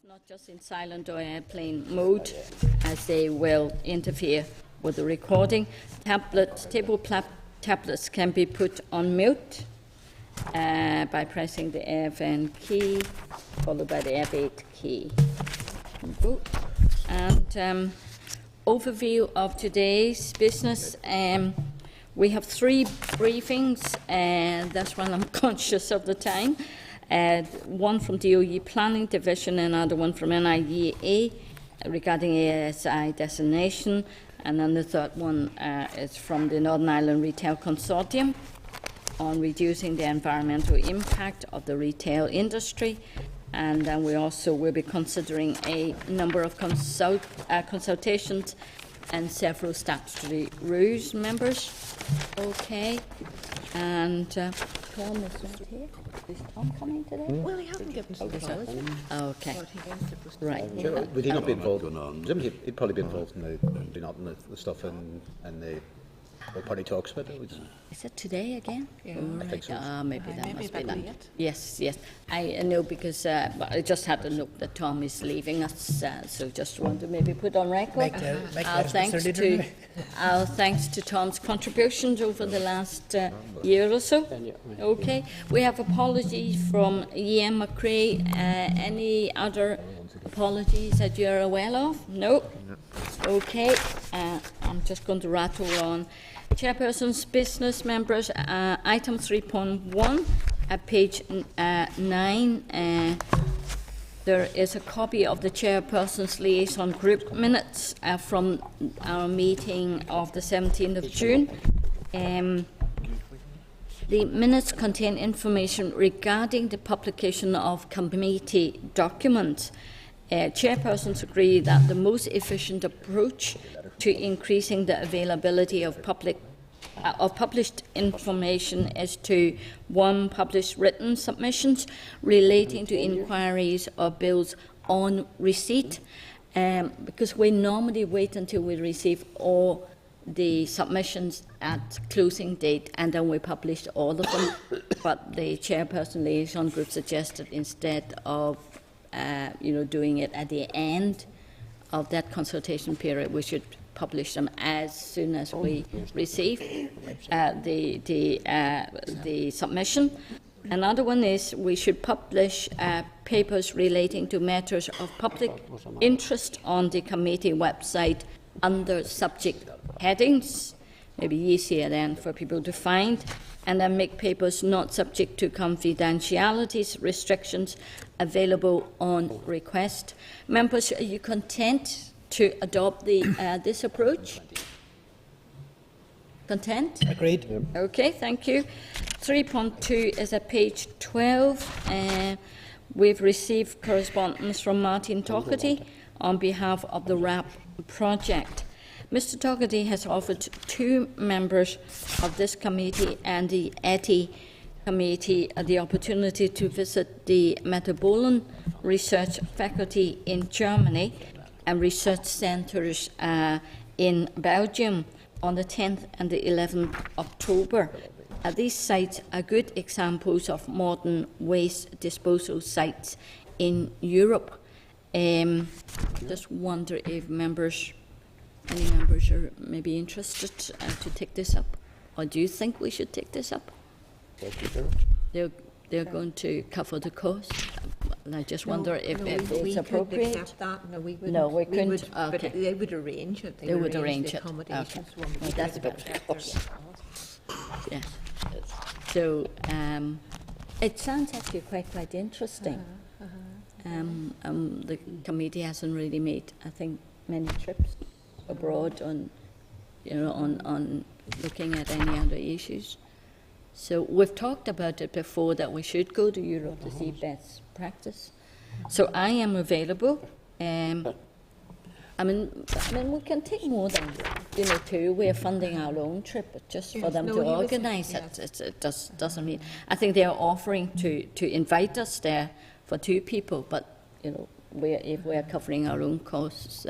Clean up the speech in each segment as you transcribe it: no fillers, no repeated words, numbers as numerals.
not just in silent or airplane mode, as they will interfere with the recording. Tablets can be put on mute by pressing the F9 key, followed by the F8 key. And overview of today's business. We have 3 briefings, and that's why I'm conscious of the time. One from DOE Planning Division, another one from NIEA regarding ASI designation, and then the third one is from the Northern Ireland Retail Consortium on reducing the environmental impact of the retail industry. And then we also will be considering a number of consultations and several statutory rules members. Okay, and Tom is not here. Is Tom coming today? Well, he hasn't given some knowledge. Okay, right. Sure, would he not be involved? Presumably he'd probably be involved in the stuff in the party talks about it. Is it today again? Yeah. Oh, I think so. maybe that Maybe must be a bit that. late. Yes. I know because I just had to note that Tom is leaving us, so just want to maybe put on record. Our thanks to Tom's contributions over the last year or so. Okay. We have apologies from Ian McCrae. Any other apologies that you're aware of? No. Okay. I'm just going to rattle on. Chairperson's business members, item 3.1 at page 9. There is a copy of the chairperson's liaison group minutes from our meeting of the 17th of June. The minutes contain information regarding the publication of committee documents. Chairpersons agree that the most efficient approach to increasing the availability of published information is to 1. Publish written submissions relating to inquiries or bills on receipt, because we normally wait until we receive all the submissions at closing date and then we publish all of them. But the chairperson liaison group suggested instead of doing it at the end of that consultation period, we should publish them as soon as we receive the submission. Another one is we should publish papers relating to matters of public interest on the committee website under subject headings, maybe easier then for people to find, and then make papers not subject to confidentiality restrictions available on request. Members, are you content to adopt this approach? Content? Agreed. Yep. Okay, thank you. 3.2 is at page 12. We've received correspondence from Martin Docherty on behalf of the RAP project. Mr. Docherty has offered 2 members of this committee and the ETI committee the opportunity to visit the Metabolin Research Faculty in Germany and research centres in Belgium on the 10th and the 11th of October. These sites are good examples of modern waste disposal sites in Europe. Just wonder if any members are maybe interested to take this up, or do you think we should take this up? They're going to cover the cost. I just wonder if it's appropriate. Could accept that. No, we wouldn't. No, we couldn't. But Okay. they would arrange it. They would arrange the it. accommodations. Okay. One would Well, be that's a good bit about close. Yes. So it sounds actually quite interesting. The committee hasn't really made, I think, many trips abroad on looking at any other issues. So we've talked about it before that we should go to Europe to see best practice. So I am available. I mean, we can take more than 2. We're funding our own trip, but just for them to organise it, it doesn't mean. I think they are offering to invite us there for 2 people, but if we're covering our own costs.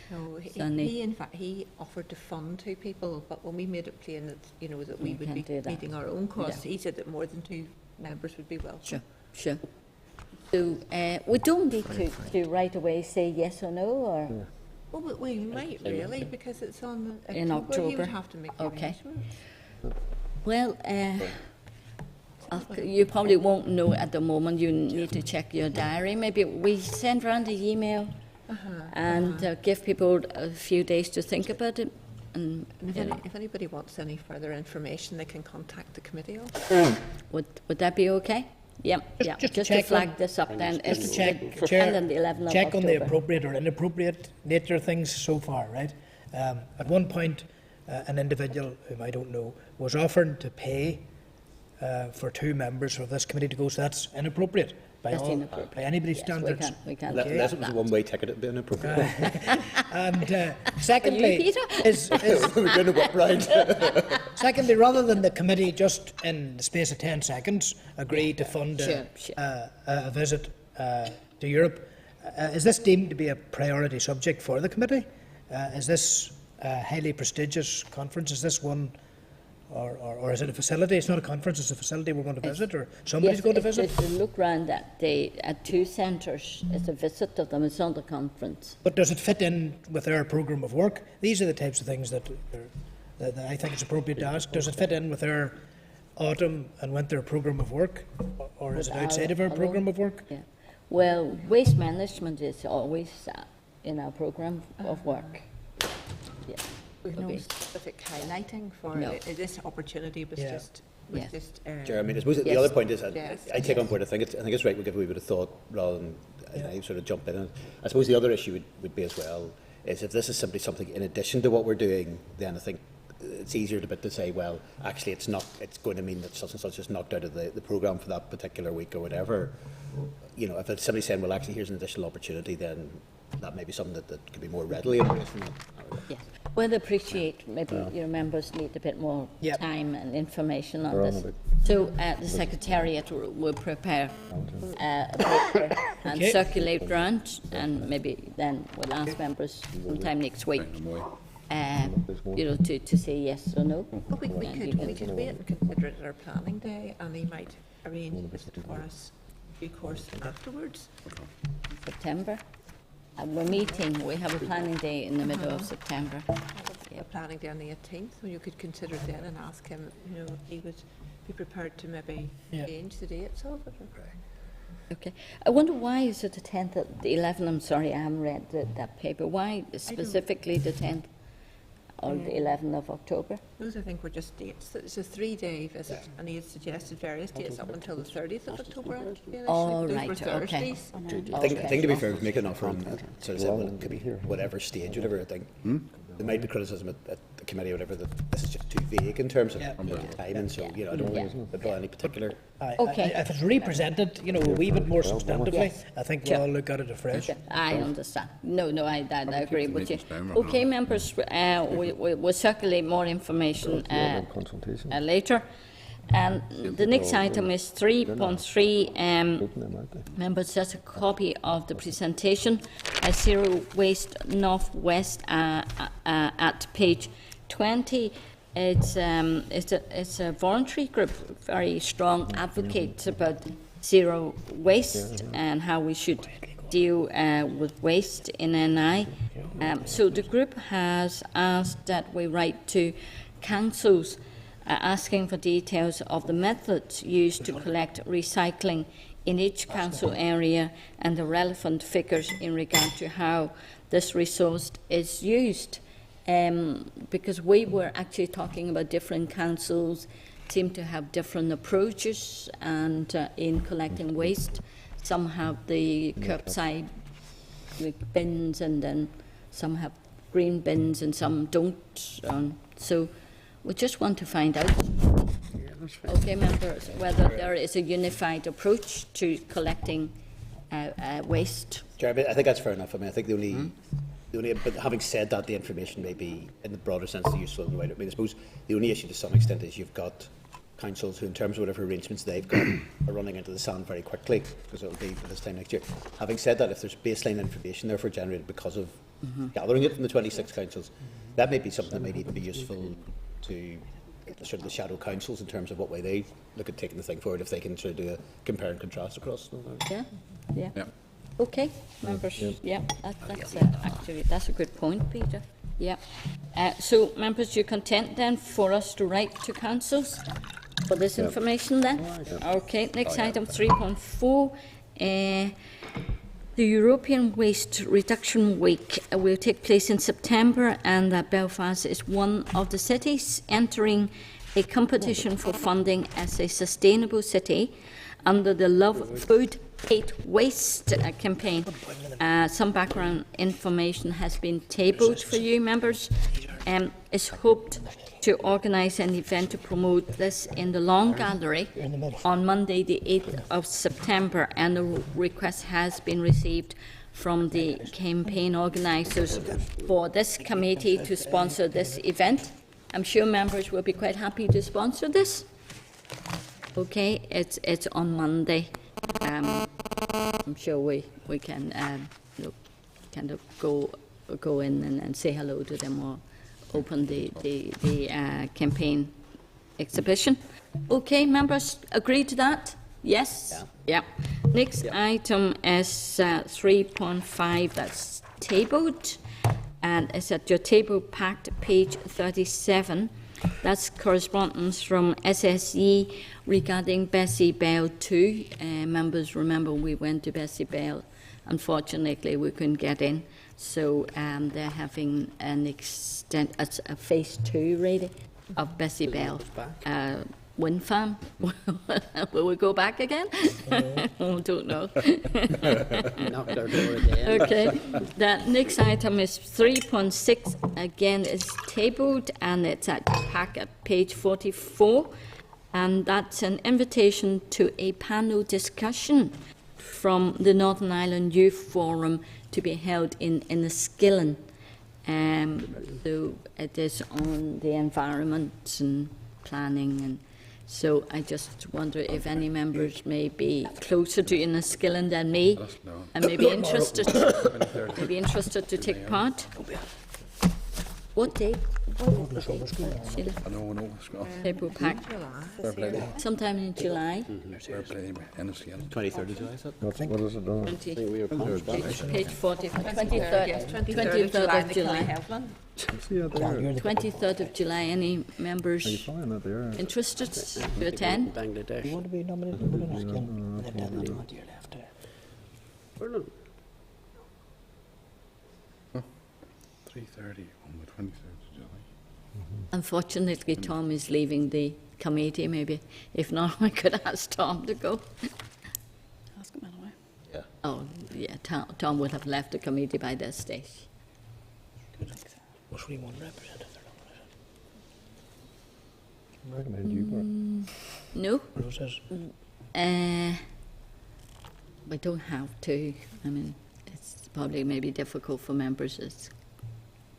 No, in fact, he offered to fund 2 people, but when we made it plain that that we would be meeting our own costs, he said that more than 2 members would be welcome. Sure. So we don't need to right away say yes or no, or Well, we might really, because it's on the In He October. would have to make the Okay. arrangements. well, you probably won't know at the moment. You need to check your diary. Maybe we send round the email and give people a few days to think about it. And And if anybody wants any further information, they can contact the committee office. would that be okay? Yep, Just- yeah. just to Just to check flag on- this up then. Just It's to check, for Chair, the 11th of check on the October. appropriate or inappropriate nature of things so far, right? At one point, an individual whom I don't know was offered to pay for 2 members of this committee to go, so that's inappropriate by That's all, inappropriate. by anybody's Yes, standards. we can. Unless it was a one-way ticket, it'd be inappropriate. And secondly, Peter? We're going to work round. secondly, rather than the committee just in the space of 10 seconds agree to fund Sure. a visit to Europe, is this deemed to be a priority subject for the committee? Is this a highly prestigious conference? Is this one, or is it a facility? It's not a conference, it's a facility we're going to visit, or somebody's Yes, going to visit? It's a look round at 2 centres. It's a visit of them. It's not a conference. But does it fit in with our programme of work? These are the types of things that I think it's appropriate to ask. Does it fit in with our autumn and winter programme of work? Or is it With outside of our our programme of work? Yeah. Well, waste management is always in our programme of work. Yeah. We've will no be. specific highlighting for No. This opportunity was Yeah. just, Yes. Jeremy, I mean, I suppose the Yes. other point is, Yes. I take on board, I think it's right we give a wee bit of thought rather than I sort of jump in. And I suppose the other issue would be as well, is if this is simply something in addition to what we're doing, then I think it's easier to say, well, actually it's not, it's going to mean that such and such is knocked out of the programme for that particular week or whatever. You know, if it's somebody saying, well, actually here's an additional opportunity, then that may be something that could be more readily embraced than that. Yes. We'll appreciate maybe your members need a bit more Yep. time and information on this. So the Secretariat will prepare a paper and Okay. circulate round, and maybe then we'll ask members sometime next week, to say yes or no. But we And you could can- wait and consider it at our planning day, and they might arrange a visit for us due course afterwards. September. We're meeting, we have a planning day in the middle of September. A planning day on the 18th, so you could consider it then and ask him, if he would be prepared to maybe Yeah. change the dates of it. Okay. I wonder why is it the 10th, the 11th, I'm sorry, I haven't read that paper. Why specifically the 10th or the 11th of October? Those, I think, were just dates. It's a 3-day visit, and he had suggested various dates up until the 30th of October. actually. Oh, Those right, were okay. Thursdays. I think to be fair, if we make an offer and sort of say, well, it could be whatever stage, whatever, I think there might be criticism at the committee or whatever that this is just too vague in terms of timing, so, I don't think there'll be any particular. Okay. If it's represented, a wee bit more substantively, Yes. I think Sure. we'll all look at it afresh. I understand. No, I agree with you. Okay, members, we'll circulate more information later. And the next item is 3.3. Members, that's a copy of the presentation by Zero Waste Northwest at page 20. It's a voluntary group, very strong advocates about zero waste and how we should deal with waste in NI. So the group has asked that we write to councils asking for details of the methods used to collect recycling in each council area and the relevant figures in regard to how this resource is used. Because we were actually talking about different councils seem to have different approaches and in collecting waste. Some have the curbside bins, and then some have green bins and some don't. So we just want to find out, okay, members, whether there is a unified approach to collecting waste. Jeremy, I think that's fair enough. I mean, I think the only, but having said that, the information may be, in the broader sense, useful in the way. I mean, I suppose the only issue to some extent is you've got councils who, in terms of whatever arrangements they've got, are running into the sand very quickly, because it'll be for this time next year. Having said that, if there's baseline information therefore generated because of gathering it from the 26 councils, that may be something that may even be useful to sort of the shadow councils in terms of what way they look at taking the thing forward, if they can sort of do a compare and contrast across. Yeah, yeah. Yeah. Okay, members, yeah, actually, that's a good point, Peter. Yeah. So, members, you content then for us to write to councils for this information then? Okay, next item, 3.4. The European Waste Reduction Week will take place in September, and Belfast is one of the cities entering a competition for funding as a sustainable city under the Love Food, Hate Waste campaign. Some background information has been tabled for you, members. It's hoped to organise an event to promote this in the Long Gallery on Monday, the 8th of September, and the request has been received from the campaign organisers for this committee to sponsor this event. I'm sure members will be quite happy to sponsor this. Okay, it's on Monday. I'm sure we can kind of go in and say hello to them or open the campaign exhibition. Okay, members, agree to that? Yes? Yeah. Next item is 3.5, that's tabled, and it's at your table packed, page 37. That's correspondence from SSE regarding Bessie Bell 2. Members remember we went to Bessie Bell. Unfortunately, we couldn't get in. So they're having an a phase 2 really of Bessie Bell wind farm. Will we go back again? Don't know. Knocked our door again. Okay. The next item is 3.6. Again, it's tabled and it's at packet page 44. And that's an invitation to a panel discussion from the Northern Ireland Youth Forum to be held in Enniskillen. So it is on the environment and planning, and so I just wonder if any members may be closer to Enniskillen than me and may be interested to take part. What date? I know, Table pack. fair play. Sometime in July. Fair play, Enniskillen. 23rd of July, is it? What is it done? 20, We were page 40, 23rd 23rd of July. See it there. 23rd of July. Any Are you members flying that there? interested to attend? Bangladesh. You want to be nominated for Enniskillen? And then down the 20 year left there. Ireland. 3:30 on the 23rd of July. Unfortunately, Tom is leaving the committee, maybe. If not, I could ask Tom to go. Ask him anyway. Yeah. Oh, yeah, Tom would have left the committee by this stage. Must we one representative there? I recommend you, Bart. No? Roses. We don't have to. I mean, it's probably maybe difficult for members. It's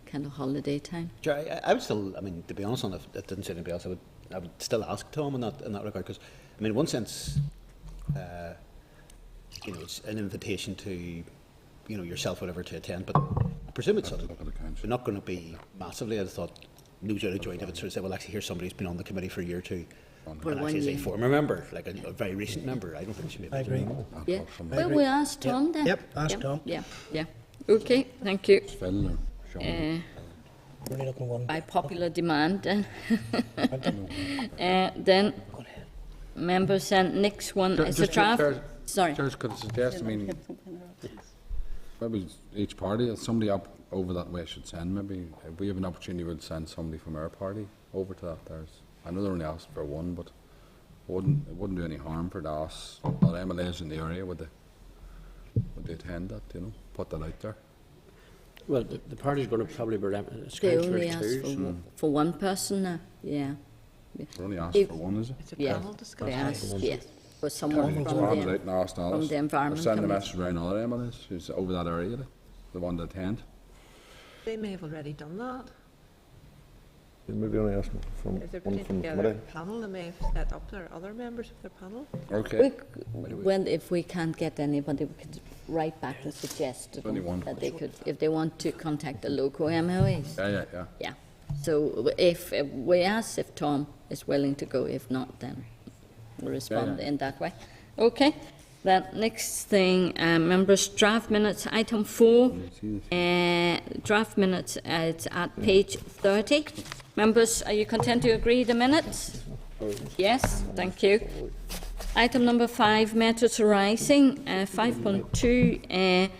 kind of holiday time. Sure, I would still, I mean, to be honest, if it didn't suit anybody else, I would still ask Tom in that regard, because, I mean, in one sense, you know, it's an invitation to, you know, yourself, whatever, to attend, but I presume it's sort of, Look at the council. we're not going to be massively. I thought, newsletter joint, if it sort of said, well, actually, here's somebody who's been on the committee for a year or two, For and 1 actually is a year. former member, like a very recent member. I don't think we should be able I to agree. do that. I'll Yeah. talk from Well, we asked Tom then. Yep, ask Tom. Yeah, yeah. Okay, thank you. Phil or Sean. We're only looking one. By popular demand. Then, members, and next one is a draft. Sorry. Church could suggest, I mean, maybe each party, somebody up over that way should send, maybe, if we have an opportunity, we'll send somebody from our party over to that. I know they're only asking for one, but it wouldn't do any harm for us, or MLAs in the area, would they attend that, you know, put that out there? Well, the party's going to probably be They only asked councillors for one person now, yeah. We're only asking If- for one, is it? It's a Yeah, panel they discussion. asked, yes, for someone Well, from I was the, out and asked from Alice. the environment Send a committee. message around other MLAs who's over that area, the one to attend. They may have already done that. Maybe only asking from If they're one putting from the together a committee. panel, they may have set up their other members of their panel. Okay. When, if we can't get anybody, we could write back and suggest to Only them one. that they could, if they want to contact the local MLAs. Yeah. Yeah, So if we ask if Tom is willing to go, if not, then we'll respond in that way. Okay. Then next thing, members, draft minutes, item 4. Draft minutes, it's at page 30. Members, are you content to agree the minutes? Yes, thank you. Item number 5, matters arising. 5.2,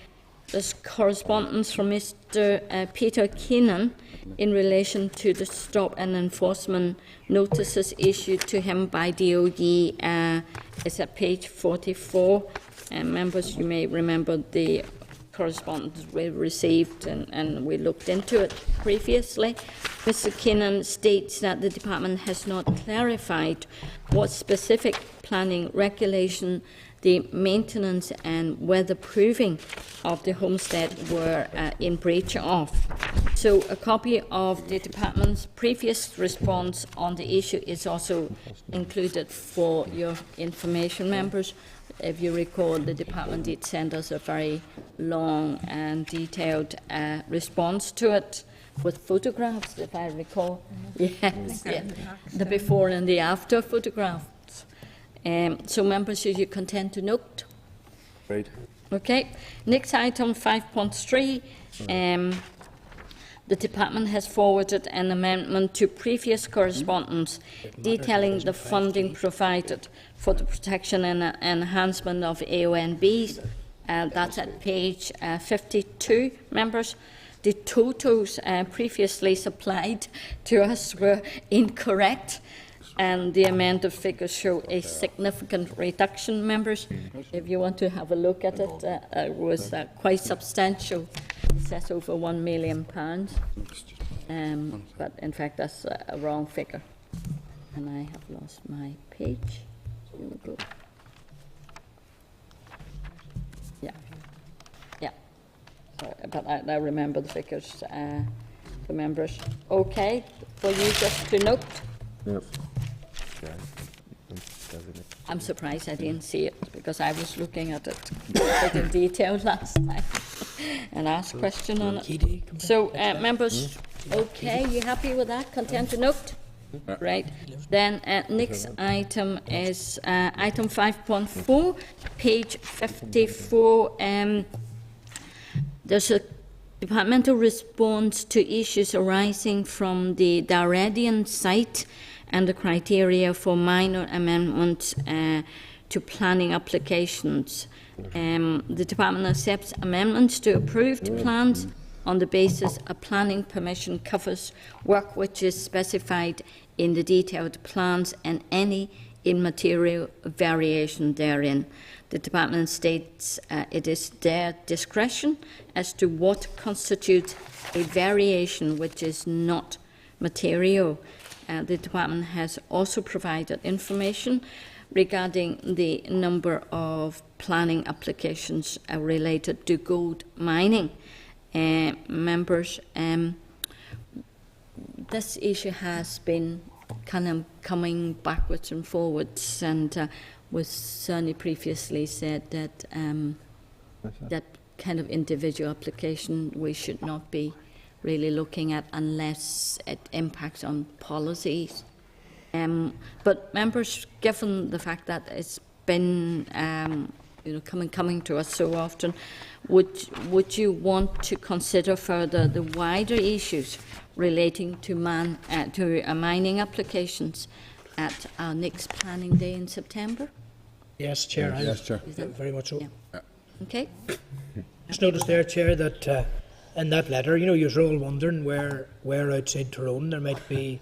there's correspondence from Mr. Peter Keenan in relation to the stop and enforcement notices issued to him by DOE. It's at page 44. Members, you may remember the correspondence we received and we looked into it previously. Mr. Keenan states that the department has not clarified what specific planning regulation the maintenance and weatherproofing of the homestead were in breach of. So a copy of the department's previous response on the issue is also included for your information, members. If you recall, the department did send us a very long and detailed response to it with photographs, if I recall. Yes, yeah. The before and the after photographs. So members, are you content to note? Right. Okay. Next item, 5.3. The department has forwarded an amendment to previous correspondence detailing the funding provided for the protection and enhancement of AONBs. That's at page 52, members. The totals previously supplied to us were incorrect, and the amended figures show a significant reduction, members. If you want to have a look at it, it was quite substantial. It says over £1 million, but in fact that's a wrong figure. And I have lost my page. Here we go. Yeah, yeah. So, but I remember the figures, the members. Okay, for you just to note. Yep. I'm surprised I didn't see it because I was looking at it quite in detail last time and asked a question on it. So, members, okay, you happy with that? Content to note? Right. Then next item is item 5.4, page 54. There's a departmental response to issues arising from the Daradian site and the criteria for minor amendments to planning applications. The department accepts amendments to approved plans on the basis a planning permission covers work which is specified in the detailed plans and any immaterial variation therein. The department states it is their discretion as to what constitutes a variation which is not material. The department has also provided information regarding the number of planning applications related to gold mining. Members, this issue has been kind of coming backwards and forwards, and was certainly previously said that that kind of individual application we should not be really looking at unless it impacts on policies. But members, given the fact that it's been coming to us so often, would you want to consider further the wider issues relating to mining applications at our next planning day in September? Yes, Chair. Yes, Chair. Very much so. Yeah. Okay. Just noticed there, Chair, that in that letter, you're all wondering where outside Tyrone there might be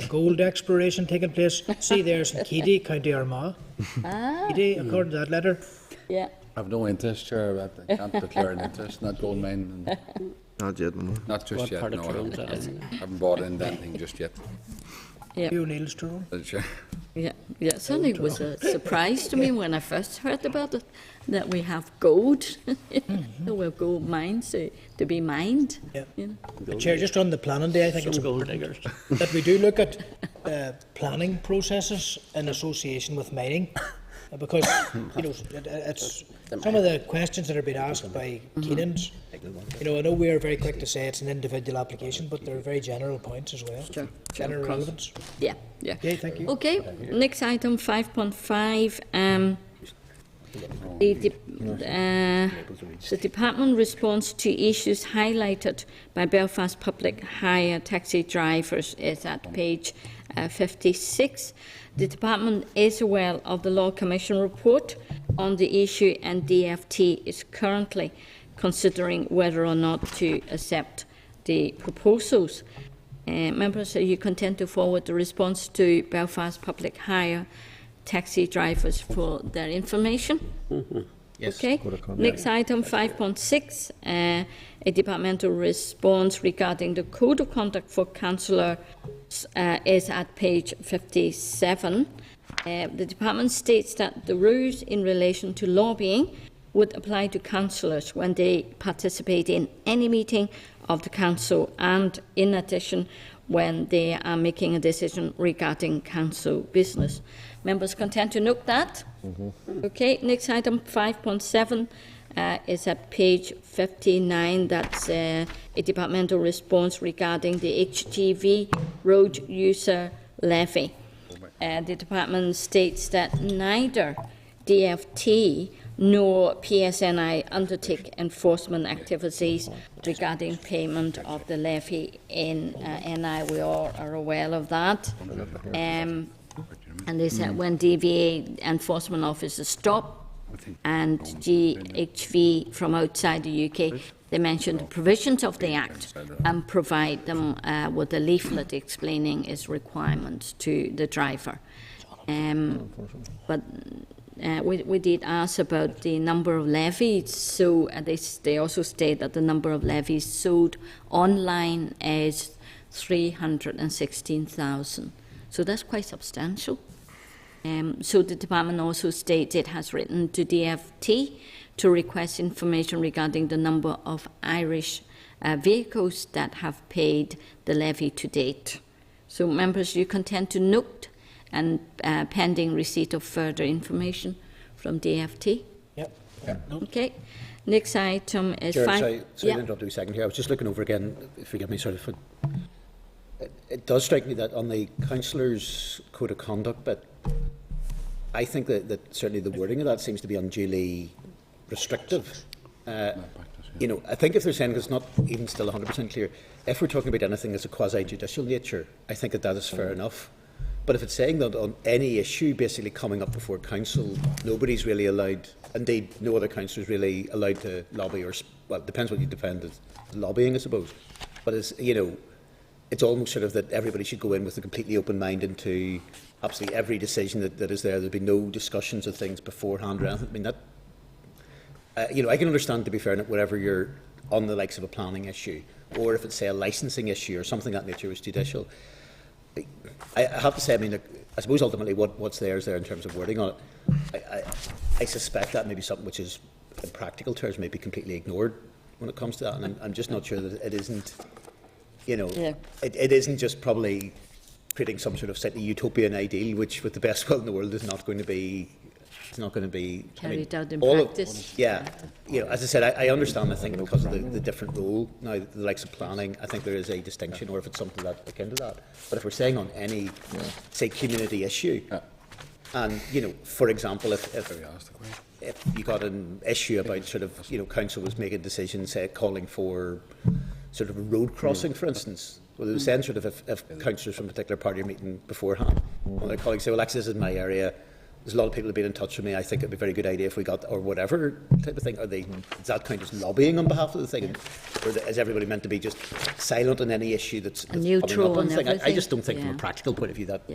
gold exploration taking place. See, there's in Keady, County Armagh. Keady, according to that letter. Yeah. I've no interest, Chair. I can't declare an interest in that gold mine. Not yet, no. Not just What yet, part of no. Tyrone's that in? I haven't bought into anything just yet. Yeah. O'Neill's Tyrone. Chair. Yeah, it certainly was a surprise to me when I first heard about it, that we have gold. There were gold mines to be mined. Yeah. Chair, just on the planning day, I think it's Some gold important diggers. that we do look at planning processes in association with mining, because it's some of the questions that are being asked by Keenan's You know, I know we are very quick to say it's an individual application, but there are very general points as well. Sure. General relevance. Yeah, yeah. Okay, thank you. Okay, next item, 5.5. The department response to issues highlighted by Belfast Public Hire taxi drivers is at page 56. The department is aware of the Law Commission report on the issue, and DFT is currently considering whether or not to accept the proposals. Members, are you content to forward the response to Belfast Public Hire taxi drivers for their information? Yes. Okay. Next item, 5.6, a departmental response regarding the code of conduct for councillors is at page 57. The department states that the rules in relation to lobbying would apply to councillors when they participate in any meeting of the council, and in addition when they are making a decision regarding council business. Members content to note that? Okay, next item, 5.7, is at page 59. That's a departmental response regarding the HGV road user levy. The department states that neither DFT nor PSNI undertake enforcement activities regarding payment of the levy in NI. We all are aware of that. And they said when DVA enforcement officers stop and GHV from outside the UK, they mentioned the provisions of the Act and provide them with a leaflet explaining its requirements to the driver. But we did ask about the number of levies, so they also state that the number of levies sold online is 316,000. So that's quite substantial. So the department also states it has written to DFT to request information regarding the number of Irish vehicles that have paid the levy to date. So members, you content to note and pending receipt of further information from DFT? Yep. Okay. Next item is Chair, 5. sorry to interrupt you a second here. I was just looking over again, forgive me, sort of. It does strike me that on the councillors' code of conduct, but I think that certainly the wording of that seems to be unduly restrictive. You know, I think if they're saying it's not even still 100% clear, if we're talking about anything that's a quasi-judicial nature, I think that is fair enough. But if it's saying that on any issue basically coming up before council, nobody's really allowed, indeed no other councillor is really allowed to lobby, or, well, it depends what you defend as lobbying, I suppose. But it's, you know, it's almost sort of that everybody should go in with a completely open mind into absolutely every decision that is there. There'll be no discussions of things beforehand or anything. I mean, that, you know, I can understand, to be fair, wherever you're on the likes of a planning issue, or if it's, say, a licensing issue or something of that nature was judicial. I have to say, I mean, I suppose ultimately what's there is there in terms of wording on it. I suspect that may be something which is, in practical terms, may be completely ignored when it comes to that, and I'm just not sure that it isn't, you know, it isn't just probably creating some sort of slightly utopian ideal, which, with the best will in the world, is not going to be. It's not going to be carried out in all practice. Yeah, you know, as I said, I understand. I think because of the different role now, the likes of planning, I think there is a distinction, or if it's something that akin to that. But if we're saying on any, say, community issue, and you know, for example, if you got an issue about sort of, you know, council was making decisions, say, calling for sort of a road crossing, for instance. Well, they were saying sort of if councillors from a particular party are meeting beforehand, one of their colleagues say, well, actually, this is my area. There's a lot of people who've been in touch with me. I think it'd be a very good idea if we got, or whatever type of thing. Does that count as lobbying on behalf of the thing? Or is everybody meant to be just silent on any issue that's neutral coming up on the and thing? I everything? just don't think, from a practical point of view, that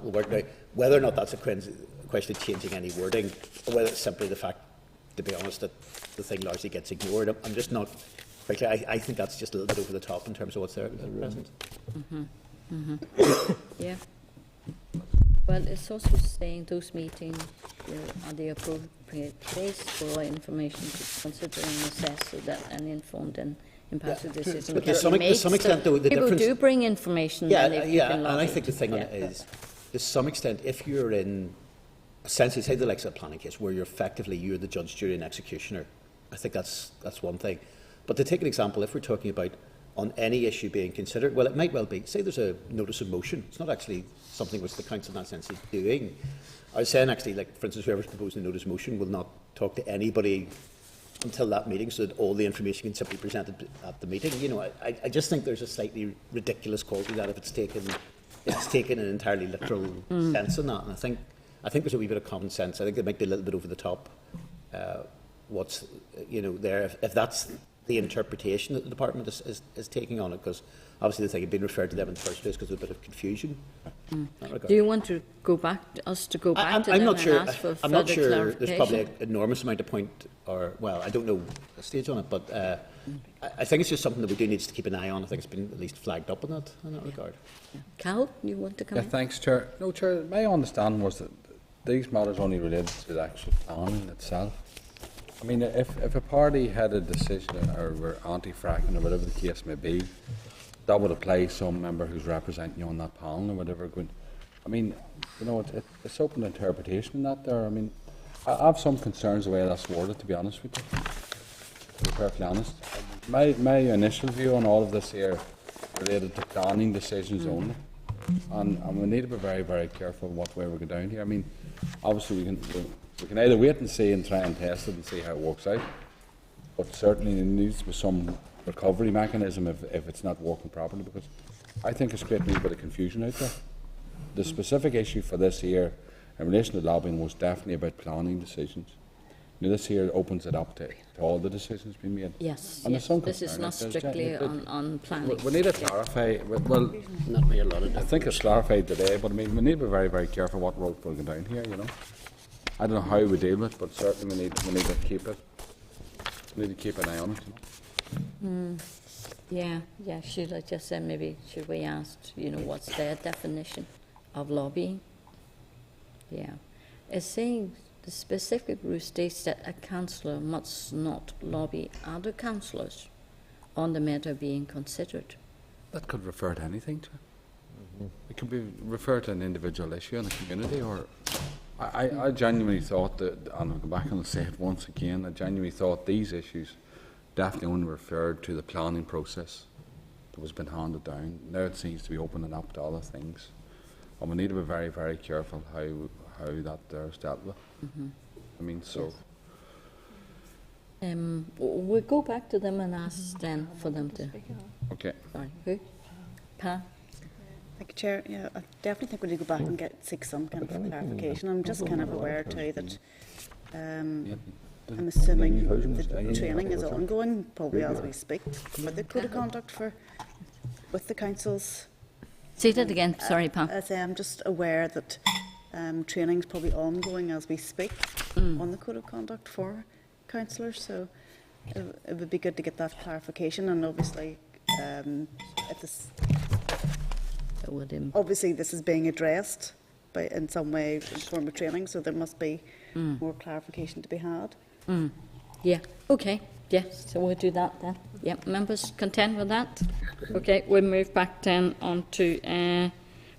will work. Now, whether or not that's a question of changing any wording, or whether it's simply the fact, to be honest, that the thing largely gets ignored, I'm just not. Frankly, I think that's just a little bit over the top in terms of what's there at present. Yeah. Well, it's also saying those meetings are the appropriate place for information to consider and assess, so that an informed and impulsive decision But can be made. to some extent, though, the people difference. do bring information. Yeah, when they've been and I lobbying. think the thing on it is, to some extent, if you're in, essentially, say the likes of a planning case, where you're the judge, jury, and executioner, I think that's one thing. But to take an example, if we're talking about on any issue being considered, well, it might well be, say there's a notice of motion. It's not actually something which the council in that sense is doing. I was saying actually, like, for instance, whoever's proposing the notice of motion will not talk to anybody until that meeting, so that all the information can simply be presented at the meeting. You know, I just think there's a slightly ridiculous quality to that if it's taken an entirely literal sense in that. And I think there's a wee bit of common sense. I think it might be a little bit over the top. What's, you know, there, if that's the interpretation that the department is taking on it, because obviously the thing had been referred to them in the first place because of a bit of confusion. in that regard. Do you want to go back, us to go back to them not sure. and ask for I'm not further sure. clarification? There's probably an enormous amount of point, or well, I don't know the stage on it, but I think it's just something that we do need to keep an eye on. I think it's been at least flagged up in that regard. Cal, you want to come Yeah, in? thanks, Chair. No, Chair, my understanding was that these matters only related to the actual planning itself. I mean, if a party had a decision or were anti-fracking or whatever the case may be, that would apply to some member who's representing you on that panel or whatever. I mean, you know, it's open interpretation in that there. I mean, I have some concerns the way that's worded, to be honest with you, to be perfectly honest. My initial view on all of this here related to planning decisions only. And we need to be very, very careful what way we're going down here. I mean, obviously we can either wait and see and try and test it and see how it works out, but certainly there needs to be some recovery mechanism if it's not working properly, because I think it's creating a little bit of confusion out there. The specific issue for this here in relation to lobbying was definitely about planning decisions. You know, this here opens it up to all the decisions being made. Yes, And there's yes. some This is concern. not There's strictly on planning. We need to clarify. Well, Not be a lot of I think it's clarified today, but I mean, we need to be very, very careful what road we're going down here, you know. I don't know how we deal with it, but certainly we need to keep it. We need to keep an eye on it. You know? Yeah, should I just say maybe, should we ask, you know, what's their definition of lobbying? Yeah. It's saying the specific rule states that a councillor must not lobby other councillors on the matter being considered. That could refer to anything, to it could be refer to an individual issue in the community, or I genuinely thought that, and I'll go back and I'll say it once again, I genuinely thought these issues definitely only referred to the planning process that was been handed down. Now it seems to be opening up to other things, and we need to be very, very careful how that there's dealt with. I mean, so We'll go back to them and ask then for them to, okay. sorry, who? Pa? Thank you, Chair. Yeah, I definitely think we need to go back and seek some kind of clarification. I'm just kind of aware too that I'm assuming the training is ongoing, probably as we speak, for the code of conduct with the councils. Say that again, sorry, Pa. I say I'm just aware that training is probably ongoing as we speak on the code of conduct for councillors. So it would be good to get that clarification, and obviously if this. Obviously, this is being addressed in some way in form of training, so there must be more clarification to be had. Yeah, okay, yes, so we'll do that then. Yep, members content with that? Okay, we'll move back then on to,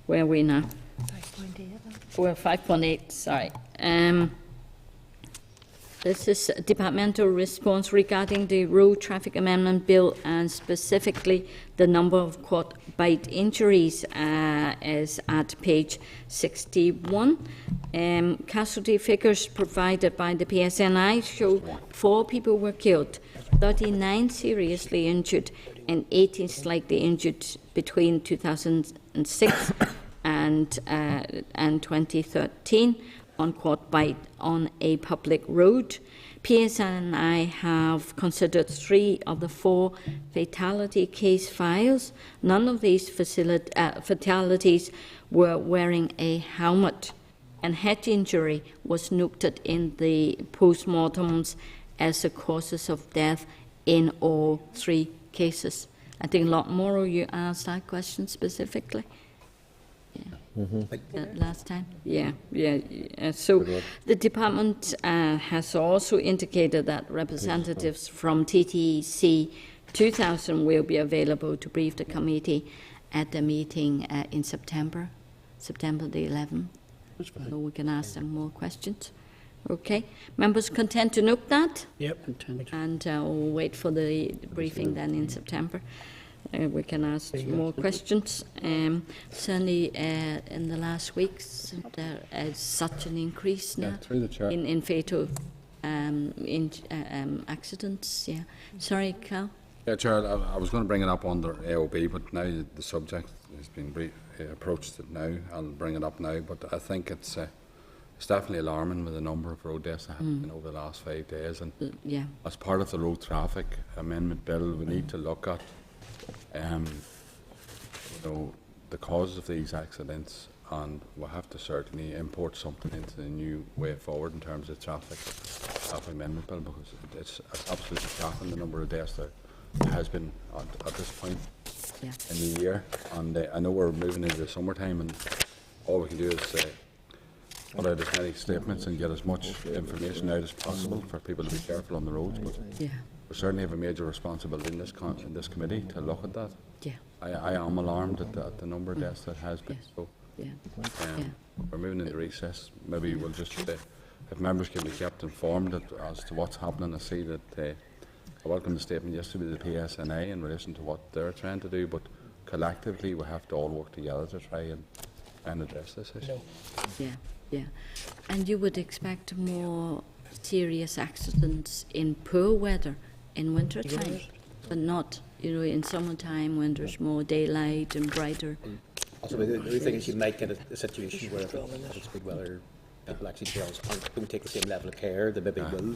where are we now? 5.8. We're 5.8, sorry. This is departmental response regarding the Road Traffic Amendment Bill, and specifically the number of quad bite injuries is at page 61. Casualty figures provided by the PSNI show 4 people were killed, 39 seriously injured, and 18 slightly injured between 2006 and 2013. On quad bite on a public road. PSNI have considered 3 of the 4 fatality case files. None of these fatalities were wearing a helmet, and head injury was noted in the postmortems as the causes of death in all 3 cases. I think a lot more you asked that question specifically. Last time? Yeah. So the department has also indicated that representatives from TTC 2000 will be available to brief the committee at the meeting in September the 11th. So we can ask them more questions. Okay. Members content to note that? Yep. Content. And we'll wait for the briefing then in September. We can ask more questions. Certainly, in the last weeks, there is such an increase Yeah, now through the chair. in fatal accidents. Yeah. Sorry, Cal. Yeah, Chair, I was going to bring it up under AOB, but now the subject has been approached it now. I'll bring it up now, but I think it's definitely alarming with the number of road deaths that have been over the last 5 days. And Yeah. as part of the Road Traffic Amendment Bill, we need to look at the causes of these accidents, and we'll have to certainly import something into the new way forward in terms of traffic amendment bill, because it's absolutely shocking the number of deaths there has been at this point Yeah. in the year. And I know we're moving into the summertime, and all we can do is put out as many statements and get as much information out as possible for people to be careful on the roads. But Yeah. we certainly have a major responsibility in this committee to look at that. Yeah. I am alarmed at the number of deaths that has been. Yes. So Yeah. we're moving into recess. Maybe we'll just, if members can be kept informed as to what's happening. I see that I welcome the statement yesterday with the PSNA in relation to what they're trying to do, but collectively we have to all work together to try and address this issue. Yeah. Yeah. And you would expect more serious accidents in poor weather in winter time, but not, in summertime when there's more daylight and brighter. Also, the other thing is you might get a situation where if it's good weather, people actually don't take the same level of care, they maybe will.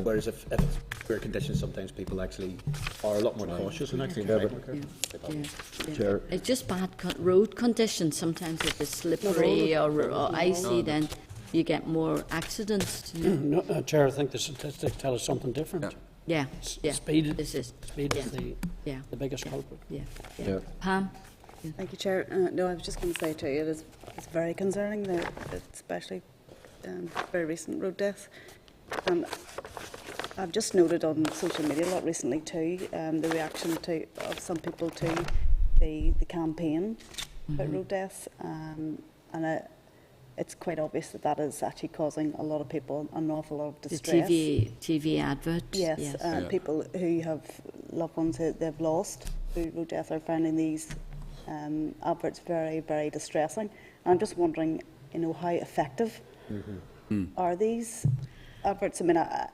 Whereas if it's poor conditions, sometimes people actually are a lot more cautious and actually drive more Yeah. carefully. Yeah. Chair. It's just bad road conditions. Sometimes if it's slippery or icy, then you get more accidents. No, Chair, I think the statistics tell us something different. Yeah. Yeah. Speed, This is. speed is Yeah. the biggest culprit. Yeah. Yeah. Pam. Thank you, Chair. No, I was just going to say to you, it's very concerning, especially very recent road deaths. And I've just noted on social media a lot recently too, the reaction of some people to the campaign about road deaths, and it's quite obvious that is actually causing a lot of people an awful lot of The distress. TV advert. Yes, people who have loved ones who they've lost through road death are finding these adverts very, very distressing. And I'm just wondering, how effective are these adverts? I mean, I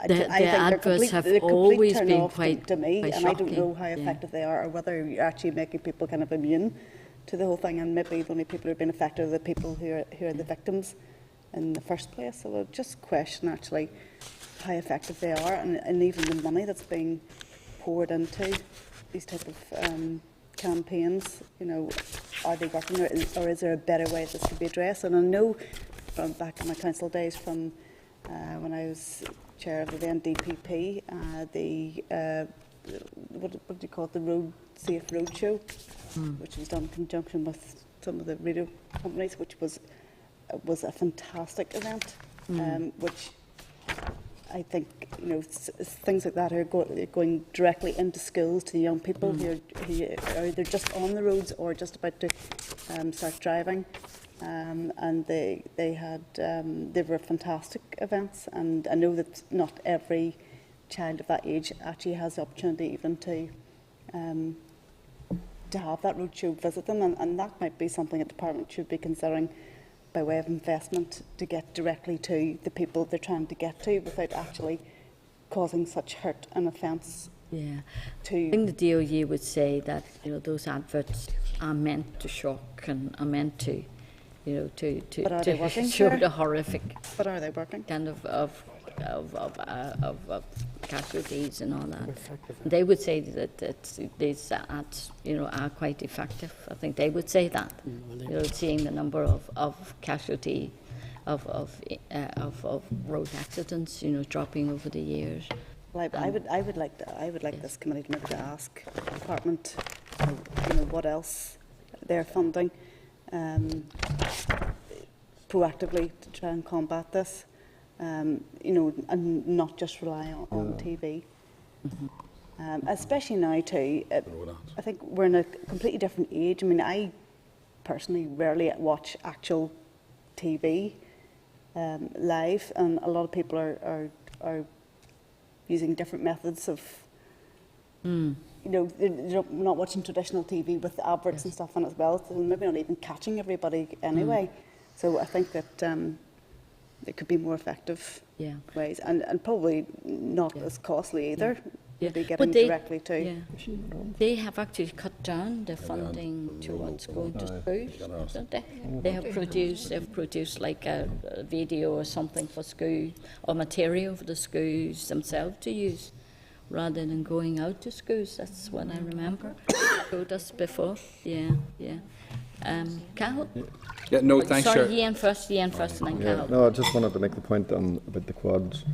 The think adverts have they're complete always turn been off quite- to me, quite and I don't know shocking, how yeah. effective they are, or whether you're actually making people kind of immune to the whole thing, and maybe the only people who are being affected are the people who are the victims in the first place. So I'll just question actually how effective they are, and even the money that's being poured into these type of campaigns. Are they working, or is there a better way this could be addressed? And I know from back in my council days, from when I was chair of the then DPP, what do you call it, the Road Safe Roadshow, which was done in conjunction with some of the radio companies, which was a fantastic event, which I think things like that are going directly into schools to the young people who are either just on the roads or just about to start driving, and they were fantastic events, and I know that not every child of that age actually has the opportunity even to have that roadshow visit them, and that might be something a department should be considering by way of investment to get directly to the people they're trying to get to without actually causing such hurt and offence Yeah. to... I think the DOU would say that those adverts are meant to shock and are meant to, But are they working, show Sarah? the horrific But are they working? kind of casualties and all that. They would say that these ads, are quite effective. I think they would say that. Seeing the number of casualty of road accidents, dropping over the years. Well, I would like this committee to maybe to ask the department, what else they're funding proactively to try and combat this. And not just rely on TV. Especially now too, I think we're in a completely different age. I mean, I personally rarely watch actual TV. live, and a lot of people are using different methods of, you know, they're not watching traditional TV with the adverts and stuff on it as well, so maybe not even catching everybody anyway. So I think that it could be more effective Yeah. ways, and probably not Yeah. as costly either. Yeah. Maybe But getting they- directly to. Yeah. They have actually cut down the funding towards going to schools, don't they? They've produced like a video or something for school, or material for the schools themselves to use, rather than going out to schools. That's what I remember. Told us before. Yeah, yeah. Cahill? Yeah, no, thanks, Chair. Sorry, Ian first, and then Cahill. No, I just wanted to make the point about the quads,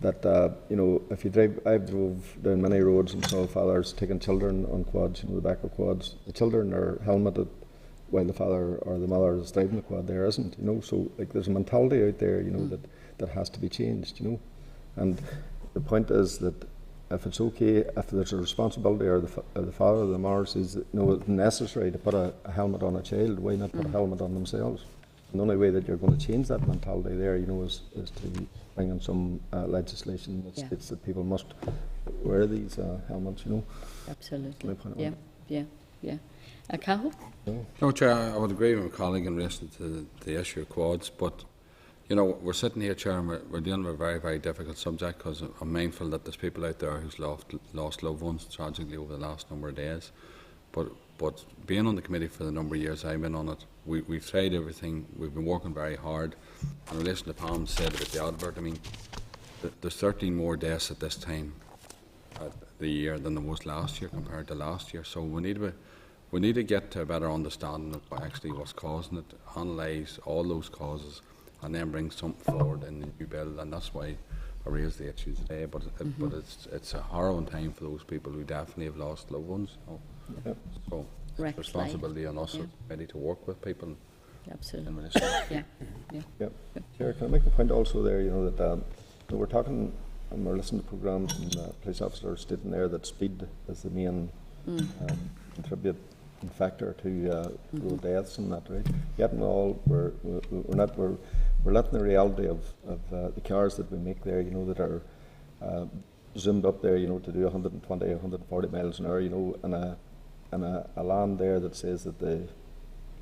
that, you know, if you drive, I've drove down many roads and saw fathers taking children on quads, you know, the back of quads. The children are helmeted while the father or the mother is driving the quad. There isn't, you know, so like there's a mentality out there, you know, that has to be changed, you know. And the point is that if it's okay, if there's a responsibility, or the father or the mother says that, you know, it's necessary to put a helmet on a child, why not put a helmet on themselves? And the only way that you're going to change that mentality there, you know, is to bring in some legislation that Yeah. states that people must wear these helmets, you know. Absolutely. My point Yeah, on yeah. Cahill? No, Chair, I would agree with my colleague in relation to the issue of quads, but, you know, we're sitting here, Chair, and we're dealing with a very, very difficult subject, because I'm mindful that there's people out there who's lost loved ones tragically over the last number of days. But being on the committee for the number of years I've been on it, we've tried everything. We've been working very hard. In relation to Pam said about the advert, I mean, there's 13 more deaths at this time at the year than there was last year compared to last year. So we need to get to a better understanding of what's causing it, analyse all those causes, and then bring something forward in the new bill. And that's why I raised the issue today. But it's a harrowing time for those people who definitely have lost loved ones. You know? So it's Wrecked a responsibility on us yeah. ready to work with people in Absolutely. relation. Yeah. Yep. Chair, can I make a point also there, you know, that you know, we're talking and we're listening to programmes, and police officers stating there that speed is the main contributing factor to road deaths and that, right? Yet and all, we're letting the reality of the cars that we make there, you know, that are zoomed up there, you know, to do 120, 140 miles an hour, you know, and a land there that says that the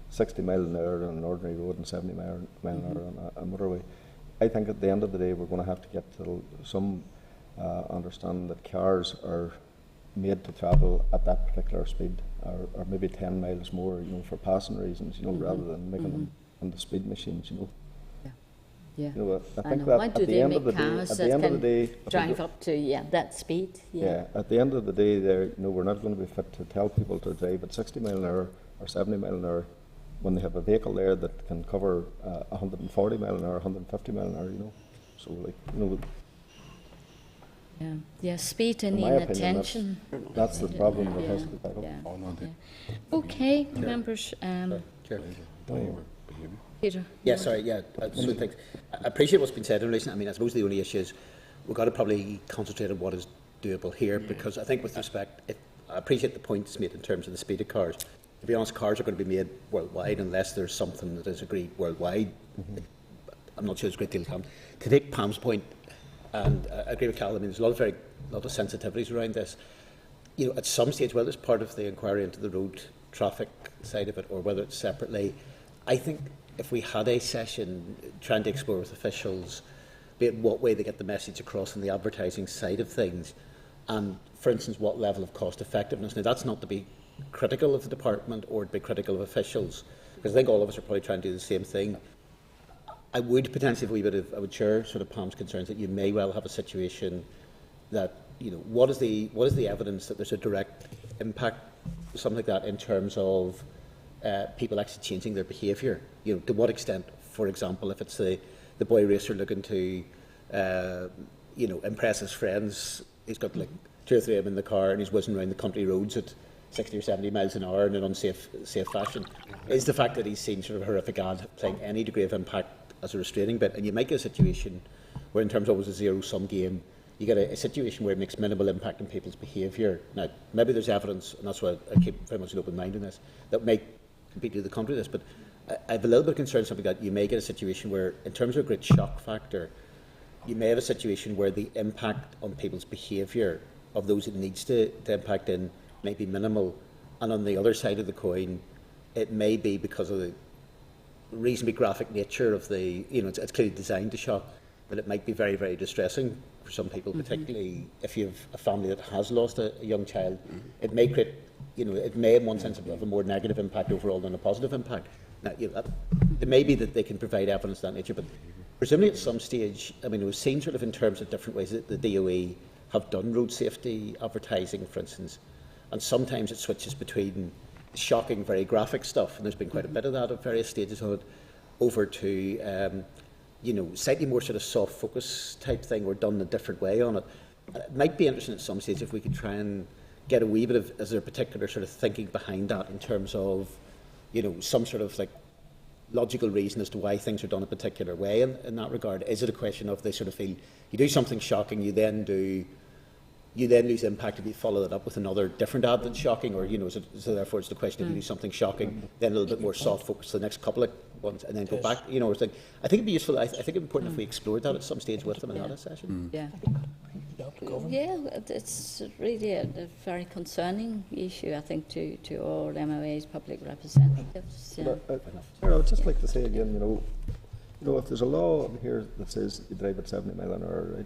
60 miles an hour on an ordinary road and 70 mile an hour on a motorway. I think at the end of the day we're going to have to get to some understanding that cars are made to travel at that particular speed, or maybe 10 miles more, you know, for passing reasons, you know, rather than making them into speed machines, you know. Yeah. You know, I I think know. that Why at do the they end of make the day, cars at that the end of can the day, I think drive up to that speed? yeah, at the end of the day, there, you know, we're not going to be fit to tell people to drive at 60 mile an hour or 70 mile an hour when they have a vehicle there that can cover 140 mile an hour, 150 mile an hour, you know. So, like, you know, Yeah, speed and in my opinion, inattention. that's the problem that has to be tackled. Yeah. Oh, no, Okay, members, Chair. Peter. Yeah, sorry, yeah. I appreciate what's been said in relation. I mean, I suppose the only issue is we've got to probably concentrate on what is doable here, because I think with respect, I appreciate the points made in terms of the speed of cars. To be honest, cars are going to be made worldwide unless there's something that is agreed worldwide. I'm not sure there's a great deal to come. To take Pam's point, and I agree with Cal, I mean, there's a lot of sensitivities around this. You know, at some stage, whether it's part of the inquiry into the road traffic side of it or whether it's separately, I think if we had a session trying to explore with officials, be it what way they get the message across on the advertising side of things, and for instance, what level of cost effectiveness. Now, that's not to be critical of the department or to be critical of officials, because I think all of us are probably trying to do the same thing. I would potentially, I would share sort of Pam's concerns that you may well have a situation that, you know, what is the evidence that there's a direct impact, something like that, in terms of people actually changing their behaviour? You know, to what extent, for example, if it's the boy racer looking to, you know, impress his friends, he's got like 2 or 3 of them in the car and he's whizzing around the country roads at 60 or 70 miles an hour in an unsafe fashion. Is the fact that he's seen sort of horrific ad playing any degree of impact as a restraining bit? And you might get a situation where, in terms of always a zero-sum game, you get a situation where it makes minimal impact on people's behaviour. Now, maybe there's evidence, and that's why I keep very much an open mind on this, that may completely to the contrary of this, but I have a little bit of concern something that you may get a situation where, in terms of a great shock factor, you may have a situation where the impact on people's behaviour of those it needs to impact in may be minimal, and on the other side of the coin, it may be because of the reasonably graphic nature of the, it's clearly designed to shock, but it might be very, very distressing for some people, particularly if you have a family that has lost a young child. It may create, it may in one sense have a more negative impact overall than a positive impact. Now, it may be that they can provide evidence of that nature, but presumably at some stage, I mean, we've seen sort of in terms of different ways that the DOE have done road safety advertising, for instance, and sometimes it switches between shocking, very graphic stuff, and there's been quite a bit of that at various stages of it, over to, slightly more sort of soft focus type thing, or done a different way on it. It might be interesting at some stage if we could try and get a wee bit of, is there a particular sort of thinking behind that in terms of, some sort of like logical reason as to why things are done a particular way in that regard? Is it a question of they sort of feel you do something shocking, you then lose impact if you follow that up with another different ad that's shocking, or so therefore it's the question of you do something shocking, then a little bit more soft focus the next couple of ones, and then go back. I think it'd be useful. I think it'd be important if we explored that at some stage with them in that session. Yeah. Yeah, it's really a very concerning issue, I think, to all MOA's public representatives. Yeah. Sarah, I would just like to say again, if there's a law here that says you drive at 70 mile an hour, right?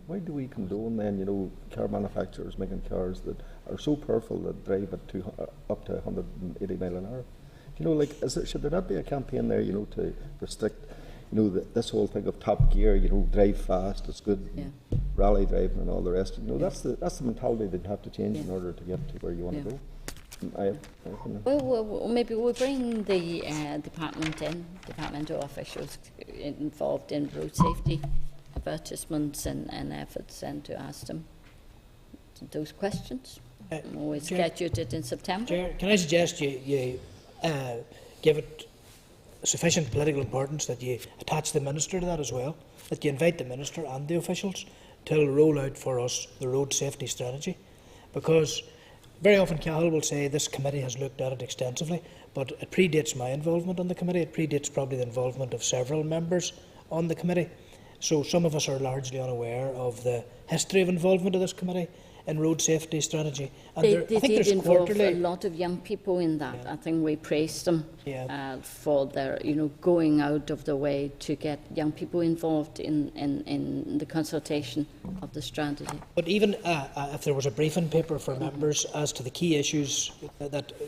Why do we condone then, car manufacturers making cars that are so powerful that drive at up to 180 mile an hour? Should there not be a campaign there, to restrict, this whole thing of Top Gear, drive fast, it's good, rally driving and all the rest. That's the mentality that you have to change in order to get to where you want to go. Well, maybe we'll bring the departmental officials involved in road safety advertisements and efforts, and to ask them those questions. We'll schedule it in September. Chair, can I suggest you give it sufficient political importance that you attach the Minister to that as well, that you invite the Minister and the officials to roll out for us the road safety strategy, because very often Cahill will say this committee has looked at it extensively, but it predates my involvement on the committee. It predates probably the involvement of several members on the committee. So some of us are largely unaware of the history of involvement of this committee in road safety strategy. And They I think did there's involve quarterly. a lot of young people in that. Yeah. I think we praised them Yeah. for their, going out of their way to get young people involved in the consultation of the strategy. But even if there was a briefing paper for members as to the key issues,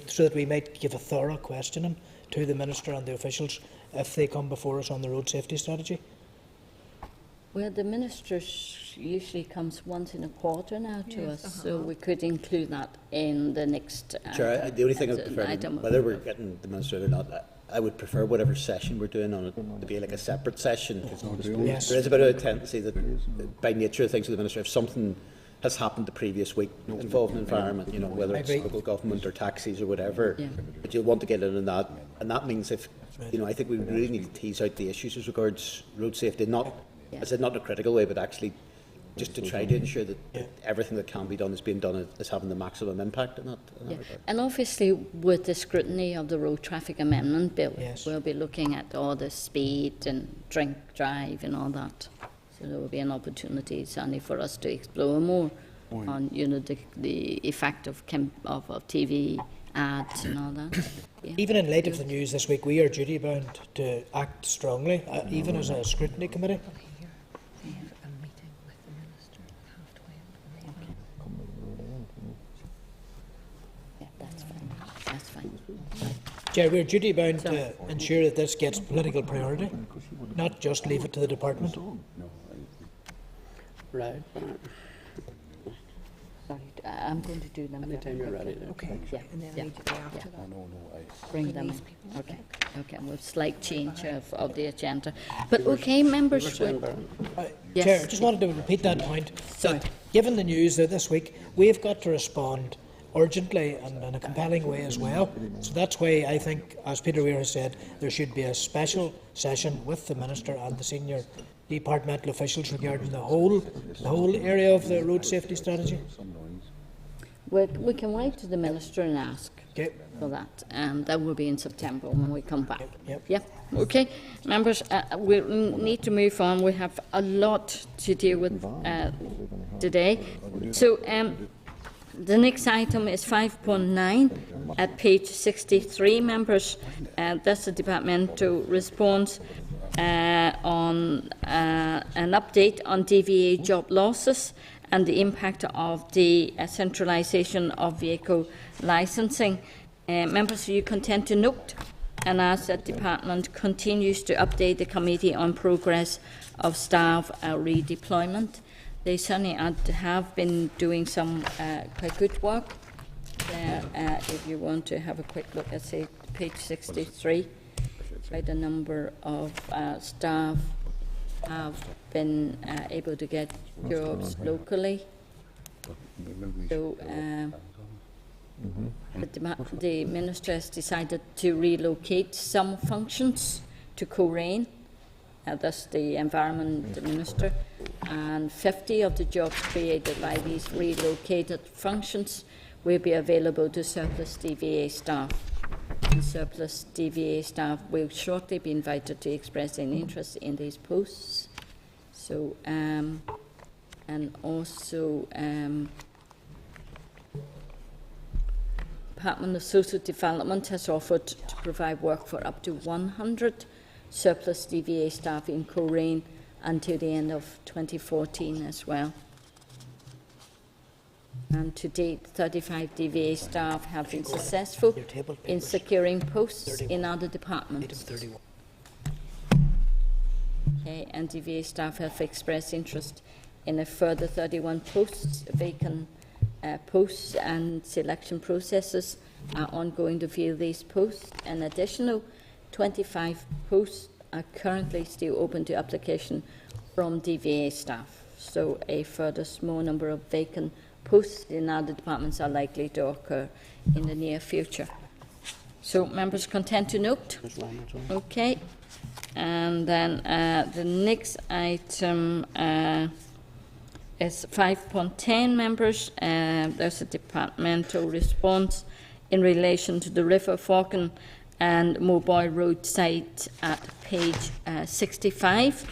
so that we might give a thorough questioning to the Minister and the officials if they come before us on the road safety strategy. Well, the Minister usually comes once in a quarter now to us, so we could include that in the next Sure, the only thing I would prefer, item. whether we're getting the Minister or not, I would prefer whatever session we're doing on it to be like a separate session. 'Cause Yes. there is a bit of a tendency that, by nature of things with the Minister, if something has happened the previous week involving environment, whether I it's agree. local government or taxis or whatever, but you'll want to get in on that. And that means if, I think we really need to tease out the issues as regards road safety, not, as in not in a critical way, but actually just to try to ensure that everything that can be done is being done, is having the maximum impact in that regard. And obviously, with the scrutiny of the Road Traffic Amendment Bill, Yes. we'll be looking at all the speed and drink drive and all that. So there will be an opportunity, certainly, for us to explore more on, the effect of TV ads and all that. Yeah. Even in light of the news this week, we are duty bound to act strongly, even as a scrutiny committee. They have a meeting with the Minister at 12:30. Yeah, that's fine. That's fine. Chair, we're duty bound to ensure that this gets political priority, not just leave it to the department. Right. Sorry, I'm going to do them. Anytime you're ready. Then. Okay, Yeah, and then yeah, immediately after yeah. that. Bring them in. Okay, okay, with slight change of the agenda. But okay, members, we- Yes. Chair, I just wanted to repeat that point. Sorry. That given the news this week, we've got to respond urgently and in a compelling way as well. So that's why I think, as Peter Weir has said, there should be a special session with the Minister and the senior departmental officials regarding the whole area of the road safety strategy. we can write to the Minister and ask Okay. for that, and that will be in September when we come back. Yep. Yeah, okay. Members, we need to move on. We have a lot to deal with today. So the next item is 5.9 at page 63, members. That's a departmental response on an update on DVA job losses and the impact of the centralisation of vehicle licensing. Members, are you content to note and ask that department continues to update the committee on progress of staff redeployment? They certainly have been doing some quite good work there. If you want to have a quick look at, say, page 63, quite a number of staff have been able to get jobs locally. So the Minister has decided to relocate some functions to Coleraine. That's the Environment Minister, and 50 of the jobs created by these relocated functions will be available to surplus DVA staff. And surplus DVA staff will shortly be invited to express an interest in these posts. So, and also, Department of Social Development has offered to provide work for up to 100 surplus DVA staff in Coleraine until the end of 2014 as well. And to date, 35 DVA staff have been successful in securing posts in other departments. Okay, and DVA staff have expressed interest in a further 31 posts, vacant posts, and selection processes are ongoing to fill these posts. An additional 25 posts are currently still open to application from DVA staff. So a further small number of vacant posts in other departments are likely to occur in the near future. So, members content to note? Okay. And then the next item is 5.10, members. There's a departmental response in relation to the River Falcon and Moboy Road site at page 65.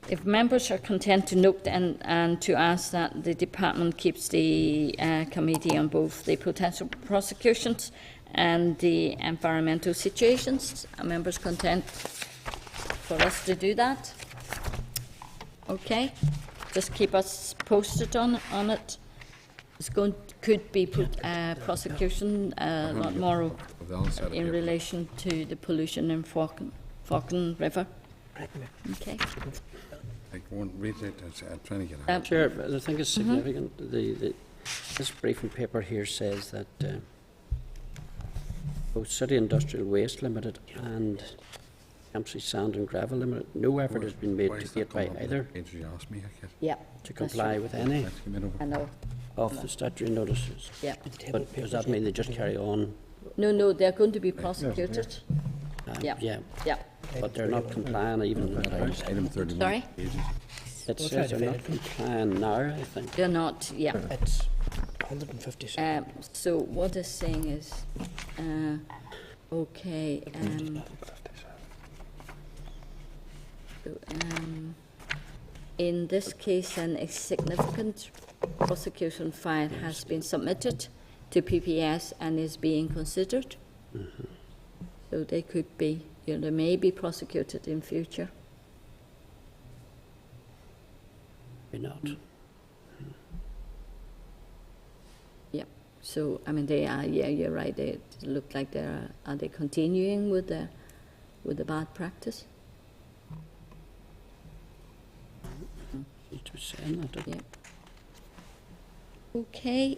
If members are content to note and to ask that the department keeps the committee on both the potential prosecutions and the environmental situations, are members content for us to do that? Okay, just keep us posted on it. It's could be prosecution tomorrow in relation to the pollution in Falcon River. Okay. I won't read it. I'm trying to get out. Chair, I think it's significant. This briefing paper here says that both City Industrial Waste Limited and Kempsey Sand and Gravel Limited, no effort has been made to get by either Yeah. to comply with any I know. of the statutory notices. Yeah. But does that mean they just carry on? No, they're going to be prosecuted. Yeah. Yeah, Yeah. but they're not complying even now. Item 31. Sorry? It says they're not complying now, I think. They're not. Yeah. It's 156. So what it's saying is, okay. In this case, a significant prosecution file has been submitted to PPS and is being considered. So they could be, they may be prosecuted in future. Maybe not. Yeah. So I mean, they are. Yeah, you're right. They look like they're. Are they continuing with the bad practice? It was saying that. Yeah. Okay.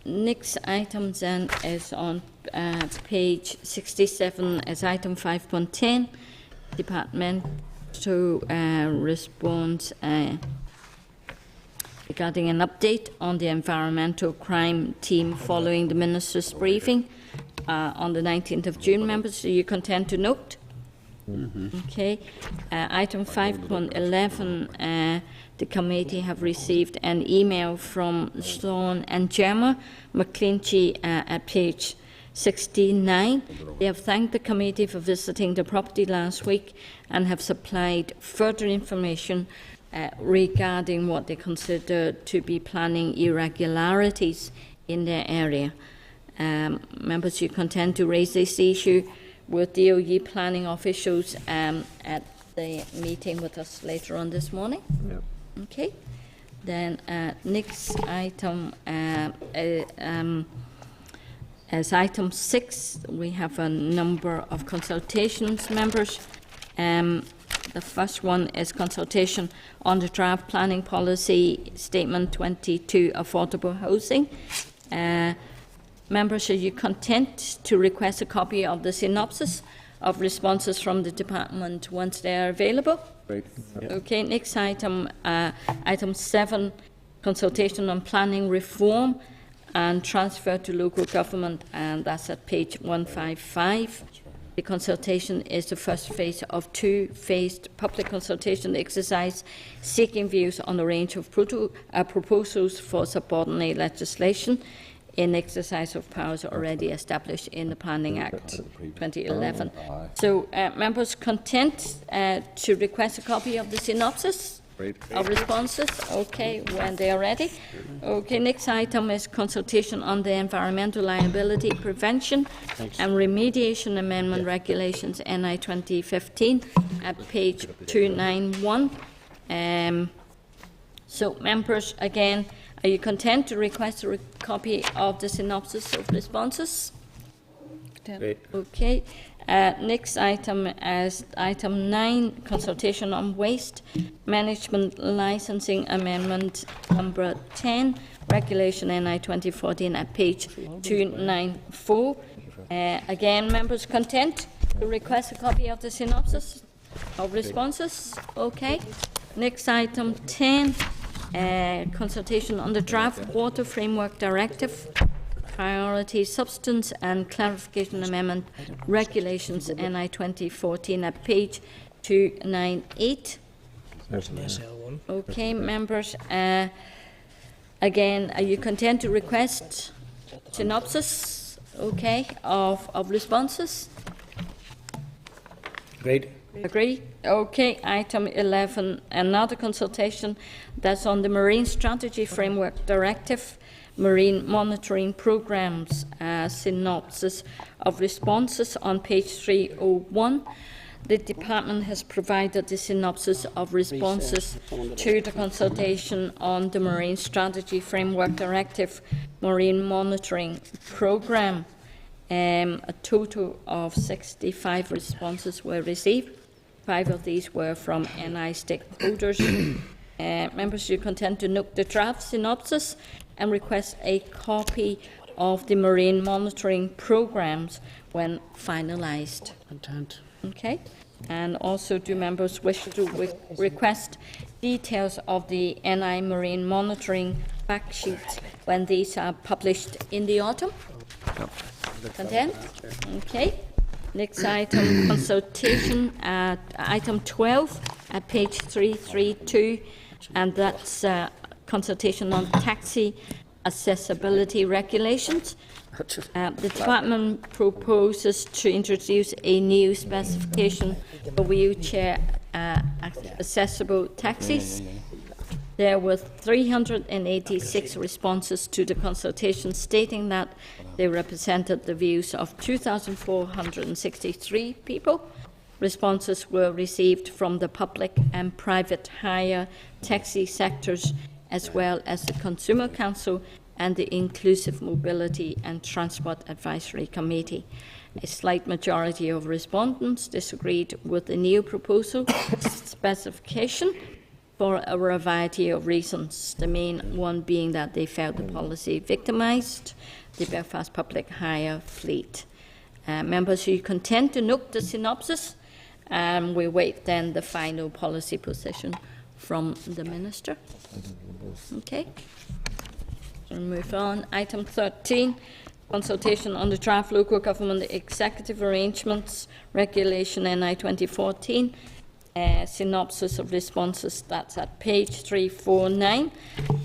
Next item then is on page 67 as item 5.10, departmental response regarding an update on the environmental crime team following the Minister's briefing on the 19th of June. Members, are you content to note? Okay. Item 5.11, the committee have received an email from Sloan and Gemma McClinchy at page 69. They have thanked the committee for visiting the property last week and have supplied further information regarding what they consider to be planning irregularities in their area. Members, you contend to raise this issue with DOE planning officials at the meeting with us later on this morning? Yeah. Okay. Then next item, as item 6, we have a number of consultations, members. The first one is consultation on the draft planning policy statement 22, affordable housing. Members, are you content to request a copy of the synopsis of responses from the department once they are available? Great. Okay, next item, item 7, consultation on planning reform and transfer to local government, and that's at page 155. The consultation is the first phase of two-phased public consultation exercise seeking views on a range of proposals for subordinate legislation in exercise of powers already established in the Planning Act 2011. So, members, content to request a copy of the synopsis of responses? Okay, when they are ready. Okay, next item is consultation on the environmental liability prevention and remediation amendment regulations NI 2015 at page 291. So, members, again, are you content to request a copy of the synopsis of responses? Great. Okay. Next item is item 9, consultation on waste management licensing amendment number 10, regulation NI 2014 at page 294. Again, members, content to request a copy of the synopsis of responses? Okay. Next item 10. Consultation on the draft Water Framework Directive, Priority Substance and Clarification Amendment Regulations NI 2014 at page 298. SL1. Okay, members. Again, are you content to request synopsis, okay, of responses? Great. Agree? Okay, item 11, another consultation that's on the Marine Strategy Framework Directive, Marine Monitoring Programs, synopsis of responses on page 301. The department has provided the synopsis of responses to the consultation on the Marine Strategy Framework Directive, Marine Monitoring Program. A total of 65 responses were received. 5 of these were from NI stakeholders. Members, you contend to note the draft synopsis and request a copy of the marine monitoring programs when finalised. Content. Okay. And also, do members wish to request details of the NI marine monitoring fact sheets when these are published in the autumn? Yep. Content? Okay. Next item, consultation at item 12 at page 332, and that's consultation on taxi accessibility regulations. The department proposes to introduce a new specification for wheelchair accessible taxis. There were 386 responses to the consultation, stating that they represented the views of 2,463 people. Responses were received from the public and private hire taxi sectors, as well as the Consumer Council and the Inclusive Mobility and Transport Advisory Committee. A slight majority of respondents disagreed with the new proposal specification for a variety of reasons, the main one being that they felt the policy victimised the Belfast public hire fleet. Members, are you content to note the synopsis? We wait then the final policy position from the Minister. Okay. We'll move on. Item 13, consultation on the draft local government executive arrangements regulation NI 2014. Synopsis of responses, that's at page 349.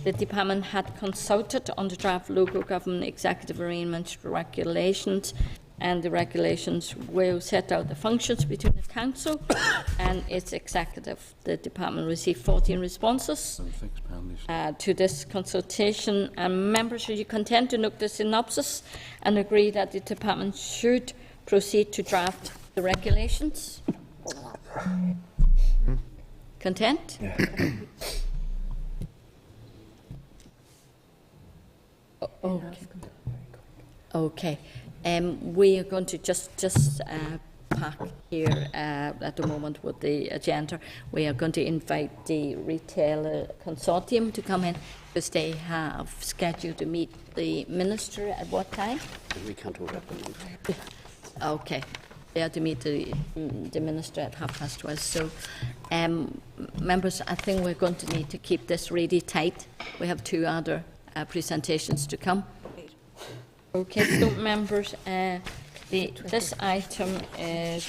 The department had consulted on the draft local government executive arrangements regulations, and the regulations will set out the functions between the council and its executive. The department received 14 responses to this consultation. And members, are you content to note the synopsis and agree that the department should proceed to draft the regulations? Content? Okay. Okay. We are going to just pack here at the moment with the agenda. We are going to invite the retailer consortium to come in because they have scheduled to meet the minister at what time? We can't hold up the moment. Okay. They are to meet the minister at 12:30. So, members, I think we're going to need to keep this really tight. We have 2 other presentations to come. Okay, so members, this item is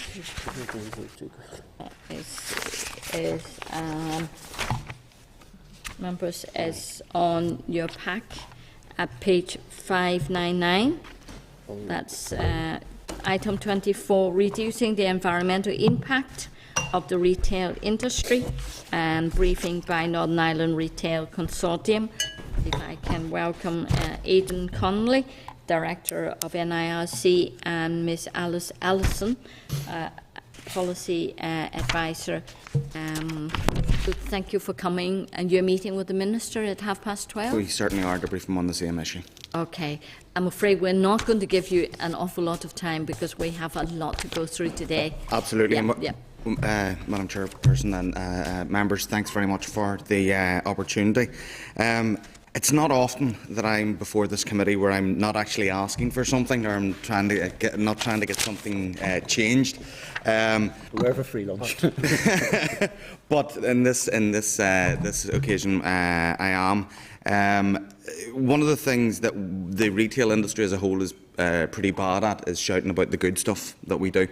members is on your pack at page 599. That's item 24, reducing the environmental impact of the retail industry, and briefing by Northern Ireland Retail Consortium. If I can welcome Aidan Connolly, Director of NIRC, and Ms. Alice Ellison, Policy Advisor. Thank you for coming, and you're meeting with the Minister at 12:30? We certainly are, to brief him on the same issue. Okay. I'm afraid we're not going to give you an awful lot of time because we have a lot to go through today. Absolutely. Yeah. Madam Chairperson and members, thanks very much for the opportunity. It's not often that I'm before this committee where I'm not actually asking for something, or I'm not trying to get something changed. We're for free lunch. But in this occasion, I am. One of the things that the retail industry as a whole is pretty bad at is shouting about the good stuff that we do.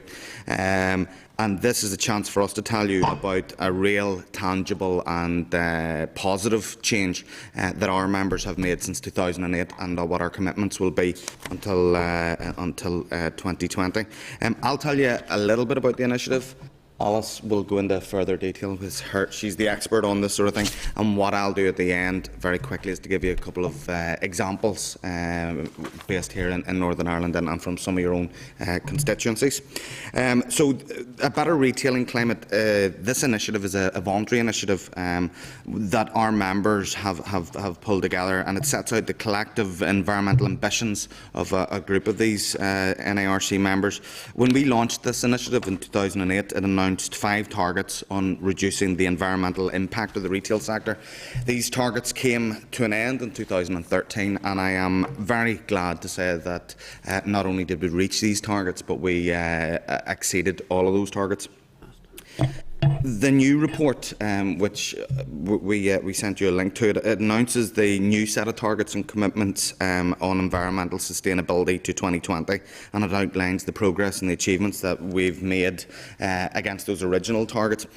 And this is a chance for us to tell you about a real, tangible and positive change that our members have made since 2008, and what our commitments will be until 2020. I'll tell you a little bit about the initiative. Alice will go into further detail with her. She's the expert on this sort of thing. And what I'll do at the end, very quickly, is to give you a couple of examples based here in Northern Ireland and from some of your own constituencies. So, a better retailing climate. This initiative is a voluntary initiative that our members have pulled together, and it sets out the collective environmental ambitions of a group of these NIRC members. When we launched this initiative in 2008, it announced 5 targets on reducing the environmental impact of the retail sector. These targets came to an end in 2013, and I am very glad to say that not only did we reach these targets, but we exceeded all of those targets. The new report, which we sent you a link to, it announces the new set of targets and commitments on environmental sustainability to 2020, and it outlines the progress and the achievements that we've made against those original targets.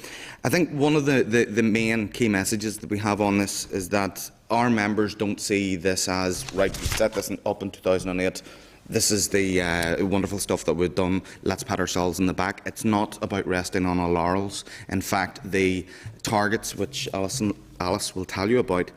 I think one of the main key messages that we have on this is that our members don't see this as, right, we set this up in 2008, this is the wonderful stuff that we've done, let's pat ourselves in the back. It's not about resting on our laurels. In fact, the targets, which Alice will tell you about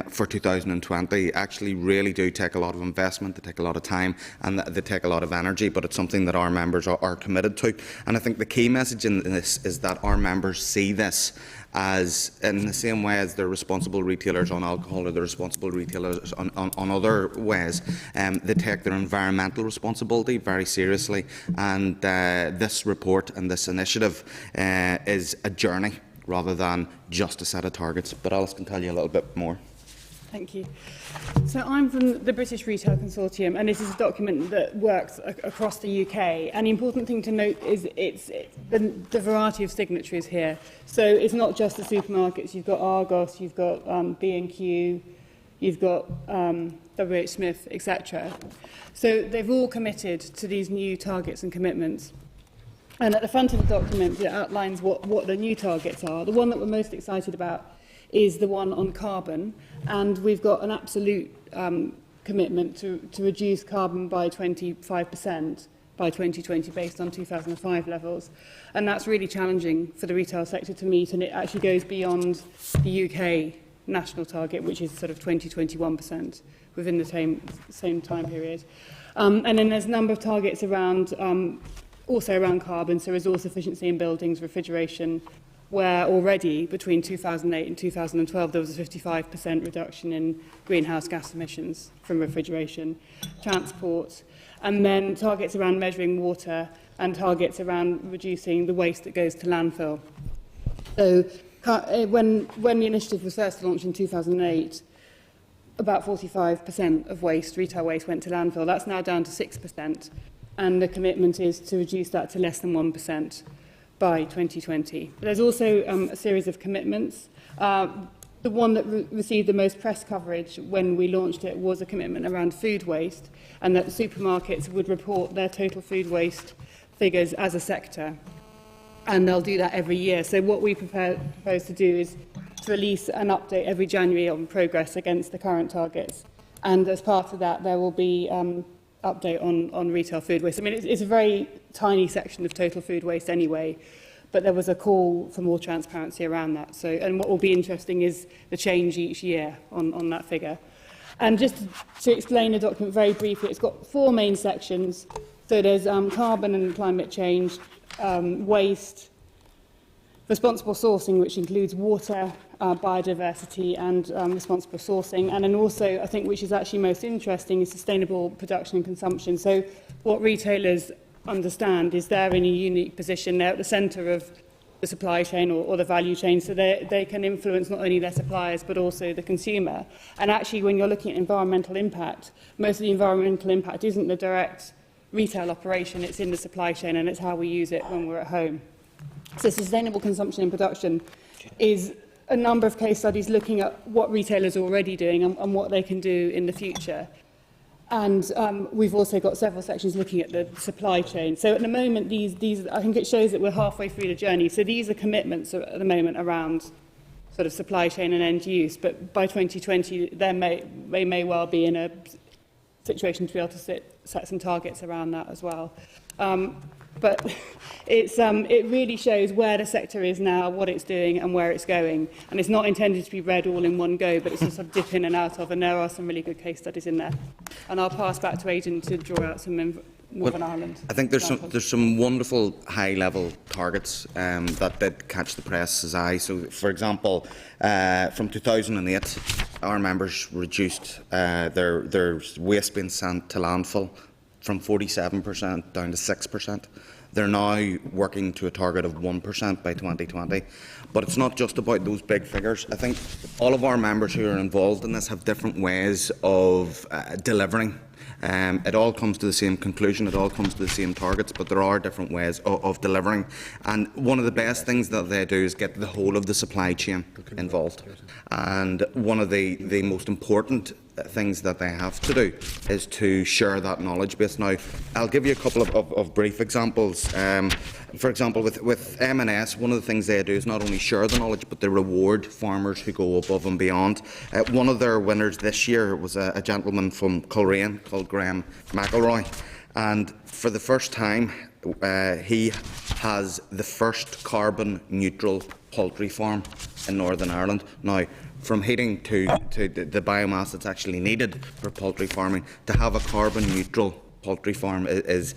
for 2020, actually really do take a lot of investment, they take a lot of time, and they take a lot of energy, but it's something that our members are committed to. And I think the key message in this is that our members see this as, in the same way as they're responsible retailers on alcohol or they're responsible retailers on other ways, they take their environmental responsibility very seriously, and this report and this initiative is a journey rather than just a set of targets. But Alice can tell you a little bit more. Thank you. So I'm from the British Retail Consortium, and this is a document that works across the UK. And the important thing to note is it's the variety of signatories here. So it's not just the supermarkets. You've got Argos, you've got B&Q, you've got WH Smith, etc. So they've all committed to these new targets and commitments. And at the front of the document, it outlines what the new targets are. The one that we're most excited about is the one on carbon, and we've got an absolute commitment to reduce carbon by 25% by 2020 based on 2005 levels. And that's really challenging for the retail sector to meet, and it actually goes beyond the UK national target, which is sort of 20-21% within the same time period. And then there's a number of targets around also around carbon, so resource efficiency in buildings, refrigeration, where already between 2008 and 2012 there was a 55% reduction in greenhouse gas emissions from refrigeration, transport, and then targets around measuring water and targets around reducing the waste that goes to landfill. So when the initiative was first launched in 2008, about 45% of waste, retail waste, went to landfill. That's now down to 6%, and the commitment is to reduce that to less than 1% by 2020. There's also a series of commitments. The one that received the most press coverage when we launched it was a commitment around food waste, and that supermarkets would report their total food waste figures as a sector, and they'll do that every year. So what we propose to do is to release an update every January on progress against the current targets, and as part of that there will be update on retail food waste. I mean, it's a very tiny section of total food waste anyway, but there was a call for more transparency around that. So, and what will be interesting is the change each year on that figure. And just to explain the document very briefly, it's got 4 main sections. So there's carbon and climate change, waste, responsible sourcing, which includes water, biodiversity and responsible sourcing, and then also, I think, which is actually most interesting, is sustainable production and consumption. So what retailers understand is they're in a unique position. They're at the centre of the supply chain or the value chain, so they can influence not only their suppliers but also the consumer. And actually, when you're looking at environmental impact, most of the environmental impact isn't the direct retail operation, it's in the supply chain, and it's how we use it when we're at home. So sustainable consumption and production is a number of case studies looking at what retailers are already doing and what they can do in the future. And we've also got several sections looking at the supply chain. So at the moment, these I think it shows that we're halfway through the journey. So these are commitments at the moment around sort of supply chain and end use. But by 2020, they may well be in a situation to be able to set some targets around that as well. But it really shows where the sector is now, what it's doing and where it's going. And it's not intended to be read all in one go, but it's just sort of dip in and out of, and there are some really good case studies in there. And I'll pass back to Aidan to draw out some in Northern Ireland. I think there's some wonderful high-level targets that did catch the press's eye. So, for example, from 2008, our members reduced their waste being sent to landfill from 47% down to 6%. They're now working to a target of 1% by 2020. But it's not just about those big figures. I think all of our members who are involved in this have different ways of delivering. It all comes to the same conclusion, it all comes to the same targets, but there are different ways of delivering. And one of the best things that they do is get the whole of the supply chain involved. And one of the most important things that they have to do is to share that knowledge base. Now, I'll give you a couple of brief examples. For example, with M&S, one of the things they do is not only share the knowledge, but they reward farmers who go above and beyond. One of their winners this year was a gentleman from Coleraine called Graham McElroy, and for the first time, he has the first carbon-neutral poultry farm in Northern Ireland. Now, from heating to the biomass that's actually needed for poultry farming, to have a carbon-neutral poultry farm is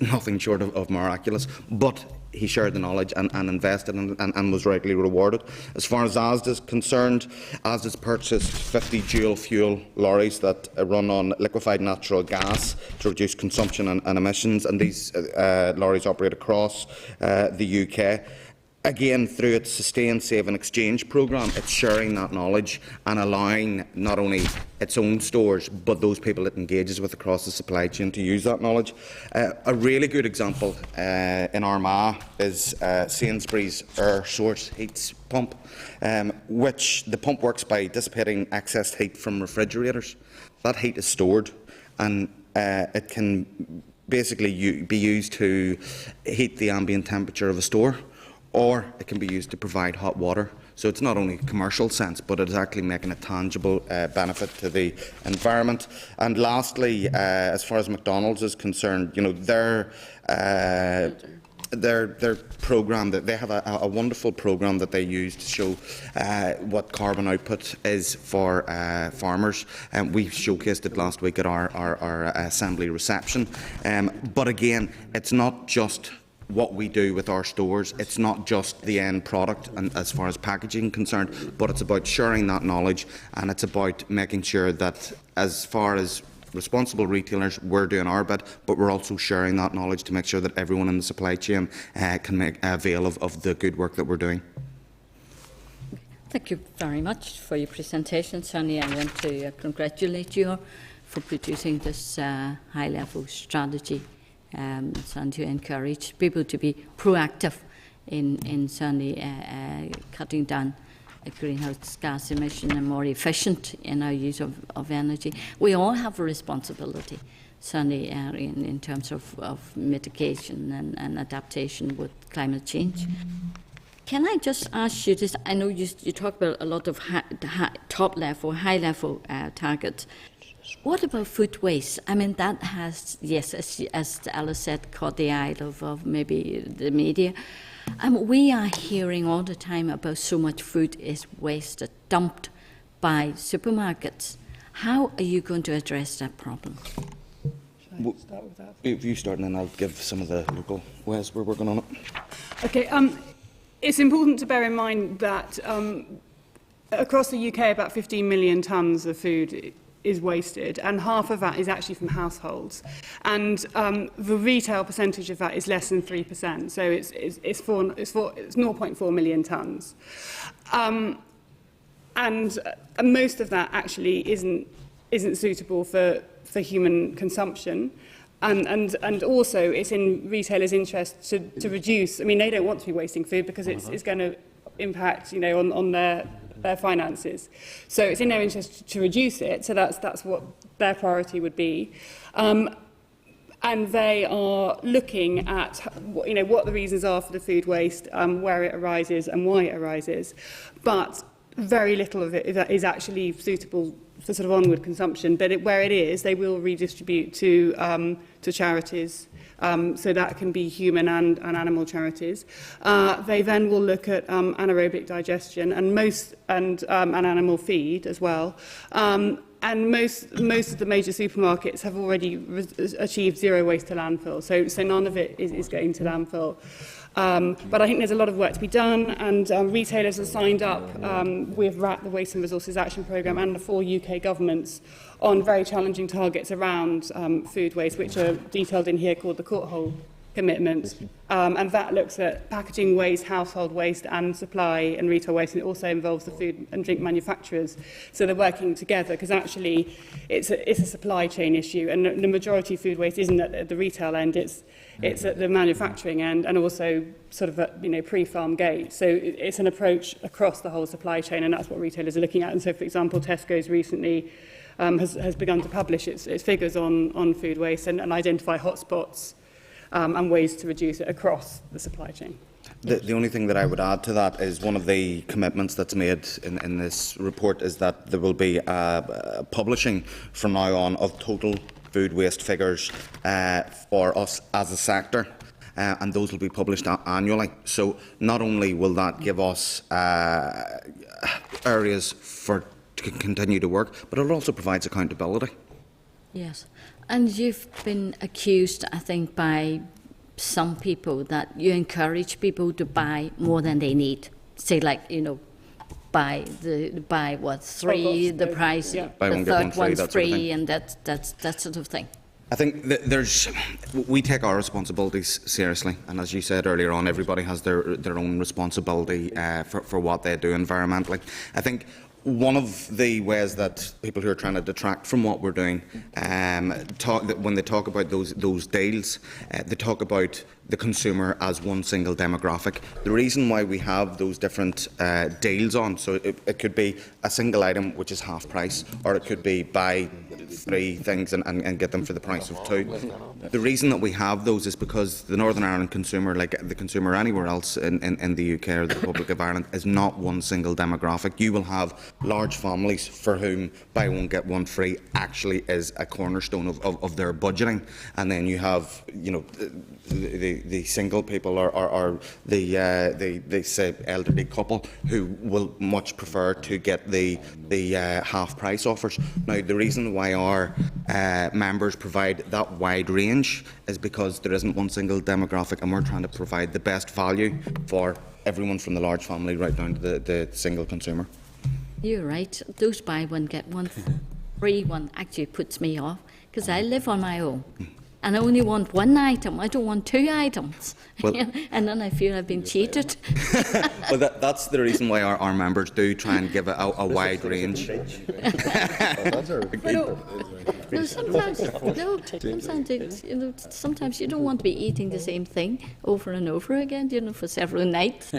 nothing short of miraculous. But he shared the knowledge and invested and was rightly rewarded. As far as Asda is concerned, Asda's purchased 50 dual-fuel lorries that run on liquefied natural gas to reduce consumption and emissions, and these lorries operate across the UK. Again, through its Sustain, Save and Exchange programme, it's sharing that knowledge and allowing not only its own stores, but those people it engages with across the supply chain to use that knowledge. A really good example in Armagh is Sainsbury's Air Source Heat Pump. which the pump works by dissipating excess heat from refrigerators. That heat is stored, and it can basically be used to heat the ambient temperature of a store, or it can be used to provide hot water. So it's not only a commercial sense, but it's actually making a tangible benefit to the environment. And lastly, as far as McDonald's is concerned, you know, their programme, that they have a wonderful programme that they use to show what carbon output is for farmers, and we showcased it last week at our assembly reception. But again, it's not just what we do with our stores, it's not just the end product and as far as packaging concerned, but it's about sharing that knowledge, and it's about making sure that as far as responsible retailers, we're doing our bit, but we're also sharing that knowledge to make sure that everyone in the supply chain can make avail of the good work that we're doing. Thank you very much for your presentation, Sonny. I want to congratulate you for producing this high-level strategy and to encourage people to be proactive in certainly cutting down greenhouse gas emission and more efficient in our use of energy. We all have a responsibility, certainly in terms of mitigation and adaptation with climate change. Can I just ask you this? I know you talk about a lot of top-level, high-level targets. What about food waste? I mean, that has, yes, as Alice said, caught the eye of maybe the media. We are hearing all the time about so much food is wasted, dumped by supermarkets. How are you going to address that problem? Shall I start with that? If you start, and then I'll give some of the local ways we're working on it. Okay, it's important to bear in mind that across the UK, about 15 million tonnes of food is wasted, and half of that is actually from households. And the retail percentage of that is less than 3%, so it's 0.4 million tonnes. And most of that actually isn't suitable for human consumption. And also, it's in retailers' interest to reduce. I mean, they don't want to be wasting food because it's going to impact, you know, on their finances. So it's in their interest to reduce it. So that's what their priority would be. And they are looking at what the reasons are for the food waste, where it arises and why it arises. But very little of it is actually suitable for sort of onward consumption. But where it is, they will redistribute to charities. So that can be human and animal charities. They then will look at anaerobic digestion and animal feed as well. And most of the major supermarkets have already achieved zero waste to landfill. So none of it is going to landfill. But I think there's a lot of work to be done, and retailers are signed up with RAT, the Waste and Resources Action Programme, and the 4 UK governments on very challenging targets around food waste, which are detailed in here, called the Court Hole Commitment. And that looks at packaging waste, household waste, and supply and retail waste. And it also involves the food and drink manufacturers. So they're working together, because actually it's a supply chain issue, and the majority of food waste isn't at the retail end. It's at the manufacturing end, and also sort of at pre-farm gate. So it's an approach across the whole supply chain, and that's what retailers are looking at. And so, for example, Tesco's recently has begun to publish its figures on food waste and identify hotspots and ways to reduce it across the supply chain. The only thing that I would add to that is one of the commitments that's made in this report is that there will be publishing from now on of total food waste figures for us as a sector, and those will be published annually. So not only will that give us areas to continue to work, but it also provides accountability. Yes, and you've been accused, I think, by some people that you encourage people to buy more than they need. Say, like, buy what, 3, the price, yeah. Buy the one, get third one free, one's that sort of free, thing. and that sort of thing. I think we take our responsibilities seriously, and as you said earlier on, everybody has their own responsibility for what they do environmentally. I think One of the ways that people who are trying to detract from what we're doing, when they talk about those deals, they talk about the consumer as one single demographic. The reason why we have those different deals on, so it could be a single item which is half price, or it could be buy 3 things and get them for the price of 2. The reason that we have those is because the Northern Ireland consumer, like the consumer anywhere else in the UK or the Republic of Ireland, is not one single demographic. You will have large families for whom buy one get one free actually is a cornerstone of their budgeting, and then you have, you know, the single people or the say elderly couple who will much prefer to get the half price offers. Now, the reason why our members provide that wide range is because there isn't one single demographic, and we're trying to provide the best value for everyone from the large family right down to the single consumer. You're right. Those buy one get one free one actually puts me off, because I live on my own. And I only want one item. I don't want 2 items. Well, and then I feel I've been cheated. Well, that's the reason why our members do try and give a wide range. Sometimes you don't want to be eating the same thing over and over again, for several nights.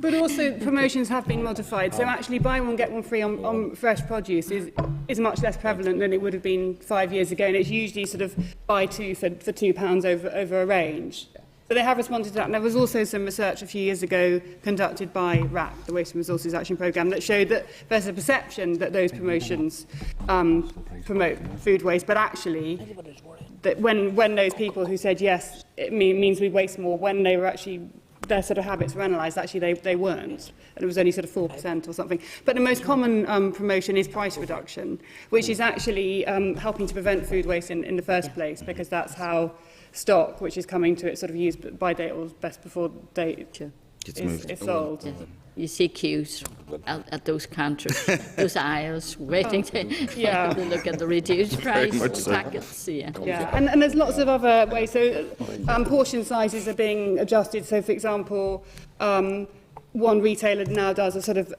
But also, promotions have been modified, so actually buy one, get one free on fresh produce is much less prevalent than it would have been 5 years ago, and it's usually sort of buy 2 for £2 over a range. So they have responded to that, and there was also some research a few years ago conducted by RAP, the Waste and Resources Action Programme, that showed that there's a perception that those promotions promote food waste, but actually that when those people who said yes, it means we waste more, when they were actually their sort of habits were analysed, actually they weren't, and it was only sort of 4% or something. But the most common promotion is price reduction, which is actually helping to prevent food waste in the first place, because that's how stock, which is coming to its sort of use by date or best before date, is sold. Yeah. You see queues at those counters, those aisles, waiting to look at the reduced price packets. Yeah, and there's lots of other ways. So portion sizes are being adjusted. So, for example, one retailer now does a sort of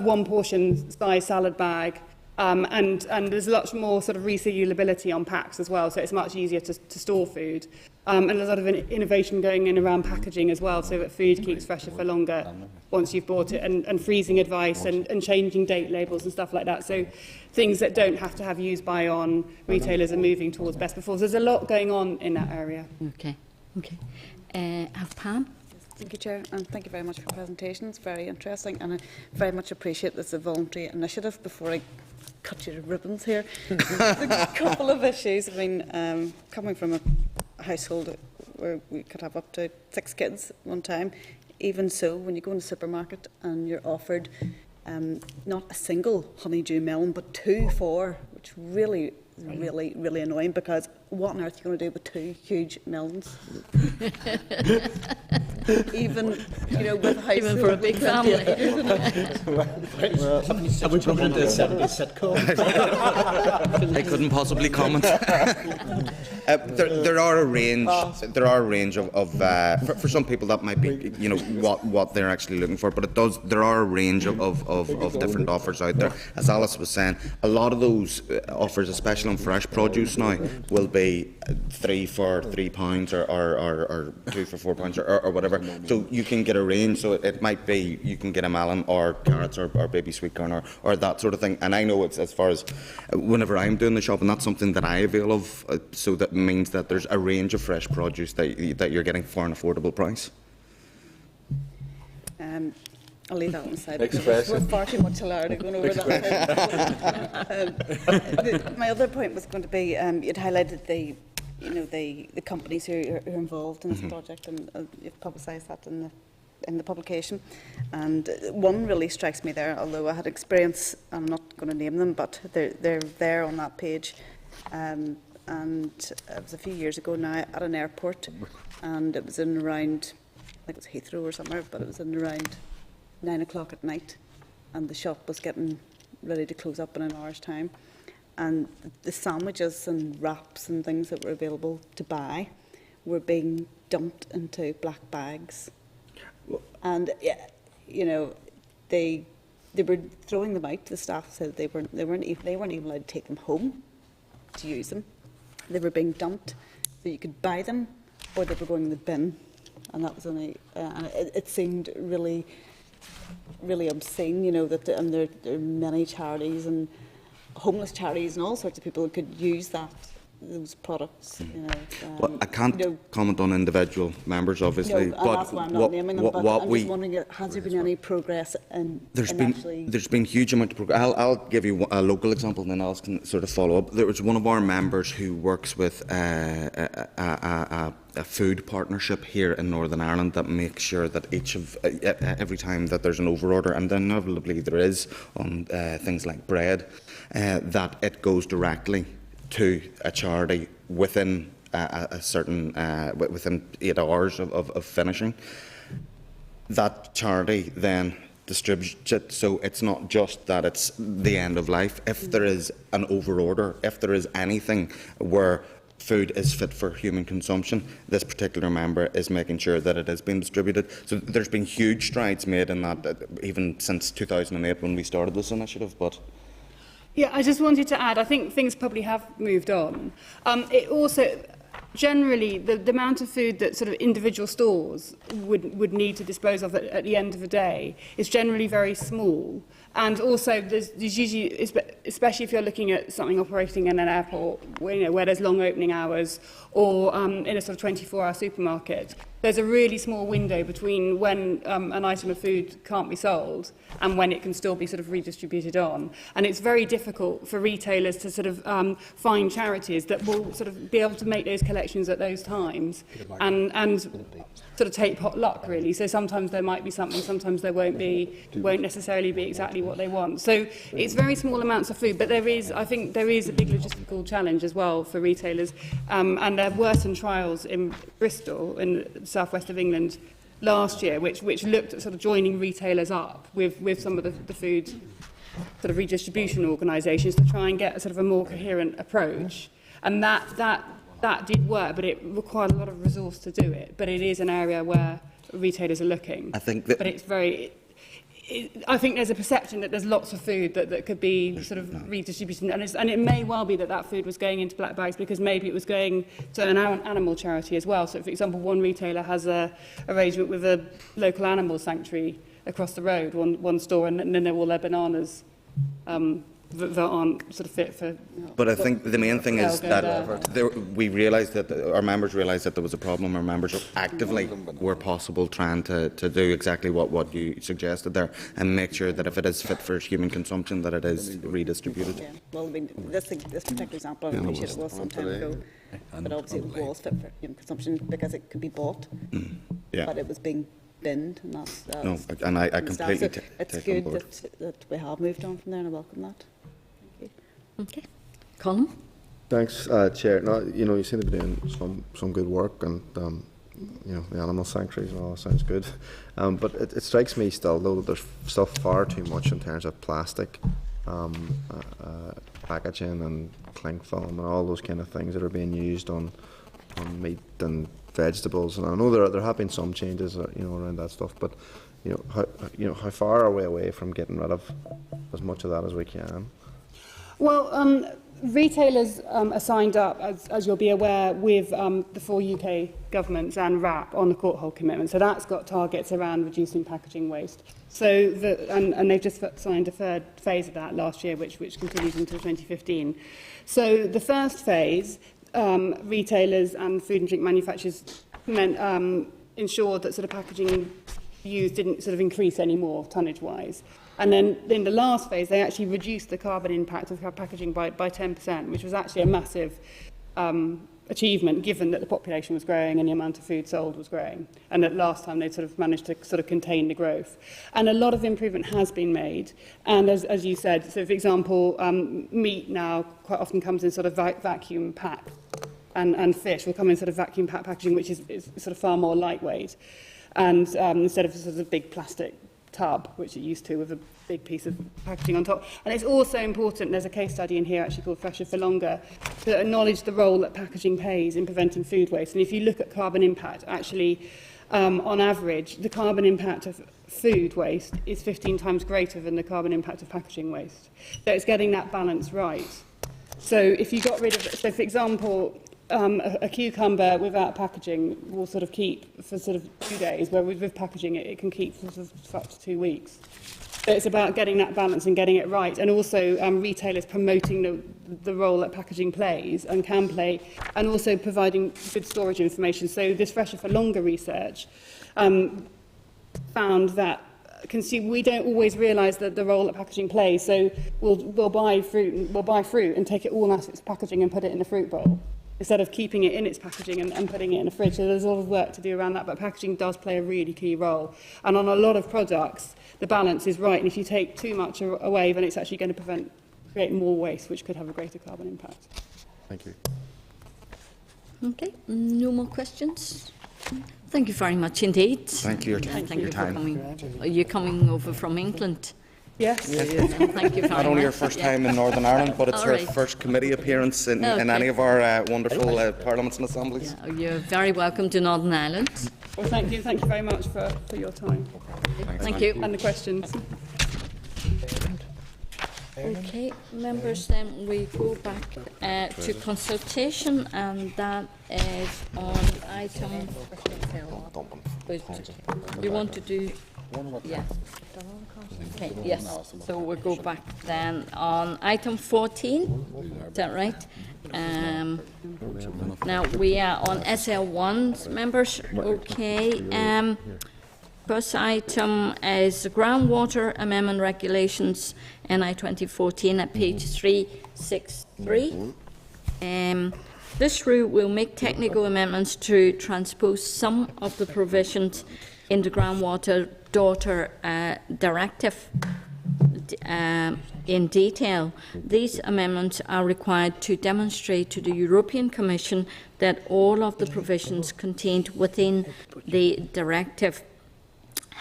one portion size salad bag. And there's lots more sort of resealability on packs as well, so it's much easier to store food. And there's a lot of innovation going in around packaging as well, so that food keeps fresher for longer once you've bought it, and freezing advice and changing date labels and stuff like that. So things that don't have to have use by on, retailers are moving towards best before. So there's a lot going on in that area. Okay. Have Pam? Thank you, Chair, and thank you very much for the presentation. It's very interesting, and I very much appreciate this a voluntary initiative. Before I cut you to ribbons here, a couple of issues. I mean, coming from a household where we could have up to 6 kids at one time, even so, when you go in the supermarket and you're offered not a single honeydew melon, but 2 for, which really annoying, because what on earth are you going to do with 2 huge melons? Even, with even for a big family. Have we broken into a 70s sitcom? I couldn't possibly comment. There are a range of for some people that might be what they're actually looking for, but there are a range of different offers out there. As Alice was saying, a lot of those offers, especially on fresh produce now, will be 3 for £3 or 2 for £4 or whatever. So you can get a range. So it might be you can get a melon or carrots or baby sweet corn or that sort of thing. And I know it's as far as whenever I'm doing the shopping, that's something that I avail of. So that means that there's a range of fresh produce that you're getting for an affordable price. I'll leave that one aside. We're far too much hilarity going over that. My other point was going to be you'd highlighted the companies who are involved in this project, and you've publicised that in the publication. And one really strikes me there, although I had experience, I'm not going to name them, but they're there on that page. And it was a few years ago now at an airport, and it was in around, I think it was Heathrow or somewhere, but it was in around 9 o'clock at night, and the shop was getting ready to close up in an hour's time. And the sandwiches and wraps and things that were available to buy were being dumped into black bags. And, they they were throwing them out. The staff said they weren't even allowed to take them home to use them. They were being dumped, so you could buy them, or they were going in the bin, and that was only. And it seemed really, really obscene, you know, that and there are many charities and homeless charities and all sorts of people who could use those products. You know, Well, I can't comment on individual members, obviously, no, and but that's why I'm not naming them. But I'm we just wondering, has there been any progress in actually? There's been huge amount of progress. I'll give you a local example, and then Alice can sort of follow up. There was one of our members who works with a food partnership here in Northern Ireland that makes sure that every time that there's an overorder, and inevitably there is on things like bread, that it goes directly to a charity within a certain within 8 hours of finishing. That charity then distributes it, so it's not just that it's the end of life. If there is an overorder, if there is anything where food is fit for human consumption, this particular member is making sure that it is being distributed. So there's been huge strides made in that, even since 2008 when we started this initiative. But Yeah, I just wanted to add, I think things probably have moved on. It also, generally, the amount of food that sort of individual stores would need to dispose of at the end of the day is generally very small. And also, there's usually, especially if you're looking at something operating in an airport, where there's long opening hours, or in a sort of 24-hour supermarket, there's a really small window between when an item of food can't be sold and when it can still be sort of redistributed on. And it's very difficult for retailers to sort of find charities that will sort of be able to make those collections at those times and sort of take pot luck, really. So sometimes there might be something, sometimes there won't necessarily be exactly what they want. So it's very small amounts of food, but I think there is a big logistical challenge as well for retailers. And there were some trials in Bristol, in the southwest of England, last year, which looked at sort of joining retailers up with some of the food sort of redistribution organisations to try and get a sort of a more coherent approach. And that did work, but it required a lot of resource to do it. But it is an area where retailers are looking. I think that, but it's very. I think there's a perception that there's lots of food that could be sort of redistributed, and it may well be that food was going into black bags because maybe it was going to an animal charity as well. So, for example, one retailer has a arrangement with a local animal sanctuary across the road, one store, and then they're all their bananas that aren't sort of fit for. But I think the main thing is that we realised that our members realised that there was a problem. Our members actively, where possible, trying to do exactly what you suggested there, and make sure that if it is fit for human consumption, that it is redistributed. Yeah. Well, I mean, this particular example, I appreciate it was some time ago, but obviously it was fit for human consumption because it could be bought. Yeah. But it was being binned, and No, and I completely so it's take good on board. that we have moved on from there, and I welcome that. Okay. Colin? Thanks, Chair. No, you seem to be doing some good work, and the animal sanctuaries and all that sounds good. But it strikes me still, though, that there's still far too much in terms of plastic packaging and cling film and all those kind of things that are being used on meat and vegetables. And I know there have been some changes, around that stuff. But how far are we away from getting rid of as much of that as we can? Well, retailers are signed up, as you'll be aware, with the 4 UK governments and RAP on the court hold commitment. So that's got targets around reducing packaging waste. So and they've just signed a third phase of that last year, which continues until 2015. So the first phase, retailers and food and drink manufacturers ensured that sort of packaging used didn't sort of increase anymore tonnage-wise. And then in the last phase, they actually reduced the carbon impact of packaging by 10%, which was actually a massive achievement, given that the population was growing and the amount of food sold was growing. And that last time they sort of managed to sort of contain the growth. And a lot of improvement has been made. And as you said, so for example, meat now quite often comes in sort of vacuum pack, and fish will come in sort of vacuum pack packaging, which is sort of far more lightweight. And instead of sort of a big plastic tub, which it used to, with a big piece of packaging on top. And it's also important, there's a case study in here actually called Fresher for Longer, to acknowledge the role that packaging plays in preventing food waste. And if you look at carbon impact, actually on average, the carbon impact of food waste is 15 times greater than the carbon impact of packaging waste. So it's getting that balance right. So if you got rid of, so for example, a cucumber without packaging will sort of keep for sort of 2 days, where with packaging it can keep for sort of up to 2 weeks. So it's about getting that balance and getting it right, and also retailers promoting the role that packaging plays and can play, and also providing good storage information. So this Fresher for Longer research found that we don't always realise the role that packaging plays. So we'll buy fruit and take it all out of its packaging and put it in a fruit bowl, instead of keeping it in its packaging and putting it in a fridge. So there's a lot of work to do around that, but packaging does play a really key role. And on a lot of products, the balance is right, and if you take too much away, then it's actually going to create more waste, which could have a greater carbon impact. Thank you. Okay, no more questions? Thank you very much indeed. Thank you for Thank you your for time. coming. Are you coming over from England? Yes. Thank you very Not only her much. first Yeah. time in Northern Ireland, but it's All her right. first committee appearance in Okay. any of our wonderful parliaments and assemblies. Yeah, you're very welcome to Northern Ireland. Well, thank you very much for your time Thank you. and the questions. Okay, members, then we go back to consultation, and that is on item. Wait, you want to do? Yeah. Okay, yes. So we'll go back then on item 14. Is that right? Now we are on SL1s, members. Okay. First item is groundwater amendment regulations, NI 2014, at page 363. This rule will make technical amendments to transpose some of the provisions in the groundwater daughter directive in detail. These amendments are required to demonstrate to the European Commission that all of the provisions contained within the directive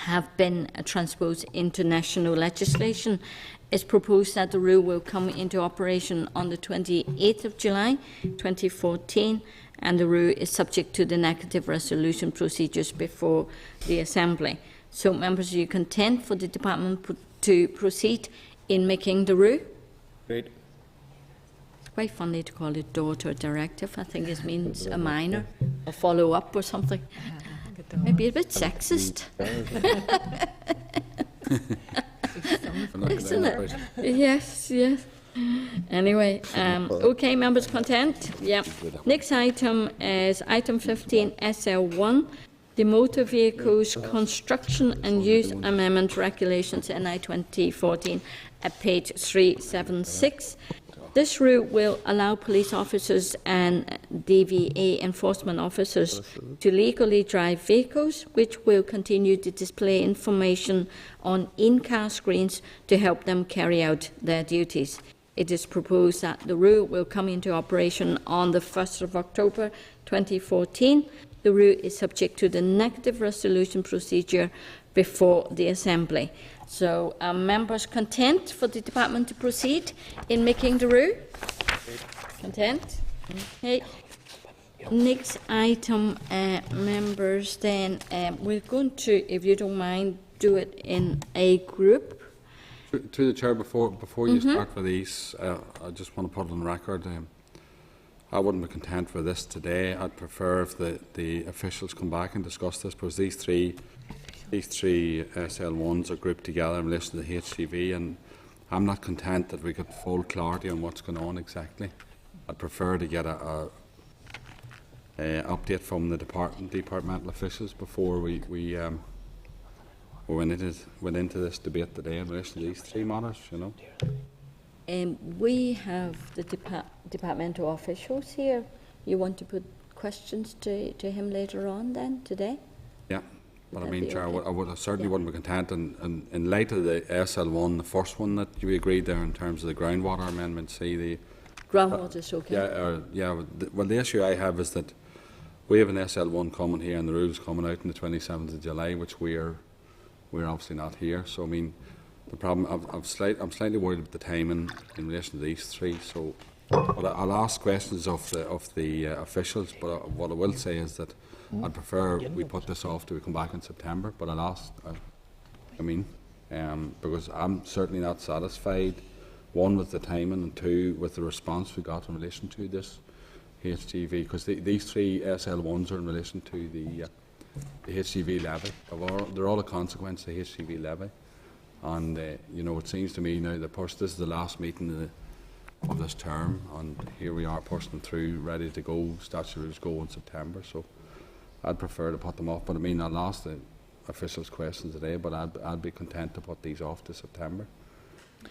have been transposed into national legislation. It's proposed that the rule will come into operation on the 28th of July 2014, and the rule is subject to the negative resolution procedures before the Assembly. So, members, are you content for the Department to proceed in making the rule? Great. It's quite funny to call it daughter directive. I think it means a minor, a follow-up or something. Maybe a bit sexist. Isn't it? Yes, yes. Anyway, okay, members content? Yeah. Next item is item 15, SL1, the Motor Vehicles Construction and Use Amendment Regulations, NI 2014, at page 376. This rule will allow police officers and DVA enforcement officers to legally drive vehicles, which will continue to display information on in-car screens to help them carry out their duties. It is proposed that the rule will come into operation on the 1st of October 2014. The rule is subject to the negative resolution procedure before the Assembly. So, are members content for the Department to proceed in making the rule? Content? Okay. Next item, members, then we're going to, if you don't mind, do it in a group. To the Chair, before you start for these, I just want to put on record, I wouldn't be content for this today. I'd prefer if the officials come back and discuss this, because these three SL1s are grouped together in relation to the HGV, and I'm not content that we get full clarity on what's going on exactly. I'd prefer to get a update from the departmental officials before we went into this debate today in relation to these three matters, you know. We have the departmental officials here. You want to put questions to him later on then, today? Yeah. But I Would mean, that be Chair, okay? I certainly wouldn't be content, and in light of the SL1, the first one that you agreed there in terms of the groundwater amendment, see the... Groundwater's okay? Well, the issue I have is that we have an SL1 coming here, and the rules coming out on the 27th of July, which we're obviously not here. So, I mean, the problem, I'm slightly worried about the timing in relation to these three. So, But I'll ask questions of the officials, but what I will say is that I'd prefer we put this off till we come back in September, but I'll ask, because I'm certainly not satisfied, one, with the timing, and two, with the response we got in relation to this HGV, because these three SL1s are in relation to the HGV levy. They're all a consequence of the HGV levy. And, it seems to me now that this is the last meeting of this term, and here we are pushing them through, ready to go, statutes go in September. So I'd prefer to put them off. But I'll ask the officials questions today, but I'd be content to put these off to September.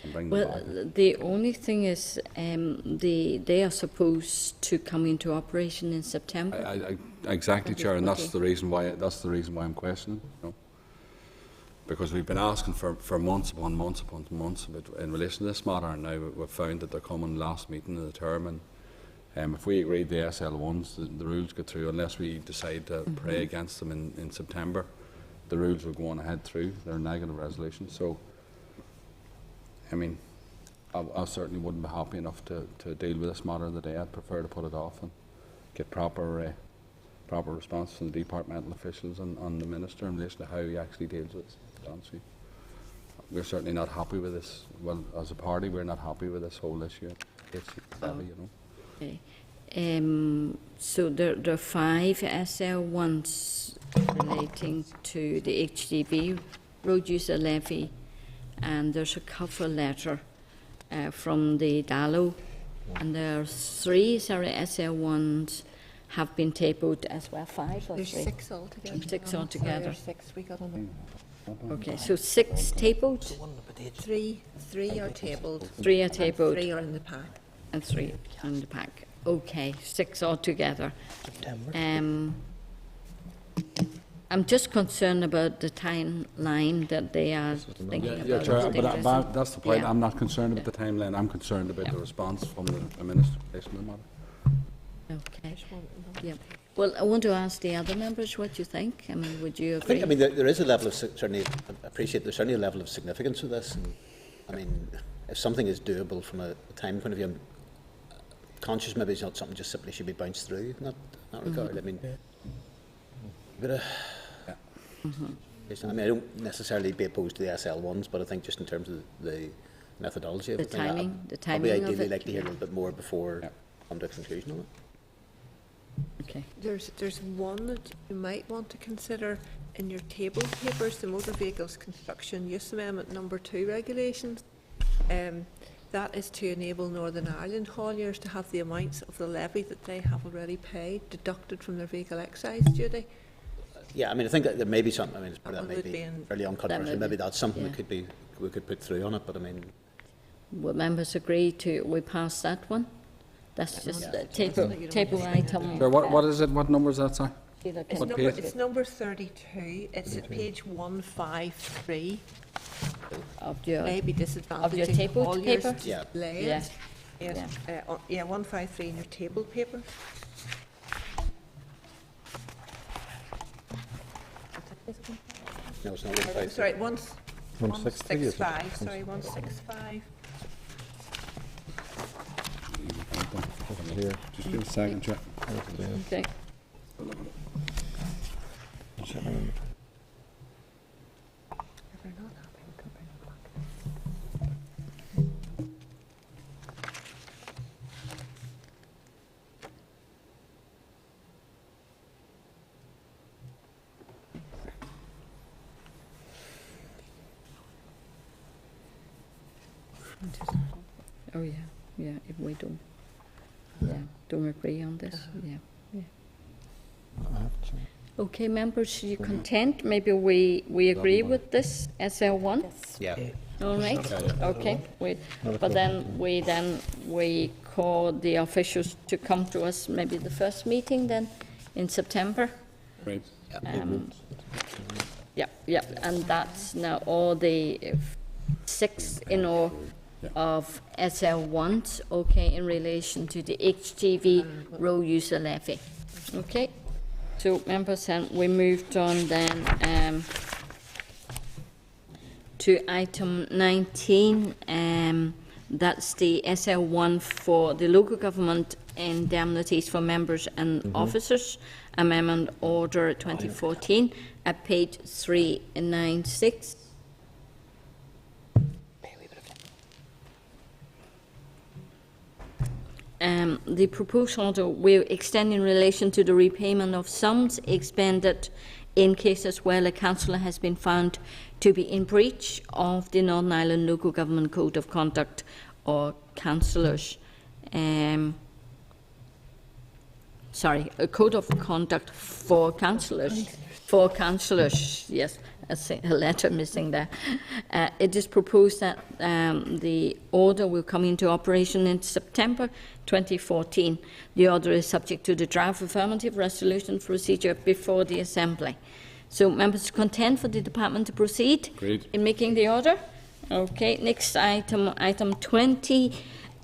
And bring them back. The only thing is they are supposed to come into operation in September. Exactly, Chair, and that's the reason why I'm questioning. Because we've been asking for months upon months in relation to this matter, and now we've found that they're coming last meeting of the term, and if we agreed the SL1s, the rules go through, unless we decide to pray against them in September, the rules will go on ahead through their negative resolution. So, I certainly wouldn't be happy enough to deal with this matter today. I'd prefer to put it off and get proper response from the departmental officials and the Minister in relation to how he actually deals with this. We're certainly not happy with this. Well, as a party, we're not happy with this whole issue. Okay. So there are 5 SL1s relating to the HGV road user levy, and there's a cover letter from the DALO, and there are 3 SL1s have been tabled as well. 5 or 3? There's 6 altogether. 6 altogether. 6 we got on them. Okay, so 6 tabled? 3 are tabled. 3 are tabled. 3 are in the pack. And 3 in the pack. Okay, 6 altogether. September. I'm just concerned about the timeline that they are thinking about. Yeah, Chair, but that's the point. Yeah. I'm not concerned about the timeline. I'm concerned about the response from the Minister in relation to the matter. Okay. Yeah. Well, I want to ask the other members what you think. Would you agree? I think, there is a level of, certainly, I appreciate there's certainly a level of significance to this. And, if something is doable from a time point of view, I'm conscious maybe it's not something just simply should be bounced through in that regard. I don't necessarily be opposed to the SL1s, but I think just in terms of the methodology of The it, timing I'd of probably ideally it. like to hear a little bit more before come to a conclusion on it. Okay. There's one that you might want to consider in your table papers, the Motor Vehicles Construction Use Amendment number 2 regulations. That is to enable Northern Ireland hauliers to have the amounts of the levy that they have already paid deducted from their vehicle excise duty. Yeah, I think that there may be something. It's part of that would may be be in- fairly uncontroversial. Maybe that's something yeah. we could put through on it. But Will members agree we pass that one? That's just the table item. Sir, what is it? What number is that, sir? It's number 32. It's at page 153. Of your, Maybe disadvantaging tabled hauliers paper? to Yeah. delay Yeah. it. Yes. 153 in your table paper. no, it's not really Sorry, 163, is it? 165. Sorry, 165. Here. Just give a second, Chair. okay. If they're not happy, we can bring it back. Oh yeah, if we don't agree on this, yeah. Okay, members, are you content? Maybe we agree with this SL1? Yeah. All right, okay. But then we call the officials to come to us, maybe the first meeting then in September. Right. Yeah, and that's now all the 6 in all of SL1s, okay, in relation to the HGV road user levy. Okay, so members, and we moved on then to item 19, That's the SL1 for the local government indemnities for members and officers, Amendment Order 2014 at page 396. The proposed order will extend in relation to the repayment of sums expended in cases where a councillor has been found to be in breach of the Northern Ireland Local Government Code of Conduct or councillors. A code of conduct for councillors. For councillors, yes, a letter missing there. It is proposed that the order will come into operation in September 2014. The order is subject to the draft affirmative resolution procedure before the Assembly. So, members content for the department to proceed in making the order? Okay, next item, item 20.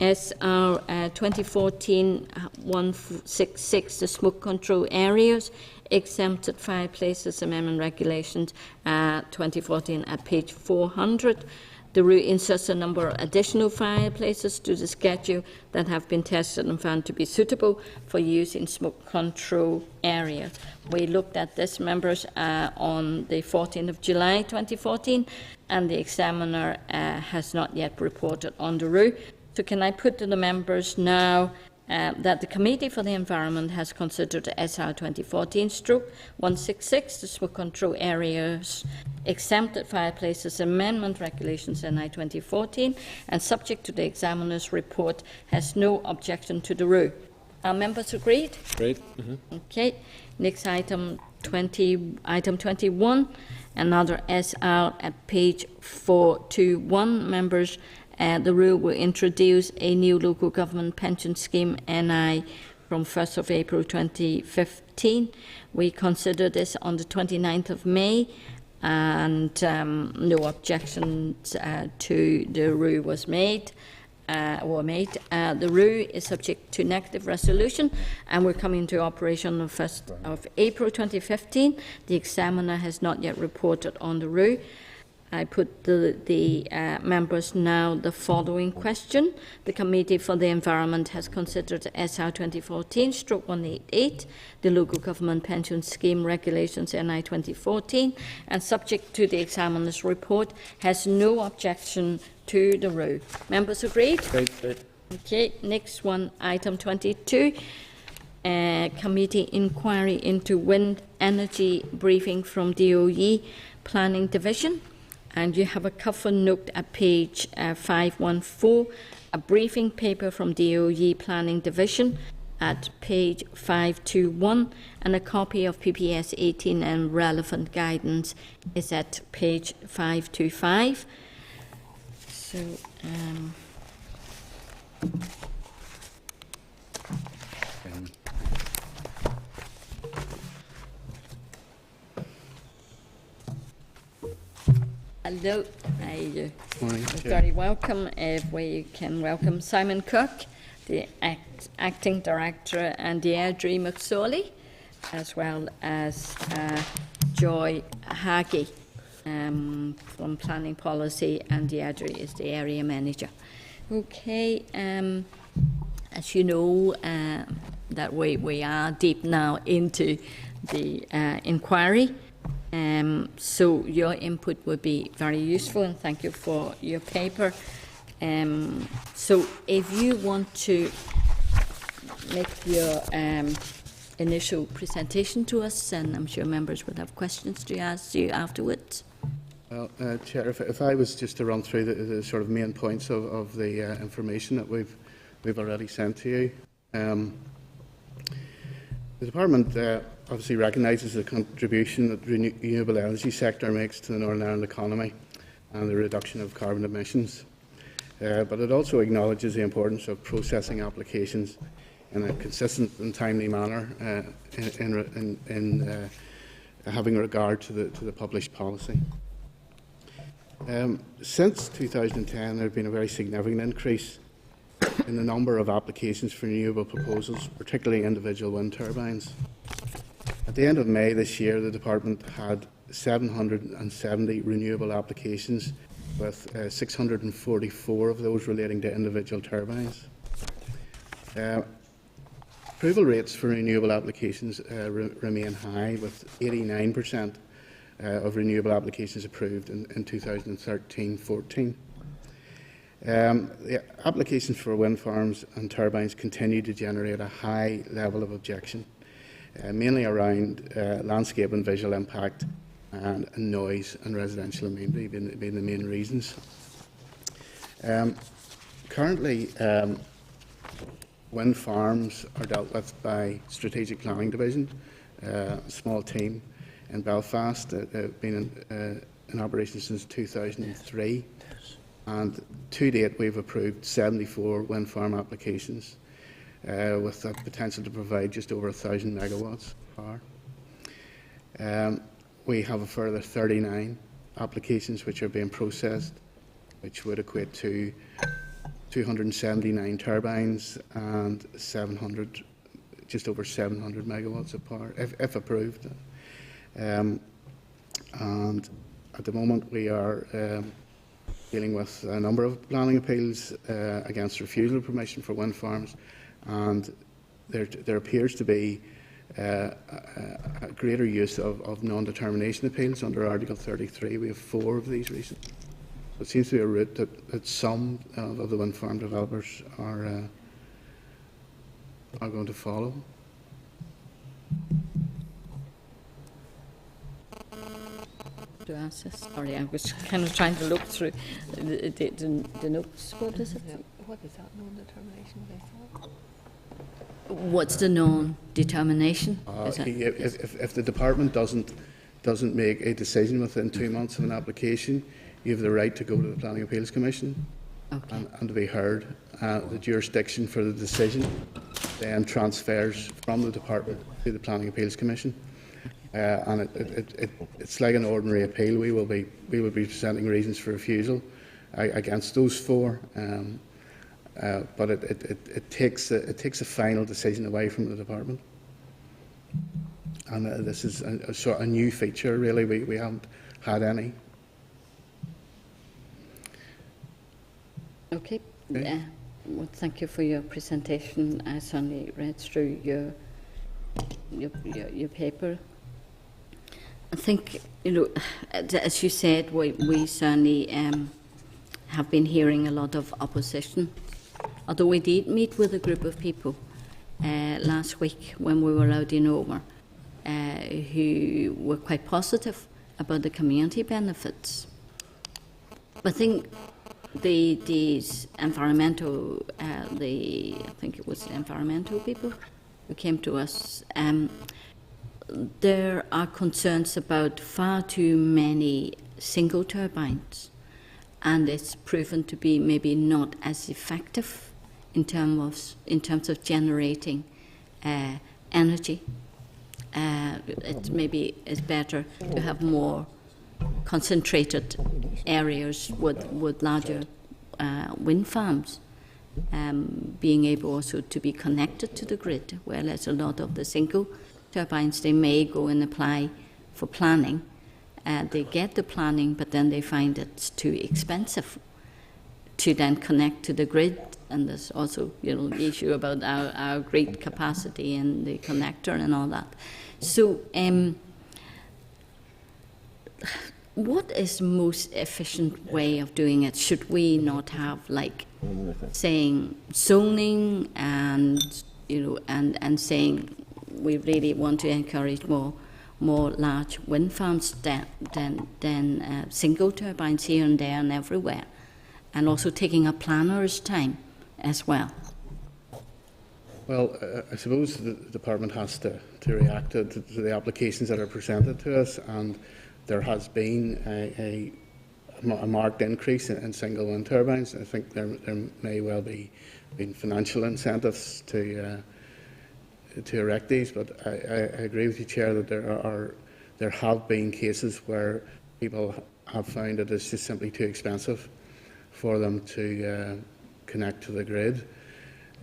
SR 2014-166, the smoke control areas, exempted fireplaces amendment regulations 2014 at page 400. The route inserts a number of additional fireplaces to the schedule that have been tested and found to be suitable for use in smoke control areas. We looked at this, members, on the 14th of July 2014, and the examiner has not yet reported on the route. So can I put to the members now that the Committee for the Environment has considered SR 2014-166, the smoke control areas, exempted fireplaces amendment regulations NI 2014, and subject to the examiner's report, has no objection to the rule. Are members agreed? Great. Okay. Next item, item 21, another SR at page 421, members. The rule will introduce a new local government pension scheme, NI, from 1st of April 2015. We considered this on the 29th of May, and no objections to the rule was made. The rule is subject to negative resolution and will come into operation on 1st of April 2015. The examiner has not yet reported on the rule. I put the members now the following question. The Committee for the Environment has considered SR 2014-188, the Local Government Pension Scheme Regulations NI 2014, and subject to the examiner's report, has no objection to the rule. Members agreed? Great. Okay, next one, item 22. Committee inquiry into wind energy briefing from DOE Planning Division. And you have a cover note at page 514, a briefing paper from DOE Planning Division at page 521, and a copy of PPS 18 and relevant guidance is at page 525. So, hello, very welcome. If we can welcome Simon Cook, the Acting Director, and Deirdre McSorley, as well as Joy Haggie from Planning Policy, and Deirdre is the Area Manager. Okay, as you know, that we are deep now into the inquiry. So your input would be very useful, and thank you for your paper. So if you want to make your initial presentation to us, and I'm sure members would have questions to ask you afterwards. Well, Chair, if I was just to run through the sort of main points of the information that we've already sent to you. The Department obviously recognises the contribution that the renewable energy sector makes to the Northern Ireland economy and the reduction of carbon emissions. But it also acknowledges the importance of processing applications in a consistent and timely manner in having regard to the published policy. Since 2010, there has been a very significant increase in the number of applications for renewable proposals, particularly individual wind turbines. At the end of May this year, the Department had 770 renewable applications with 644 of those relating to individual turbines. Approval rates for renewable applications remain high, with 89% of renewable applications approved in 2013-14. The applications for wind farms and turbines continue to generate a high level of objection, mainly around landscape and visual impact and noise and residential amenity being the main reasons. Currently, wind farms are dealt with by Strategic Planning Division, a small team in Belfast, been in operation since 2003, and to date we've approved 74 wind farm applications with the potential to provide just over 1,000 megawatts of power. We have a further 39 applications which are being processed, which would equate to 279 turbines and just over 700 megawatts of power, if approved. And at the moment we are dealing with a number of planning appeals against refusal of permission for wind farms, and there appears to be a greater use of non-determination appeals under Article 33. We have 4 of these recently. So it seems to be a route that some of the wind farm developers are going to follow. To ask this. Sorry, I was kind of trying to look through the notes. What is it? What is that non-determination based on? What's the non-determination? If the department doesn't make a decision within 2 months of an application, you have the right to go to the Planning Appeals Commission and to be heard. The jurisdiction for the decision then transfers from the department to the Planning Appeals Commission. And it's like an ordinary appeal. We will be presenting reasons for refusal against those 4, but it takes a final decision away from the department. And this is a new feature. Really, we haven't had any. Okay. Well, thank you for your presentation. I certainly read through your paper. I think, as you said, we certainly have been hearing a lot of opposition. Although we did meet with a group of people last week when we were out in Over, who were quite positive about the community benefits. I think these environmental, I think it was the environmental people who came to us. There are concerns about far too many single turbines, and it's proven to be maybe not as effective in terms of generating energy. It maybe is better to have more concentrated areas with larger wind farms, being able also to be connected to the grid, whereas a lot of the single turbines, they may go and apply for planning. They get the planning, but then they find it's too expensive to then connect to the grid. And there's also, the issue about our grid capacity and the connector and all that. So, what is the most efficient way of doing it? Should we not have, saying zoning and saying we really want to encourage more large wind farms than single turbines here and there and everywhere, and also taking a planner's time as well? Well, I suppose the department has to react to the applications that are presented to us, and there has been a marked increase in single wind turbines. I think there may well be financial incentives to erect these, but I agree with you, Chair, that there have been cases where people have found it is just simply too expensive for them to connect to the grid.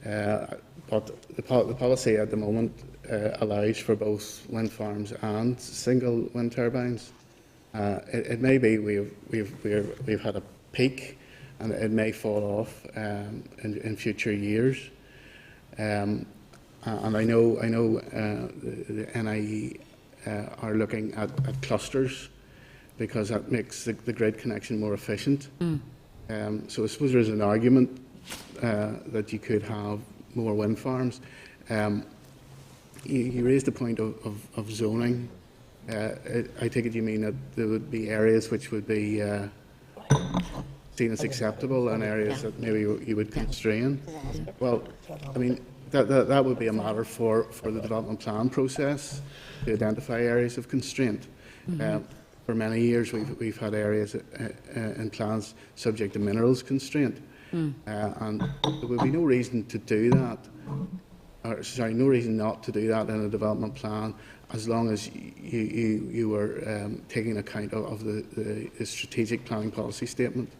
But the policy at the moment allows for both wind farms and single wind turbines. It may be we've had peak, and it may fall off in future years. And I know the NIE are looking at clusters, because that makes the grid connection more efficient. So I suppose there's an argument that you could have more wind farms. You raised the point of zoning. I take it you mean that there would be areas which would be seen as acceptable and areas that maybe you would constrain. Well, I mean, that would be a matter for the development plan process to identify areas of constraint. For many years, we've had areas in plans subject to minerals constraint, and there would be no reason to do that, or sorry, no reason not to do that in a development plan, as long as you were taking account of the strategic planning policy statement,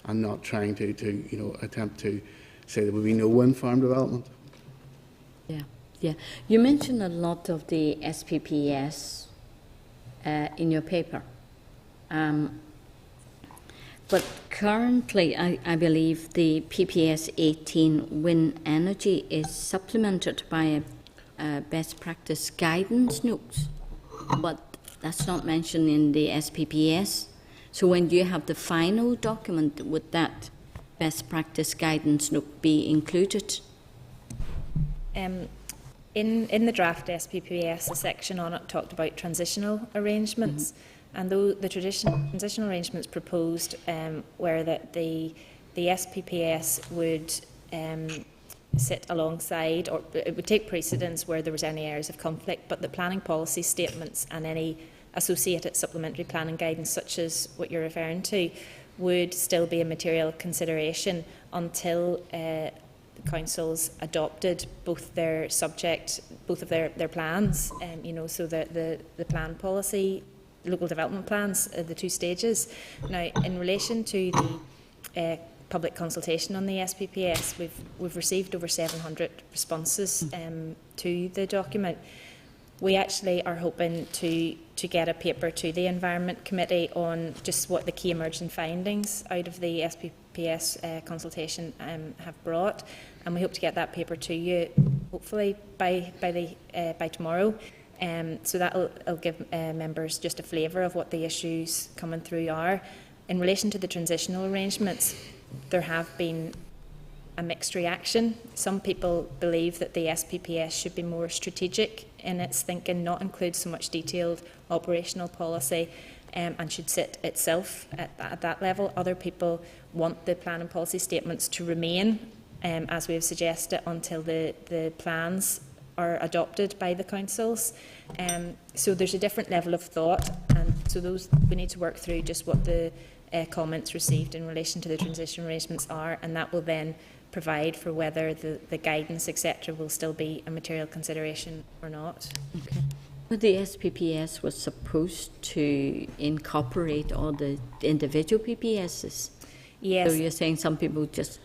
and not trying to attempt to say there would be no wind farm development. Yeah. You mentioned a lot of the SPPS in your paper. But currently, I believe the PPS 18 wind energy is supplemented by a best practice guidance note, but that's not mentioned in the SPPS. So when you have the final document, would that best practice guidance note be included? In the draft SPPS, the section on it talked about transitional arrangements, and though the transitional arrangements proposed were that the SPPS would sit alongside, or it would take precedence where there was any areas of conflict, but the planning policy statements and any associated supplementary planning guidance, such as what you're referring to, would still be a material consideration until the councils adopted both of their plans, so the plan policy, local development plans, the two stages. Now, in relation to the public consultation on the SPPS, we've received over 700 responses to the document. We actually are hoping to get a paper to the Environment Committee on just what the key emerging findings out of the SPPS consultation have brought, and we hope to get that paper to you hopefully by tomorrow. So that will give members just a flavour of what the issues coming through are. In relation to the transitional arrangements, there have been a mixed reaction. Some people believe that the SPPS should be more strategic in its thinking, not include so much detailed operational policy, and should sit itself at that level. Other people want the plan and policy statements to remain, as we have suggested, until the plans are adopted by the councils. So there's a different level of thought, and so those we need to work through just what the comments received in relation to the transition arrangements are, and that will then provide for whether the guidance, etc., will still be a material consideration or not. Okay. But the SPPS was supposed to incorporate all the individual PPSs. Yes. So you're saying some people just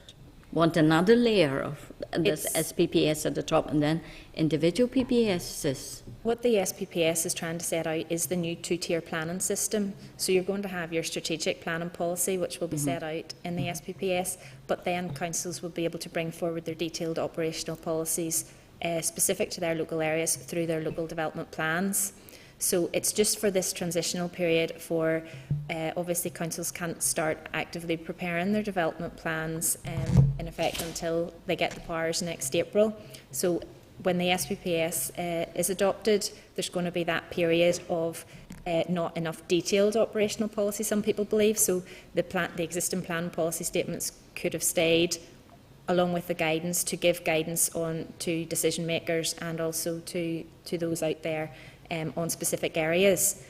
want another layer of this SPPS at the top and then individual PPSs. What the SPPS is trying to set out is the new two-tier planning system. So you're going to have your strategic planning policy, which will be set out in the SPPS, but then councils will be able to bring forward their detailed operational policies specific to their local areas through their local development plans. So it's just for this transitional period for, obviously councils can't start actively preparing their development plans in effect until they get the powers next April. So when the SPPS is adopted, there's going to be that period of not enough detailed operational policy, some people believe. So the existing plan policy statements could have stayed along with the guidance to give guidance on to decision makers and also to those out there on specific areas.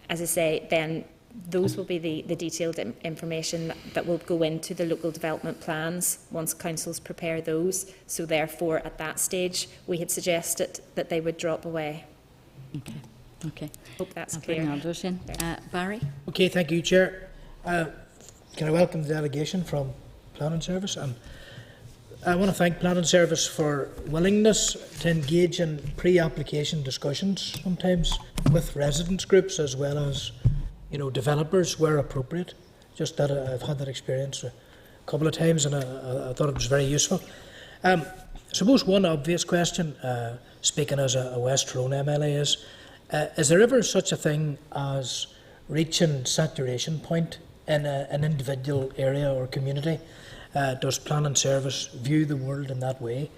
As I say, then those will be the detailed information that will go into the local development plans once councils prepare those. So therefore, at that stage, we had suggested that they would drop away. Okay. Hope that's I'll clear. bring others in. Barry? Okay, thank you, Chair. Can I welcome the delegation from Planning Service? And I want to thank Planning Service for willingness to engage in pre-application discussions sometimes with residents groups as well as developers where appropriate. Just that I've had that experience a couple of times, and I thought it was very useful. I suppose one obvious question, speaking as a West Tyrone MLA, is there ever such a thing as reaching saturation point in an individual area or community? Does Planning Service view the world in that way?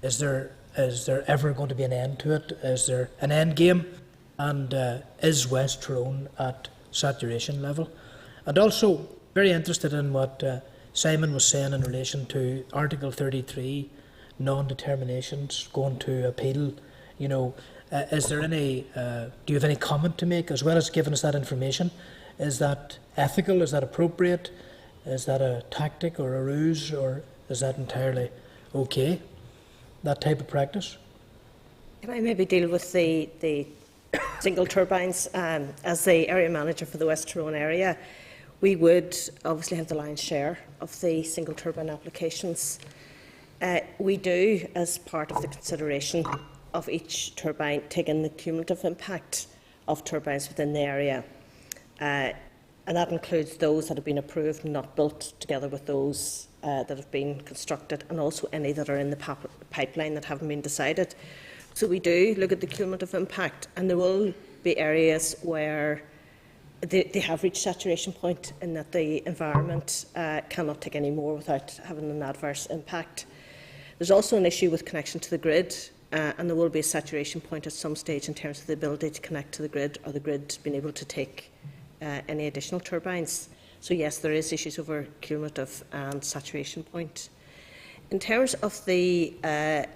Is there ever going to be an end to it? Is there an end game? And is West Tyrone at saturation level? And also, very interested in what Simon was saying in relation to Article 33, non-determinations, going to appeal. You know, is there any, do you have any comment to make, as well as giving us that information? Is that ethical? Is that appropriate? Is that a tactic or a ruse, or is that entirely okay, that type of practice? Can I maybe deal with the single turbines? As the area manager for the West Tyrone area, we would obviously have the lion's share of the single turbine applications. We do, as part of the consideration of each turbine, take in the cumulative impact of turbines within the area. And that includes those that have been approved and not built, together with those that have been constructed, and also any that are in the pipeline that haven't been decided. So we do look at the cumulative impact, and there will be areas where they have reached saturation point in that the environment cannot take any more without having an adverse impact. There's also an issue with connection to the grid, and there will be a saturation point at some stage in terms of the ability to connect to the grid, or the grid being able to take any additional turbines. So yes, there is issues over cumulative and saturation point. In terms of the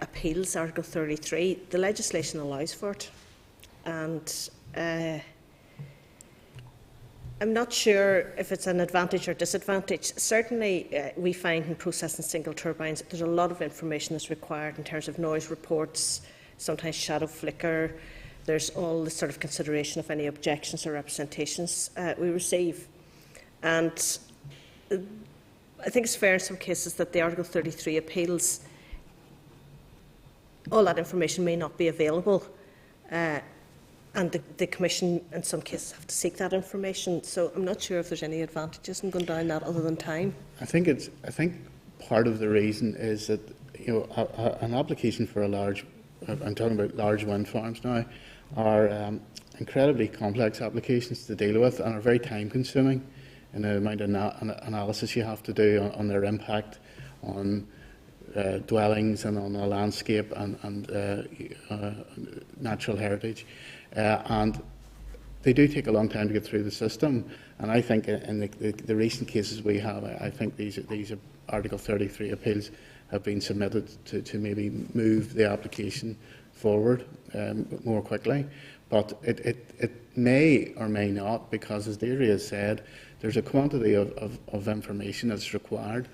appeals, Article 33, the legislation allows for it, and I'm not sure if it's an advantage or disadvantage. Certainly, we find in processing single turbines, there's a lot of information that's required in terms of noise reports, sometimes shadow flicker. There's all the sort of consideration of any objections or representations we receive. And I think it's fair in some cases that the Article 33 appeals, all that information may not be available. And the Commission, in some cases, have to seek that information. So I'm not sure if there's any advantages in going down that other than time. I think part of the reason is that, you know, an application for a large, I'm talking about large wind farms now, are incredibly complex applications to deal with, and are very time consuming in the amount of analysis you have to do on their impact on dwellings and on the landscape and natural heritage. And they do take a long time to get through the system. And I think in the recent cases we have, I think these Article 33 appeals have been submitted to maybe move the application forward more quickly. But it may or may not, because as Deirdre has said, there's a quantity of information that's required.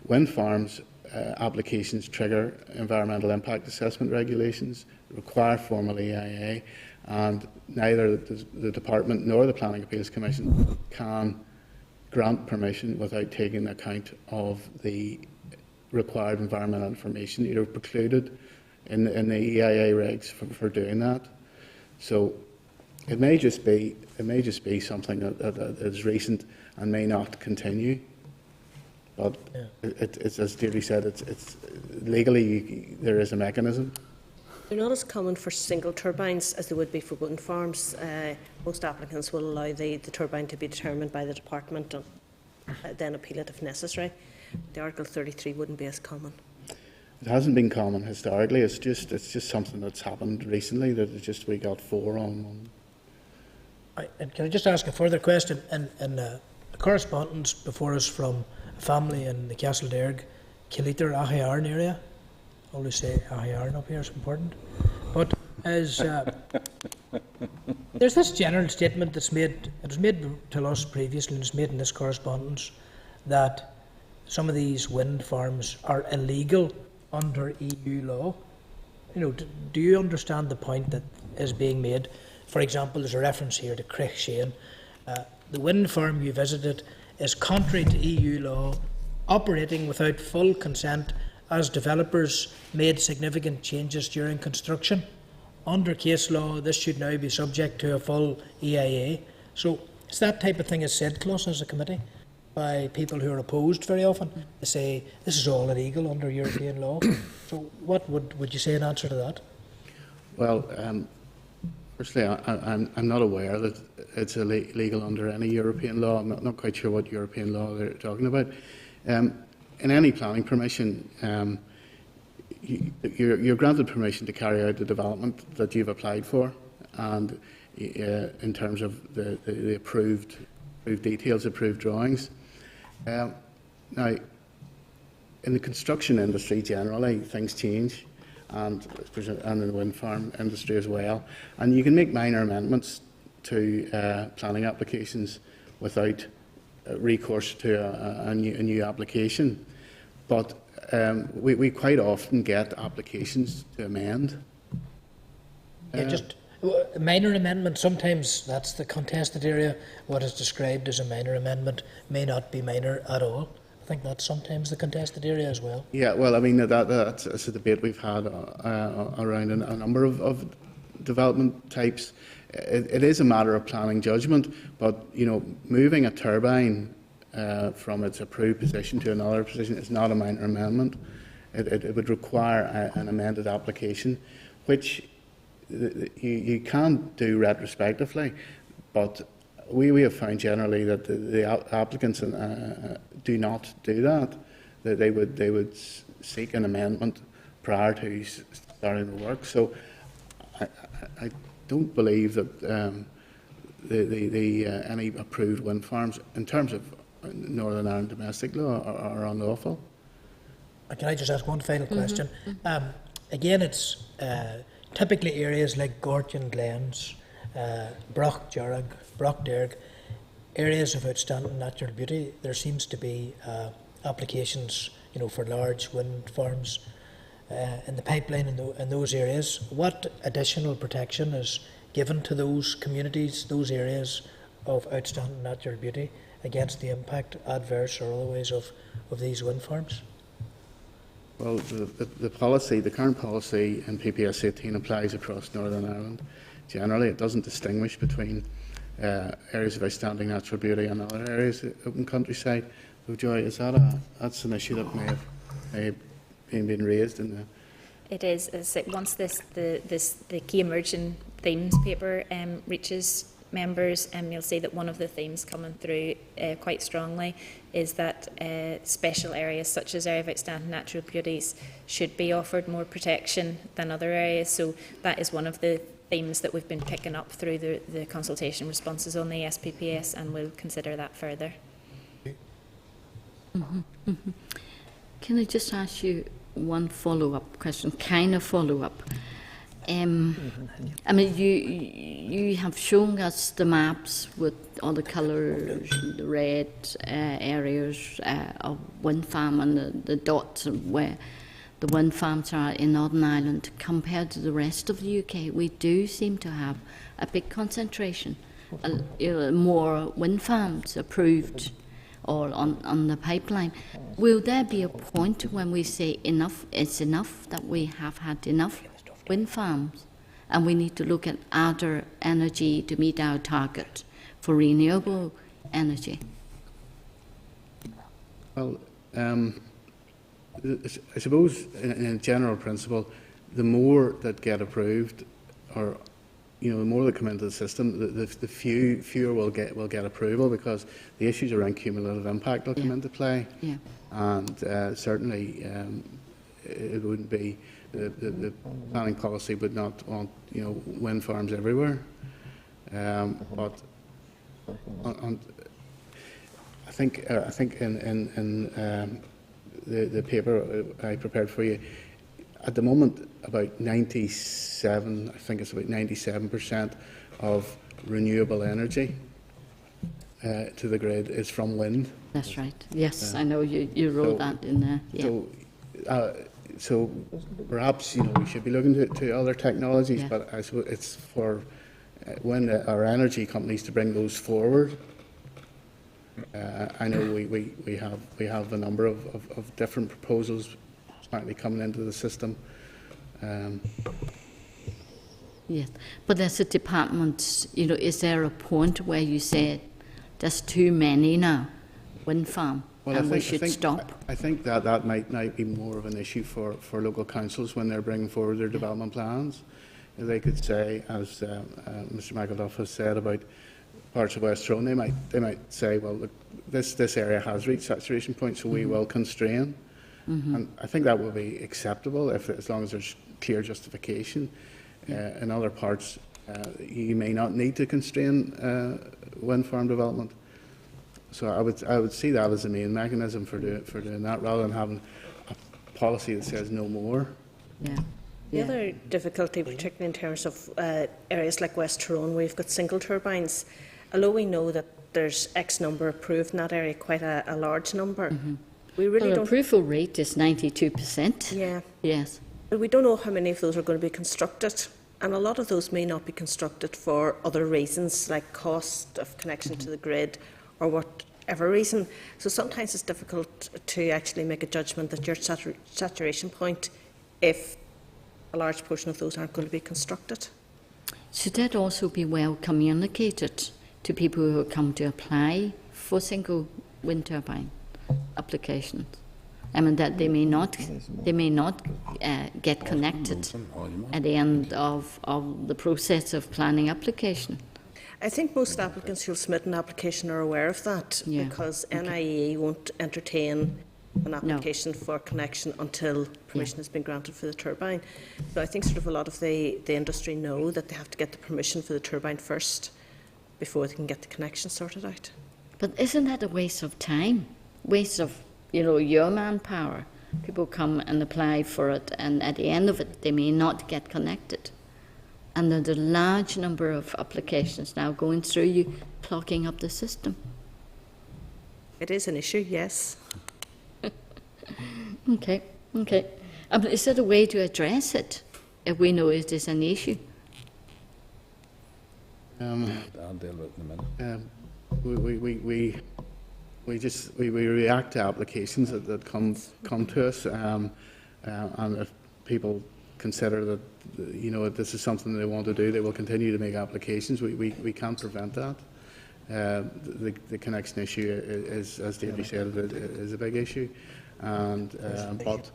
Wind farms applications trigger environmental impact assessment regulations, require formal EIA, and neither the Department nor the Planning Appeals Commission can grant permission without taking account of the required environmental information. You're precluded in the EIA regs for doing that. So it may just be something that is recent and may not continue. But it's as Deirdre said, it's legally there is a mechanism. They're not as common for single turbines as they would be for wind farms. Most applicants will allow the turbine to be determined by the department and then appeal it if necessary. The Article 33 wouldn't be as common. It hasn't been common historically. It's just something that's happened recently that it's just we got 4 on. And can I just ask a further question? In the correspondence before us from a family in the Castlederg, Killeter, Ahayarn area. I always say Ahayarn up here is important. But as there's this general statement that's made, it was made to us previously, and it's made in this correspondence, that some of these wind farms are illegal under EU law. You know, do you understand the point that is being made? For example, there's a reference here to Creighshane. The wind farm you visited is contrary to EU law, operating without full consent as developers made significant changes during construction. Under case law, this should now be subject to a full EIA. So it's that type of thing as said to us as a committee. by people who are opposed very often. They say this is all illegal under European law. So what would you say in answer to that? Well, firstly, I'm not aware that it's illegal under any European law. I'm not quite sure what European law they're talking about. In any planning permission, you're granted permission to carry out the development that you've applied for, and in terms of the approved details, approved drawings. Now, in the construction industry generally, things change, and in the wind farm industry as well. And you can make minor amendments to planning applications without recourse to a new application. But we quite often get applications to amend. Yeah, just a minor amendment, sometimes that's the contested area. What is described as a minor amendment may not be minor at all. I think that's sometimes the contested area as well. Yeah, well, I mean, that's a debate we've had around a number of development types. It is a matter of planning judgment, but, you know, moving a turbine from its approved position to another position is not a minor amendment. It would require an amended application, which you can do retrospectively, but we have found generally that the applicants do not do that. That they would seek an amendment prior to starting the work. So I don't believe that any approved wind farms, in terms of Northern Ireland domestic law, are unlawful. Can I just ask one final question? Again, it's typically areas like Gortin Glens, Brockderg, areas of outstanding natural beauty. There seems to be applications, you know, for large wind farms in the pipeline in those areas. What additional protection is given to those communities, those areas of outstanding natural beauty, against the impact, adverse or otherwise, of these wind farms? Well, the policy, the current policy in PPS 18 applies across Northern Ireland. Generally, it doesn't distinguish between areas of outstanding natural beauty and other areas of open countryside. So, Joy, is that's an issue that may have been raised in the... It is. Once the key emerging themes paper reaches members, you'll see that one of the themes coming through quite strongly is that special areas such as area of outstanding natural beauties should be offered more protection than other areas. So that is one of the themes that we've been picking up through the consultation responses on the SPPS, and we'll consider that further. Can I just ask you one follow-up question, kind of follow-up? I mean, you have shown us the maps with all the colours, the red areas of wind farm and the dots where the wind farms are in Northern Ireland. Compared to the rest of the UK, we do seem to have a big concentration, more wind farms approved or on the pipeline. Will there be a point when we say enough is enough, that we have had enough wind farms and we need to look at other energy to meet our target for renewable energy? Well, I suppose in a general principle, the more that get approved, or the more that come into the system, the fewer will get approval, because the issues around cumulative impact will come into play. Yeah. And certainly it wouldn't be the planning policy would not want wind farms everywhere. But I think in the paper I prepared for you, at the moment about 97% of renewable energy to the grid is from wind. That's right. Yes, I know you wrote that in there. Yeah. So perhaps we should be looking to other technologies, yeah. But I suppose it's for when our energy companies to bring those forward. I know we have a number of different proposals apparently coming into the system. Yes, but as a department, is there a point where you say there's too many now? wind farm, Well, and we should stop. I think that might be more of an issue for local councils when they're bringing forward their development plans. They could say, as Mr McElduff has said about parts of West Tyrone, they might say, well, look, this area has reached saturation point, so we will constrain. And I think that will be acceptable as long as there's clear justification. In other parts, you may not need to constrain wind farm development. So I would see that as the main mechanism for doing that, rather than having a policy that says no more. Yeah. The other difficulty, particularly in terms of areas like West Tyrone, where you've got single turbines, although we know that there's X number approved in that area, quite a large number, we really The don't... approval rate is 92%. Yeah. Yes. But we don't know how many of those are going to be constructed, and a lot of those may not be constructed for other reasons, like cost of connection to the grid, or whatever reason. So sometimes it's difficult to actually make a judgment that your saturation point if a large portion of those aren't going to be constructed. Should that also be well communicated to people who come to apply for single wind turbine applications? I mean, that they may not get connected at the end of the process of planning application. I think most applicants who'll submit an application are aware of that, because NIE won't entertain an application for connection until permission has been granted for the turbine. So I think sort of a lot of the industry know that they have to get the permission for the turbine first before they can get the connection sorted out. But isn't that a waste of time? Waste of, your manpower. People come and apply for it, and at the end of it, they may not get connected. And there's a large number of applications now going through you, clogging up the system. It is an issue, yes. Okay. Is there a way to address it if we know it is an issue? I'll deal with it in a minute. We react to applications that come to us, and if people consider that this is something they want to do, they will continue to make applications. We can't prevent that. The connection issue is, as Davy said, is a big issue. And but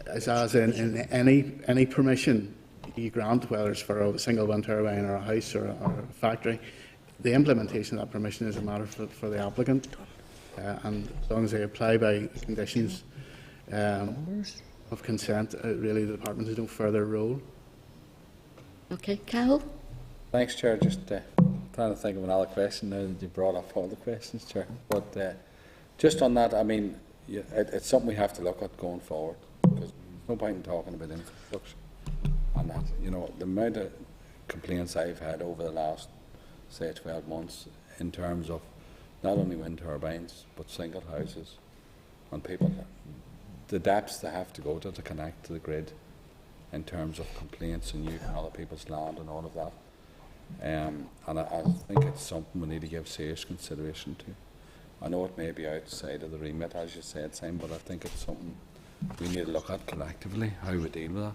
as in any permission you grant, whether it's for a single wind turbine or a house or a factory, the implementation of that permission is a matter for the applicant. And as long as they apply by conditions of consent, really the department has no further role. Okay, Carol? Thanks, Chair. Just trying to think of another question now that you brought up all the questions, Chair. But just on that, I mean, it's something we have to look at going forward, because there's no point in talking about infrastructure and that. The amount of complaints I've had over the last, say, 12 months in terms of not only wind turbines but single houses and people, the depths they have to go to connect to the grid in terms of complaints and using other people's land and all of that. And I think it's something we need to give serious consideration to. I know it may be outside of the remit, as you said, Sam, but I think it's something we need to look at collectively, how we deal with that.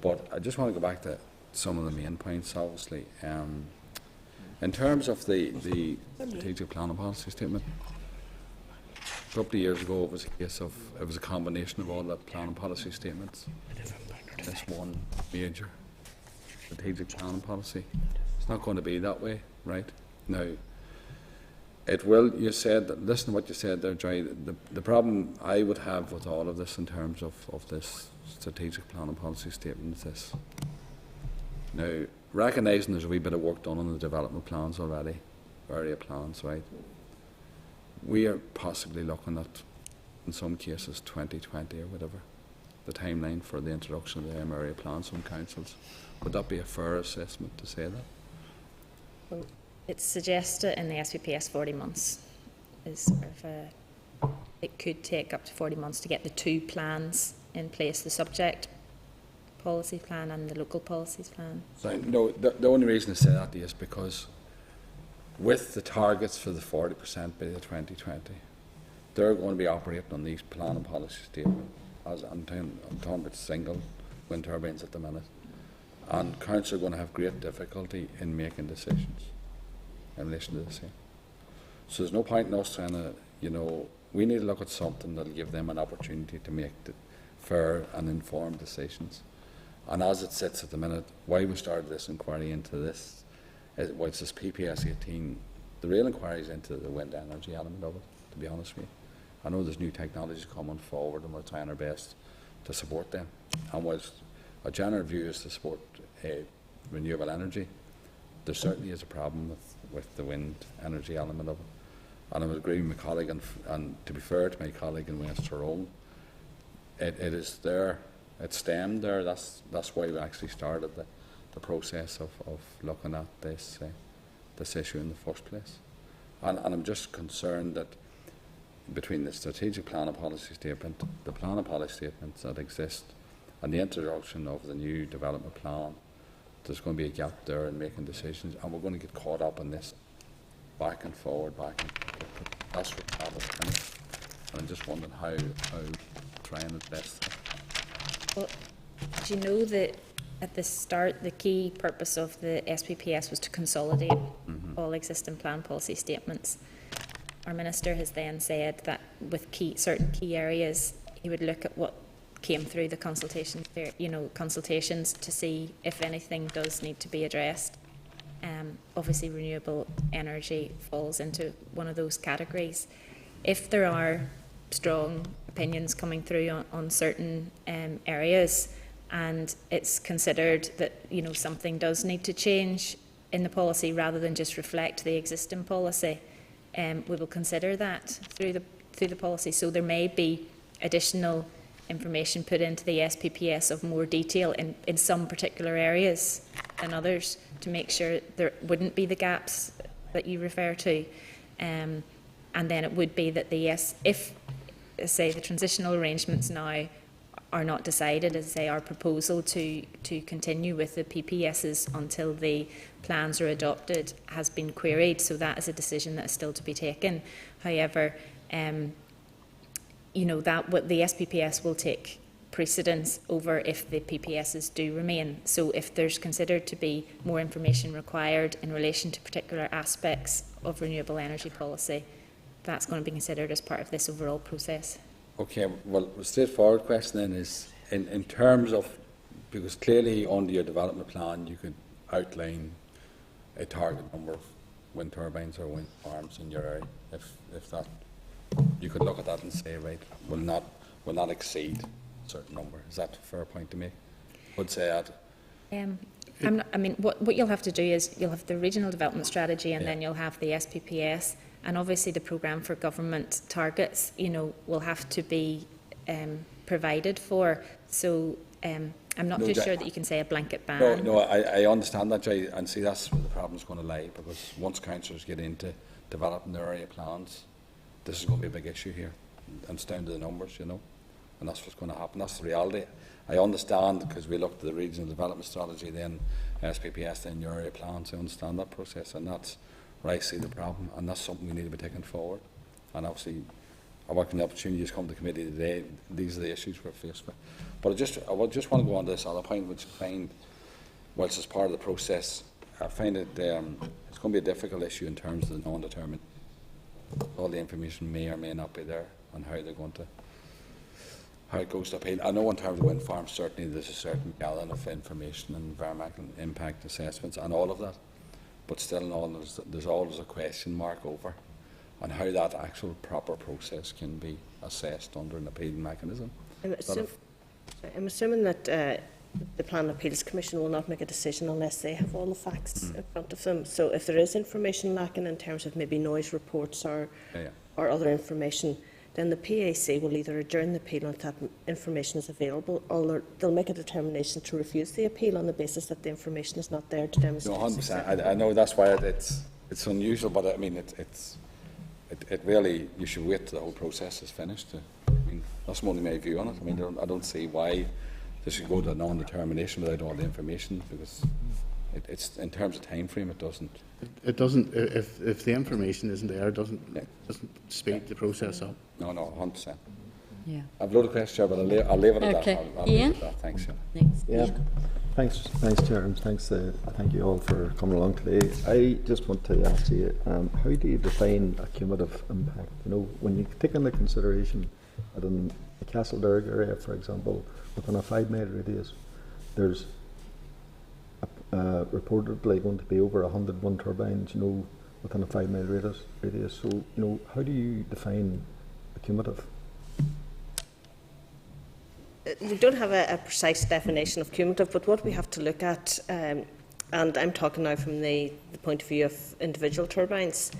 But I just want to go back to some of the main points, obviously. In terms of the strategic planning policy statement, a couple of years ago it was a combination of all the planning policy statements. This one major strategic planning policy. It's not going to be that way, right? Now, it will, you said, listen to what you said there, Joy. The problem I would have with all of this in terms of this strategic planning policy statement is this. Now, recognising there's a wee bit of work done on the development plans already, area plans, right? We are possibly looking at, in some cases, 2020 or whatever, the timeline for the introduction of the area plans from councils. Would that be a fair assessment to say that? Well, it's suggested in the SPPS 40 months. It could take up to 40 months to get the two plans in place, the subject policy plan and the local policies plan. So, no, the only reason I say that is because with the targets for the 40% by the 2020, they're going to be operating on these planning policy statements. As I'm talking about single wind turbines at the minute, and council are going to have great difficulty in making decisions in relation to the same. So there's no point in us trying to You know, we need to look at something that'll give them an opportunity to make fair and informed decisions. And as it sits at the minute, why we started this inquiry into this, whilst this PPS 18, the real inquiry is into the wind energy element of it, to be honest with you. I know there's new technologies coming forward and we're trying our best to support them. And whilst a general view is to support renewable energy, there certainly is a problem with the wind energy element of it. And I would agree with my colleague, and to be fair to my colleague in West Tyrone, it is there, it's stemmed there. That's why we actually started the process of looking at this issue in the first place. And I'm just concerned that between the strategic plan and policy statement, the plan and policy statements that exist, and the introduction of the new development plan, there's going to be a gap there in making decisions, and we're going to get caught up in this back and forward, that's what happens. And I'm just wondering how try and address that. Well, do you know that at the start, the key purpose of the SPPS was to consolidate all existing plan policy statements? Our Minister has then said that with certain key areas, he would look at what came through the consultations to see if anything does need to be addressed. Obviously, renewable energy falls into one of those categories. If there are strong opinions coming through on certain areas, and it's considered that something does need to change in the policy rather than just reflect the existing policy, we will consider that through the policy. So there may be additional information put into the SPPS of more detail in some particular areas than others, to make sure there wouldn't be the gaps that you refer to. And then it would be that if say the transitional arrangements now are not decided, as say our proposal to continue with the PPSs until the plans are adopted has been queried, so that is a decision that is still to be taken. However, that what the SPPS will take precedence over if the PPSs do remain. So if there's considered to be more information required in relation to particular aspects of renewable energy policy, that's going to be considered as part of this overall process. Okay, well, the straightforward question then is, in terms of, because clearly under your development plan you could outline a target number of wind turbines or wind farms in your area, if that, you could look at that and say, right, will not exceed a certain number. Is that a fair point to make? Would say that. What you'll have to do is you'll have the regional development strategy, and then you'll have the SPPS, and obviously the programme for government targets, will have to be provided for. So I'm not too sure that you can say a blanket ban. No, I understand that, Jay, and see that's where the problem's going to lie, because once councillors get into developing their area plans, this is going to be a big issue here, and it's down to the numbers, and that's what's going to happen. That's the reality. I understand, because we looked at the regional development strategy, then SPPS, then your area plans. I understand that process, and that's where I see the problem, and that's something we need to be taking forward. And obviously, I welcome the opportunity to come to the committee today. These are the issues we're faced with. But I just want to go on to this other point, which I find, whilst it's part of the process, I find it it's going to be a difficult issue in terms of the non-determined. All the information may or may not be there on how it goes to appeal. I know in terms of wind farms, certainly there's a certain gallon of information and environmental impact assessments and all of that. But still in all, there's always a question mark over on how that actual proper process can be assessed under an appealing mechanism. I'm assuming that the Plan Appeals Commission will not make a decision unless they have all the facts in front of them. So if there is information lacking in terms of maybe noise reports or other information, then the PAC will either adjourn the appeal if that information is available, or they'll make a determination to refuse the appeal on the basis that the information is not there to demonstrate. No, 100%. I know that's why it's unusual, but I mean it really, you should wait till the whole process is finished. That's only my view on it. I don't see why this should go to a non-determination without all the information, because it's in terms of time frame, it doesn't. It doesn't. If the information isn't there, it doesn't speed the process up. No, 100%. Yeah. I've a lot of questions, but I'll leave it at Okay. that. I'll Ian? leave it at that. Thanks. Next. Yeah. Thanks, Chair, and thank you all for coming along today. I just want to ask you, how do you define a cumulative impact? You know, when you take into consideration that in the Castleberg area, for example, within a 5-mile radius, there's reportedly going to be over 100 wind turbines, you know, within a 5-mile radius. So, you know, how do you define a cumulative? We don't have a precise definition of cumulative, but what we have to look at, and I'm talking now from the point of view of individual turbines,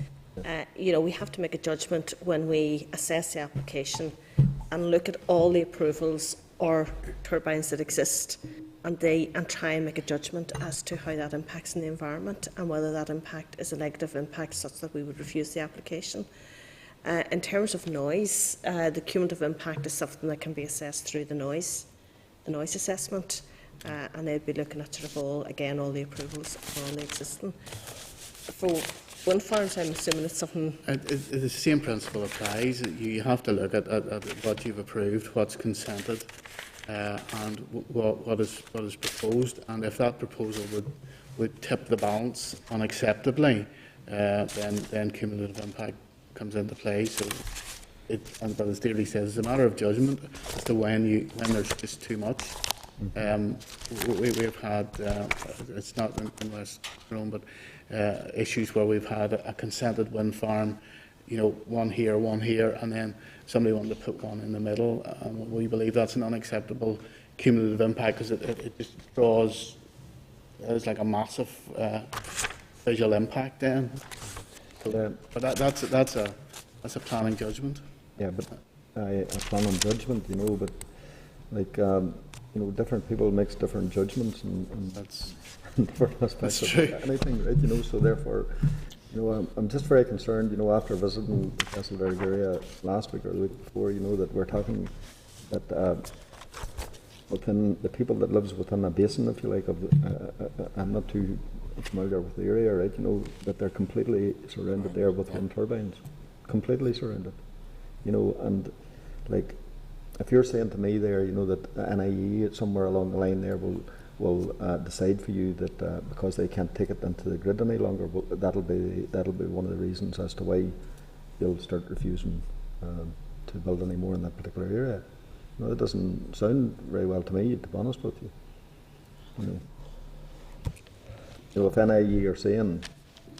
you know, we have to make a judgment when we assess the application and look at all the approvals or turbines that exist, and try and make a judgment as to how that impacts on the environment and whether that impact is a negative impact such that we would refuse the application. In terms of noise, the cumulative impact is something that can be assessed through the noise assessment, and they'd be looking at sort of all the approvals for all the existing. For wind farms, I'm assuming it's something. The same principle applies. You have to look at what you've approved, what's consented, and what is proposed. And if that proposal would tip the balance unacceptably, then cumulative impact comes into play. So, but as Deirdre says, it's a matter of judgment as to when there's just too much. We've had it's not in West Tyrone, but issues where we've had a consented wind farm, you know, one here, and then somebody wanted to put one in the middle. We believe that's an unacceptable cumulative impact because it just draws. There's like a massive visual impact then. So, but that's a planning judgment. Yeah, but a planning judgment, you know, but like you know, different people makes different judgments and that's different aspects of anything, right? You know, so therefore, you know, I'm just very concerned, you know, after visiting the Castleberg area last week or the week before, you know, that we're talking that within the people that lives within a basin, if you like, of I'm not too familiar with the area, right? You know, that they're completely surrounded there with wind turbines, completely surrounded. You know, and like, if you're saying to me there, you know, that NIE somewhere along the line there will decide for you that because they can't take it into the grid any longer, well, that'll be one of the reasons as to why you'll start refusing to build any more in that particular area. You know, that doesn't sound very well to me, to be honest with you. You know, if NIE are saying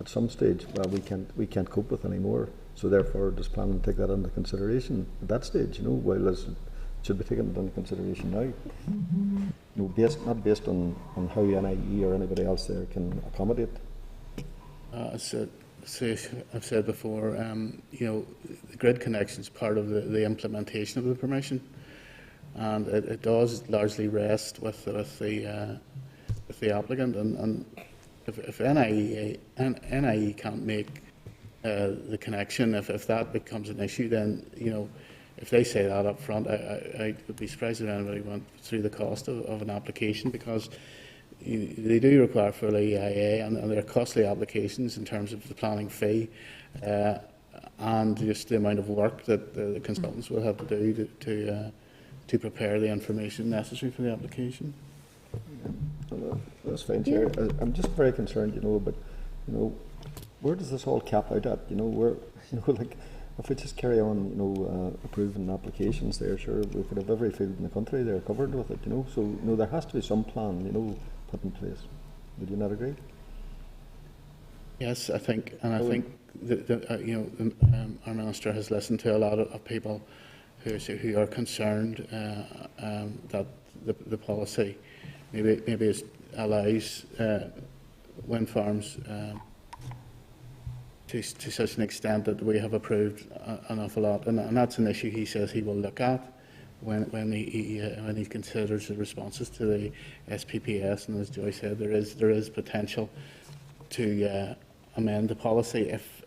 at some stage, well, we can't cope with any more, so therefore does planning take that into consideration at that stage? You know, while it should be taken into consideration now. You know, not based on how NIE or anybody else there can accommodate. As I've said before, you know, the grid connection is part of the implementation of the permission, and it does largely rest with the applicant. And if NIE can't make the connection, if that becomes an issue, then, you know, if they say that up front, I would be surprised if anybody went through the cost of an application, because they do require full EIA, and they're costly applications in terms of the planning fee and just the amount of work that the consultants will have to do to prepare the information necessary for the application. That's fine, Chair. I'm just very concerned, you know, but, you know, where does this all cap out at? You know, where, you know, like, if we just carry on, you know, approving applications there, sure, we could have every field in the country there covered with it, you know. So, you know, there has to be some plan, you know, put in place. Would you not agree? Yes, I think, and I think that, you know, our Minister has listened to a lot of people who are concerned that the policy maybe allows wind farms to such an extent that we have approved an awful lot, and that's an issue he says he will look at when he considers the responses to the SPPS. And as Joy said, there is potential to amend the policy if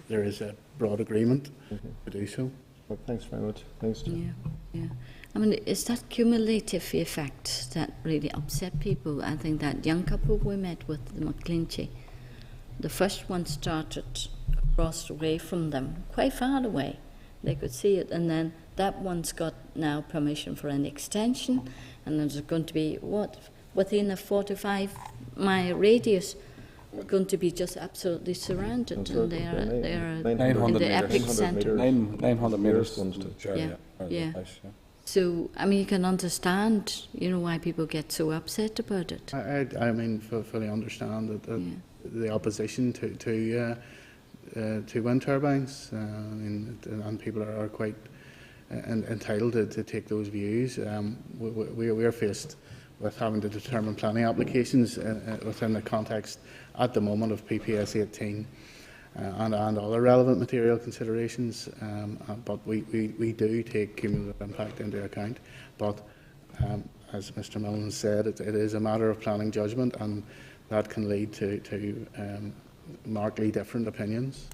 there is a broad agreement to do so. Well, thanks very much. Thanks, Jim. Yeah. I mean, it's that cumulative effect that really upset people. I think that young couple we met with, the McClinchy, the first one started across away from them, quite far away. They could see it, and then that one's got now permission for an extension, and there's going to be, within a 45-mile radius are going to be just absolutely surrounded, and they're in the 900 epicenter. 900 metres. Yeah, yeah. So, I mean, you can understand, why people get so upset about it. I mean, fully understand that the opposition to wind turbines, and people are quite entitled to take those views. We are faced with having to determine planning applications within the context at the moment of PPS 18 and other relevant material considerations, but we do take cumulative impact into account. But as Mr Milne said, it is a matter of planning judgment, and that can lead to markedly different opinions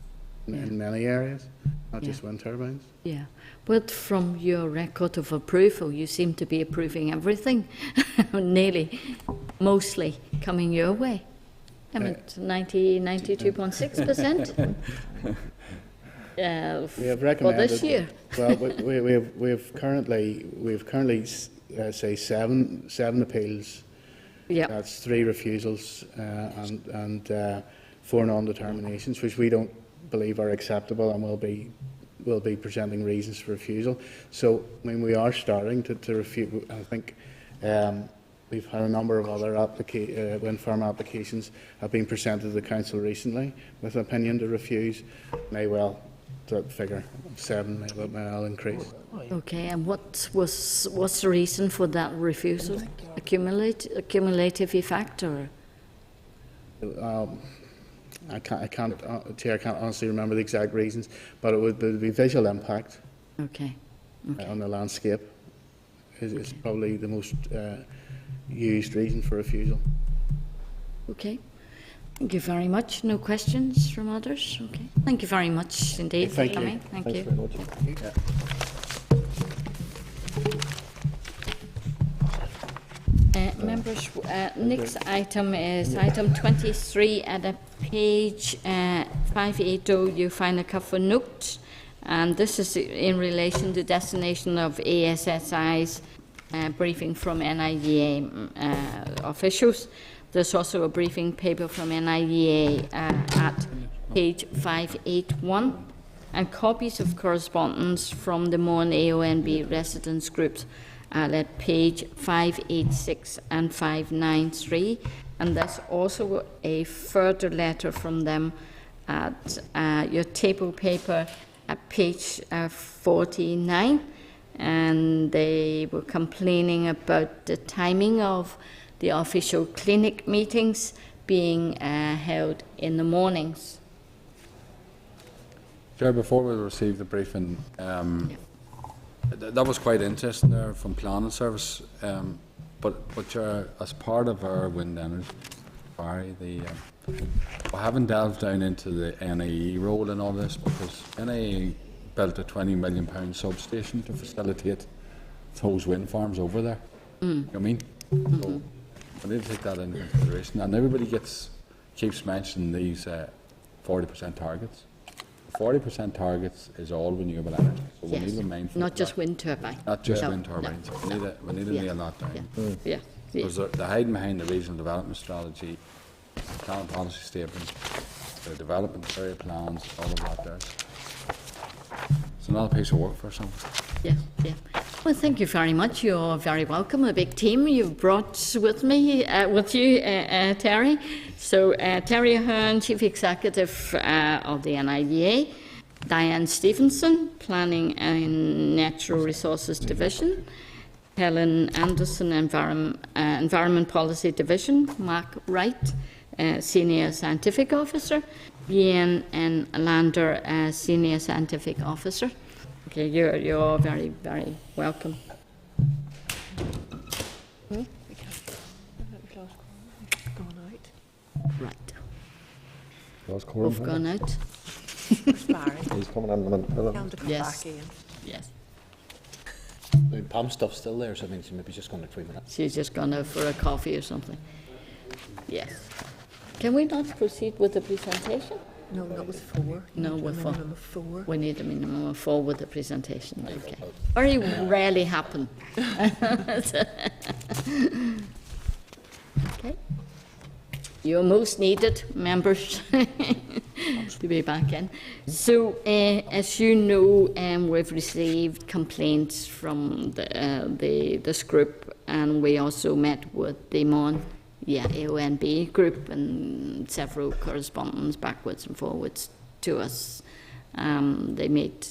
in many areas, not just wind turbines. Yeah, but from your record of approval, you seem to be approving everything, mostly coming your way. I mean, 92.6%. We have recommended for this year. Well, we've currently say seven appeals. Yeah, that's 3 refusals and 4 non-determinations, which we don't believe are acceptable, and will be presenting reasons for refusal. So, I mean, we are starting to refute. I think we've had a number of other wind farm applications have been presented to the council recently with an opinion to refuse. May well, that figure of 7 may well increase. okay, and what's the reason for that refusal? Accumulative effect, or? I can't honestly remember the exact reasons, but it would be visual impact. Okay. On the landscape is probably the most used reason for refusal. Okay. Thank you very much. No questions from others? Okay. Thank you very much indeed for coming. Thank you. Very much. Members, next item is item 23 at a page 580. You find a couple of notes, and this is in relation to destination of ASSI's briefing from NIEA officials. There's also a briefing paper from NIEA at page 581, and copies of correspondence from the Mourne AONB residence groups at page 586 and 593, and there's also a further letter from them at your table paper at page 49, and they were complaining about the timing of the official clinic meetings being held in the mornings. Chair, before we received the briefing, that was quite interesting there from planning service, but Chair, as part of our wind energy inquiry, we haven't delved down into the NIE role in all this, because NIE built a £20 million substation to facilitate those wind farms over there. You know what I mean? So we need to take that into consideration, and everybody keeps mentioning these 40% targets. 40% targets is all renewable energy, so we need to be mindful. Not just wind turbines. Not just wind turbines. We need to nail that down. Because they're hiding behind the regional development strategy, planning policy statements, the development area plans, all of that there. It's another piece of work for some. Yeah. Well, thank you very much. You're very welcome. A big team you've brought with you, Terry. So, Terry Ahern, Chief Executive of the NIEA, Diane Stevenson, Planning and Natural Resources Division, Helen Anderson, Environment Policy Division, Mark Wright, Senior Scientific Officer, Ian N. Lander, Senior Scientific Officer. Okay, you're all very, very welcome. Right. We've gone out. He's coming in a minute. Yes. Yes. Pam's stuff's still there, so I mean, she maybe just gone like 3 minutes. She's just gone out for a coffee or something. Yes. Can we not proceed with the presentation? No, that was 4. No, we're 4. Minimum of 4. We need a minimum of 4 with the presentation. Okay. Very rarely happen. Okay. You're most needed, members, to be back in. So, as you know, we've received complaints from this group, and we also met with the AONB group, and several correspondence backwards and forwards to us. They made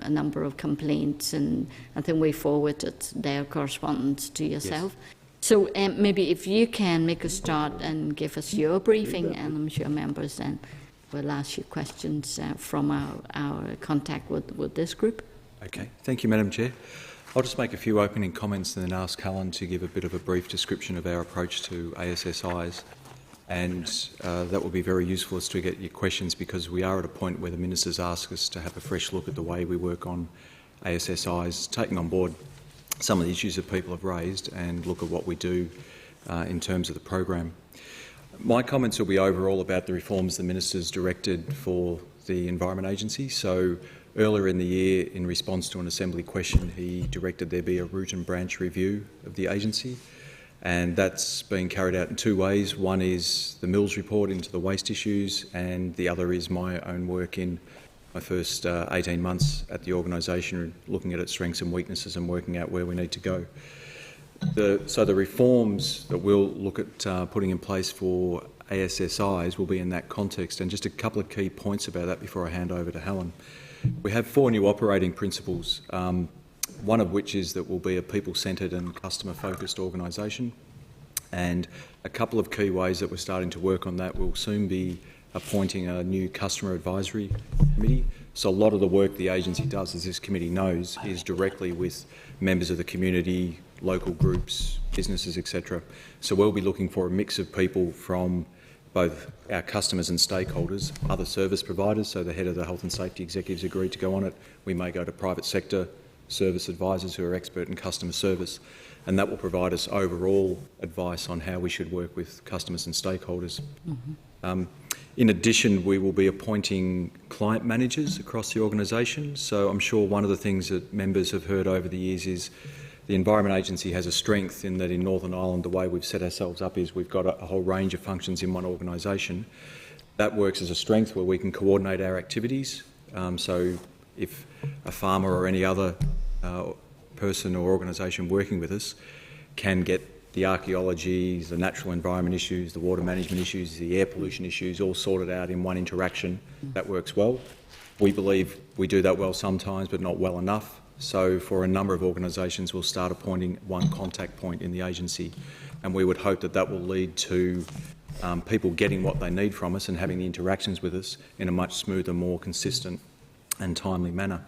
a number of complaints, and I think we forwarded their correspondence to yourself. Yes. So maybe if you can make a start and give us your briefing, and I'm sure members then will ask you questions from our contact with this group. Okay, thank you, Madam Chair. I'll just make a few opening comments and then ask Helen to give a bit of a brief description of our approach to ASSIs. And that will be very useful as to get your questions, because we are at a point where the Minister's asked us to have a fresh look at the way we work on ASSIs, taking on board some of the issues that people have raised and look at what we do in terms of the program. My comments will be overall about the reforms the Minister's directed for the Environment Agency. So earlier in the year, in response to an Assembly question, he directed there be a root and branch review of the agency, and that's being carried out in two ways. One is the Mills report into the waste issues, and the other is my own work in my first 18 months at the organisation, looking at its strengths and weaknesses and working out where we need to go. So the reforms that we'll look at putting in place for ASSIs will be in that context. And just a couple of key points about that before I hand over to Helen. We have 4 new operating principles, one of which is that we'll be a people-centred and customer-focused organisation. And a couple of key ways that we're starting to work on that, we'll soon be appointing a new customer advisory committee. So a lot of the work the agency does, as this committee knows, is directly with members of the community, local groups, businesses, etc. So we'll be looking for a mix of people from both our customers and stakeholders, other service providers. So the head of the health and safety executives agreed to go on it. We may go to private sector service advisors who are expert in customer service, and that will provide us overall advice on how we should work with customers and stakeholders. Mm-hmm. In addition, we will be appointing client managers across the organisation. So I'm sure one of the things that members have heard over the years is the Environment Agency has a strength in that in Northern Ireland, the way we've set ourselves up is we've got a whole range of functions in one organisation. That works as a strength where we can coordinate our activities. So if a farmer or any other person or organisation working with us can get the archaeology, the natural environment issues, the water management issues, the air pollution issues all sorted out in one interaction, that works well. We believe we do that well sometimes, but not well enough. So for a number of organisations, we'll start appointing one contact point in the agency, and we would hope that that will lead to people getting what they need from us and having the interactions with us in a much smoother, more consistent and timely manner.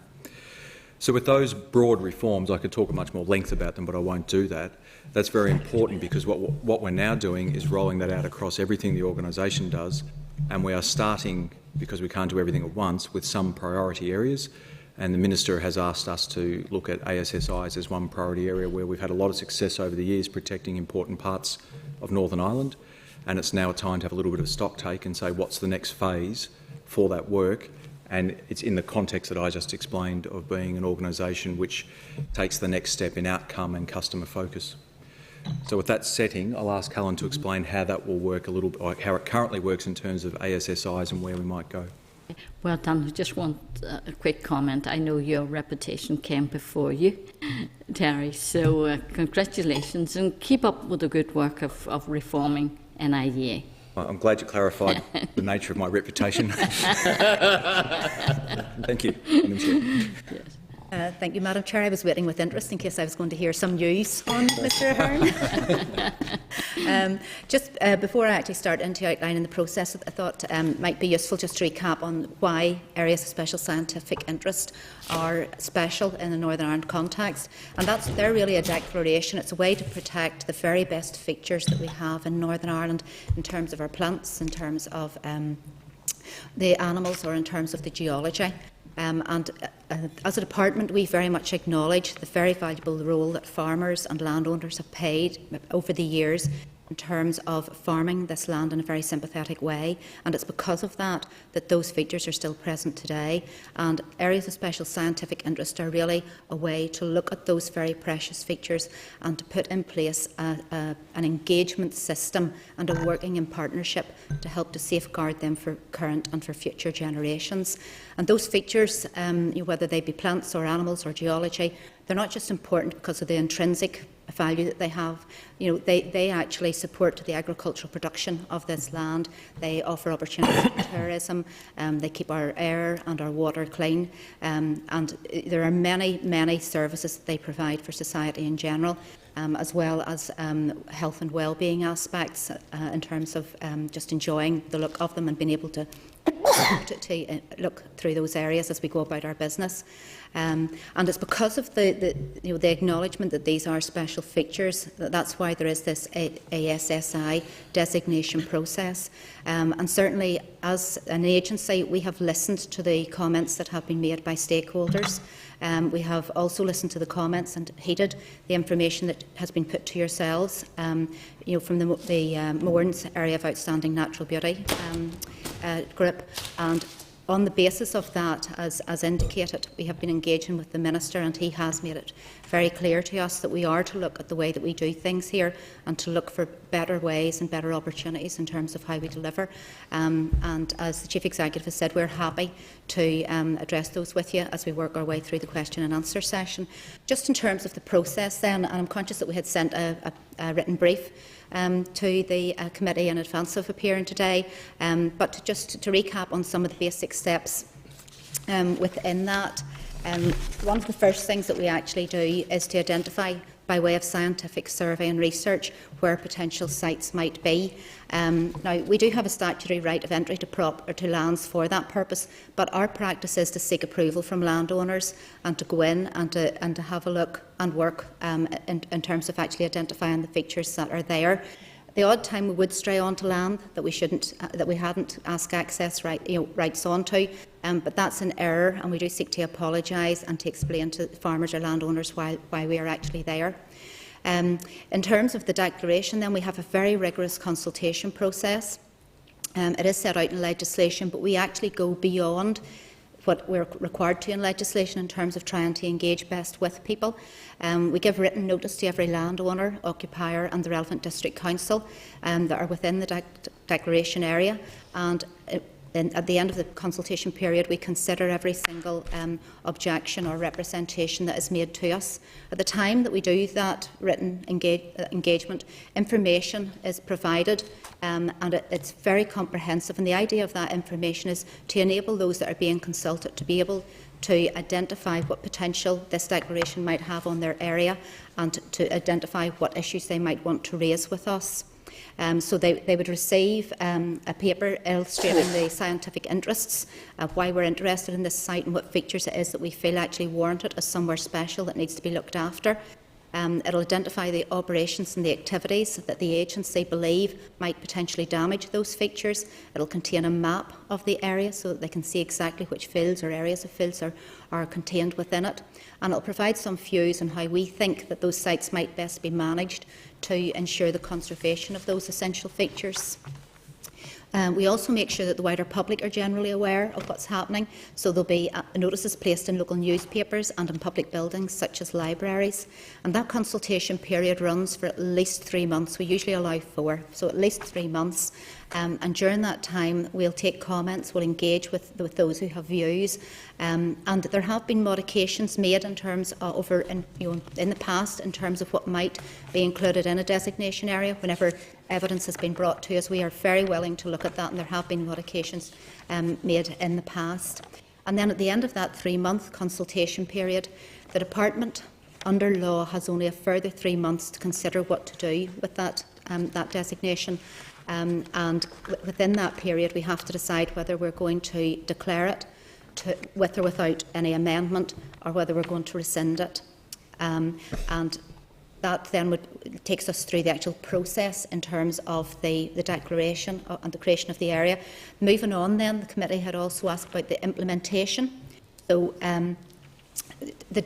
So with those broad reforms, I could talk at much more length about them, but I won't do that. That's very important because what we're now doing is rolling that out across everything the organisation does, and we are starting, because we can't do everything at once, with some priority areas. And the Minister has asked us to look at ASSIs as one priority area where we've had a lot of success over the years protecting important parts of Northern Ireland, and it's now a time to have a little bit of stock take and say what's the next phase for that work. And it's in the context that I just explained of being an organisation which takes the next step in outcome and customer focus. So with that setting, I'll ask Helen to explain how that will work a little bit, like how it currently works in terms of ASSIs and where we might go. Well done. I just want a quick comment. I know your reputation came before you, Terry, so congratulations and keep up with the good work of reforming NIEA. I'm glad you clarified the nature of my reputation. Thank you, Madam Chair. Yes. Thank you, Madam Chair. I was waiting with interest in case I was going to hear some news on Mr Ahern. Just before I actually start into outlining the process, I thought it might be useful just to recap on why areas of special scientific interest are special in the Northern Ireland context. And they're really a declaration. It's a way to protect the very best features that we have in Northern Ireland in terms of our plants, in terms of the animals, or in terms of the geology. As a department, we very much acknowledge the very valuable role that farmers and landowners have played over the years in terms of farming this land in a very sympathetic way, and it's because of that that those features are still present today. And areas of special scientific interest are really a way to look at those very precious features and to put in place an engagement system and a working in partnership to help to safeguard them for current and for future generations. And those features, whether they be plants or animals or geology, they're not just important because of the intrinsic value that they have. They actually support the agricultural production of this land. They offer opportunities for tourism. They keep our air and our water clean. And there are many services that they provide for society in general, as well as health and well-being aspects in terms of just enjoying the look of them and being able to look through those areas as we go about our business. And it's because of the acknowledgement that these are special features that's why there is this ASSI designation process. And certainly, as an agency, we have listened to the comments that have been made by stakeholders. We have also listened to the comments and heeded the information that has been put to yourselves, from the Mournes Area of Outstanding Natural Beauty group. And on the basis of that, as indicated, we have been engaging with the Minister, and he has made it very clear to us that we are to look at the way that we do things here and to look for better ways and better opportunities in terms of how we deliver. And as the Chief Executive has said, we're happy to address those with you as we work our way through the question and answer session. Just in terms of the process then, and I'm conscious that we had sent a written brief to the committee in advance of appearing today, but just to recap on some of the basic steps within that. One of the first things that we actually do is to identify, by way of scientific survey and research, where potential sites might be. Now, we do have a statutory right of entry to lands for that purpose, but our practice is to seek approval from landowners and to go in and to have a look and work in terms of actually identifying the features that are there. The odd time we would stray onto land that we hadn't asked access rights onto, but that's an error, and we do seek to apologise and to explain to farmers or landowners why we are actually there. In terms of the declaration, then, we have a very rigorous consultation process. It is set out in legislation, but we actually go beyond what we're required to in legislation in terms of trying to engage best with people. We give written notice to every landowner, occupier and the relevant district council that are within the declaration area, and at the end of the consultation period we consider every single objection or representation that is made to us. At the time that we do that written engagement, information is provided, and it's very comprehensive, and the idea of that information is to enable those that are being consulted to be able to identify what potential this declaration might have on their area and to identify what issues they might want to raise with us. So they would receive a paper illustrating the scientific interests of why we're interested in this site and what features it is that we feel actually warrant it as somewhere special that needs to be looked after. It will identify the operations and the activities that the agency believe might potentially damage those features. It will contain a map of the area so that they can see exactly which fields or areas of fields are contained within it. And it will provide some views on how we think that those sites might best be managed to ensure the conservation of those essential features. We also make sure that the wider public are generally aware of what's happening, so there'll be notices placed in local newspapers and in public buildings such as libraries. And that consultation period runs for at least 3 months. We usually allow 4, so at least 3 months. And during that time, we'll take comments, we'll engage with those who have views, and there have been modifications made in terms of in the past in terms of what might be included in a designation area. Whenever evidence has been brought to us, we are very willing to look at that, and there have been modifications made in the past. And then at the end of that 3-month consultation period, the department, under law, has only a further 3 months to consider what to do with that designation. And within that period, we have to decide whether we're going to declare it with or without any amendment, or whether we're going to rescind it. And that then takes us through the actual process in terms of the declaration and the creation of the area. Moving on then, the committee had also asked about the implementation. So the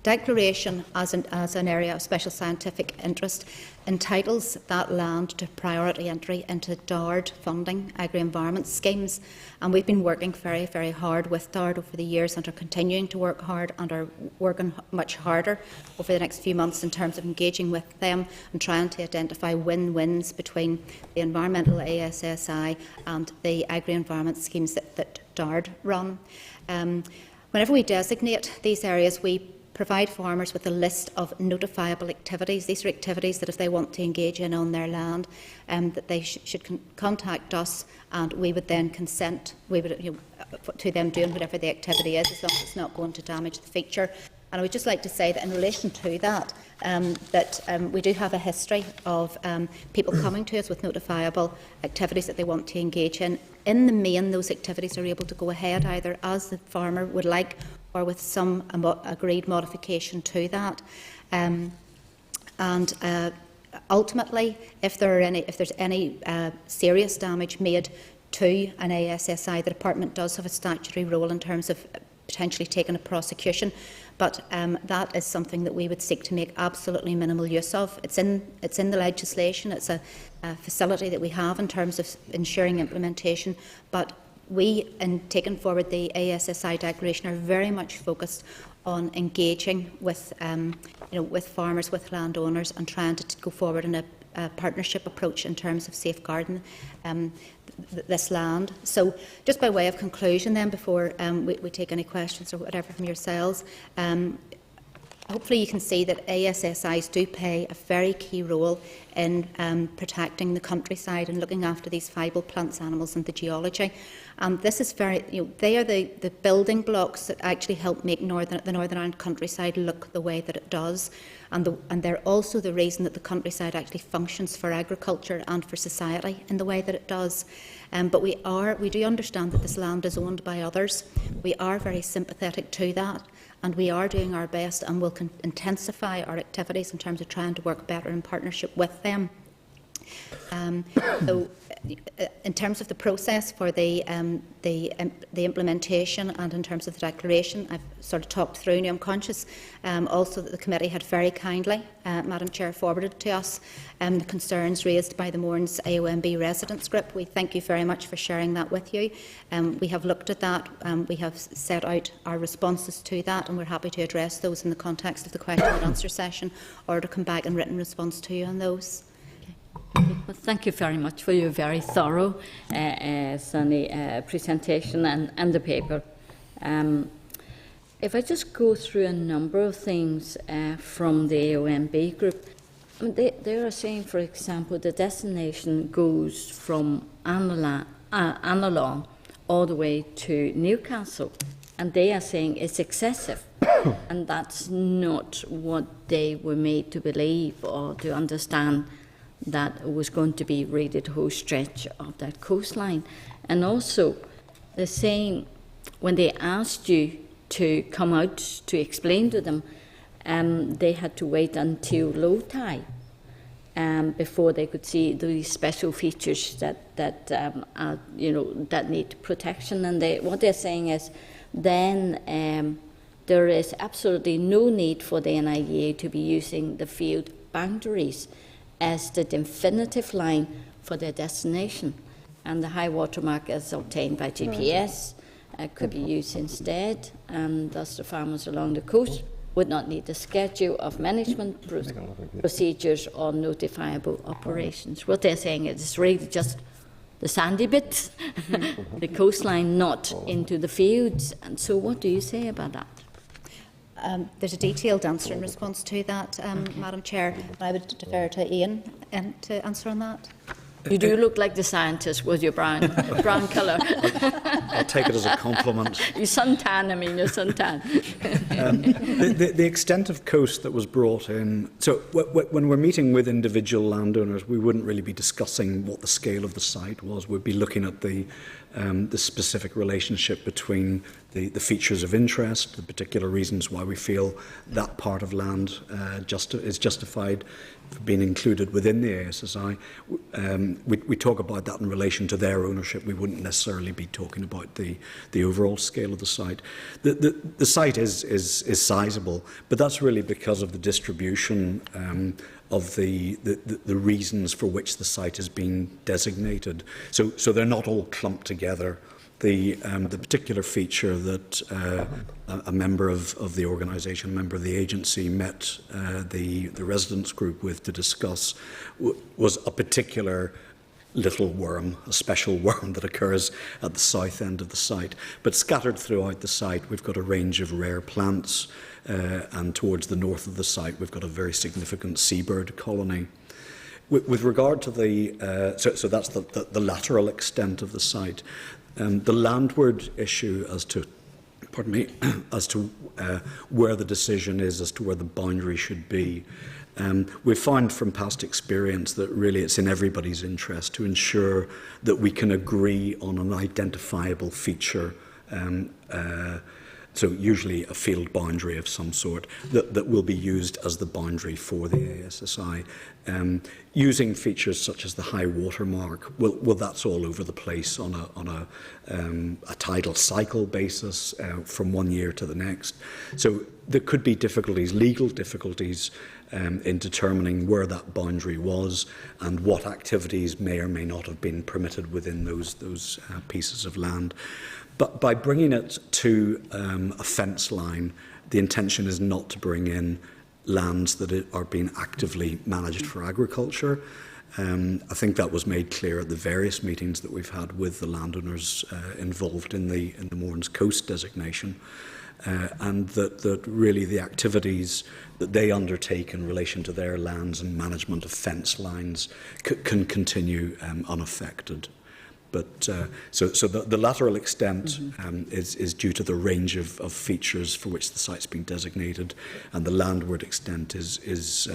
declaration as an area of special scientific interest entitles that land to priority entry into DARD funding, agri-environment schemes, and we've been working very, very hard with DARD over the years and are continuing to work hard and are working much harder over the next few months in terms of engaging with them and trying to identify win-wins between the environmental ASSI and the agri-environment schemes that DARD run. Whenever we designate these areas, we provide farmers with a list of notifiable activities. These are activities that if they want to engage in on their land, that they should contact us, and we would then consent to them doing whatever the activity is, as long as it's not going to damage the feature. And I would just like to say that in relation to that, we do have a history of people coming to us with notifiable activities that they want to engage in. In the main, those activities are able to go ahead either as the farmer would like or with some agreed modification to that. Ultimately, if there's any serious damage made to an ASSI, the Department does have a statutory role in terms of potentially taking a prosecution, but that is something that we would seek to make absolutely minimal use of. It's in the legislation. It's a facility that we have in terms of ensuring implementation, but we, in taking forward the ASSI declaration, are very much focused on engaging with, with farmers, with landowners, and trying to go forward in a partnership approach in terms of safeguarding this land. So, just by way of conclusion, then, before we take any questions or whatever from yourselves, hopefully you can see that ASSIs do play a very key role in protecting the countryside and looking after these viable plants, animals and the geology. This is very, they are the building blocks that actually help make the Northern Ireland countryside look the way that it does. And they're also the reason that the countryside actually functions for agriculture and for society in the way that it does. But we do understand that this land is owned by others. We are very sympathetic to that, and we are doing our best and will intensify our activities in terms of trying to work better in partnership with them. So, in terms of the process for the implementation and in terms of the declaration, I've sort of talked through. Now I'm conscious also that the committee had very kindly, Madam Chair, forwarded to us the concerns raised by the Mournes AOMB residents group. We thank you very much for sharing that with you. We have looked at that, we have set out our responses to that, and we're happy to address those in the context of the question and answer session, or to come back in written response to you on those. Well, thank you very much for your very thorough Sunny, presentation and the paper. If I just go through a number of things from the AOMB group, I mean, they are saying, for example, the destination goes from Annalong all the way to Newcastle, and they are saying it's excessive. And that's not what they were made to believe or to understand, that it was going to be really the whole stretch of that coastline. And also, they're saying when they asked you to come out to explain to them, they had to wait until low tide before they could see these special features that need protection. And what they're saying is, then there is absolutely no need for the NIDA to be using the field boundaries as the definitive line for their destination, and the high water mark is obtained by GPS could be used instead, and thus the farmers along the coast would not need a schedule of management procedures or notifiable operations. What they're saying is it's really just the sandy bits, the coastline, not into the fields. And so what do you say about that? There's a detailed answer in response to that, Madam Chair. I would defer to Ian to answer on that. You do look like the scientist with your brown colour. I'll take it as a compliment. You're suntan, you're suntan. The extent of coast that was brought in, so when we're meeting with individual landowners, we wouldn't really be discussing what the scale of the site was. We'd be looking at the the specific relationship between the features of interest, the particular reasons why we feel that part of land is justified for being included within the ASSI. We talk about that in relation to their ownership. We wouldn't necessarily be talking about the overall scale of the site. The site is sizable, but that's really because of the distribution of the reasons for which the site has been designated. So they're not all clumped together. The particular feature that a member of the organisation, a member of the agency, met the residents group with to discuss was a particular little worm, a special worm that occurs at the south end of the site. But scattered throughout the site, we've got a range of rare plants, and towards the north of the site, we've got a very significant seabird colony. With regard to so that's the lateral extent of the site. The landward issue as to where the decision is as to where the boundary should be. We've found from past experience that really it's in everybody's interest to ensure that we can agree on an identifiable feature, so usually a field boundary of some sort, that will be used as the boundary for the ASSI. Using features such as the high water mark, well that's all over the place on a tidal cycle basis from one year to the next. So there could be difficulties, legal difficulties, in determining where that boundary was and what activities may or may not have been permitted within those pieces of land. But by bringing it to a fence line, the intention is not to bring in lands that are being actively managed for agriculture. I think that was made clear at the various meetings that we've had with the landowners involved in the Mournes Coast designation, and that really the activities that they undertake in relation to their lands and management of fence lines can continue unaffected. But so the lateral extent is due to the range of features for which the site's been designated, and the landward extent is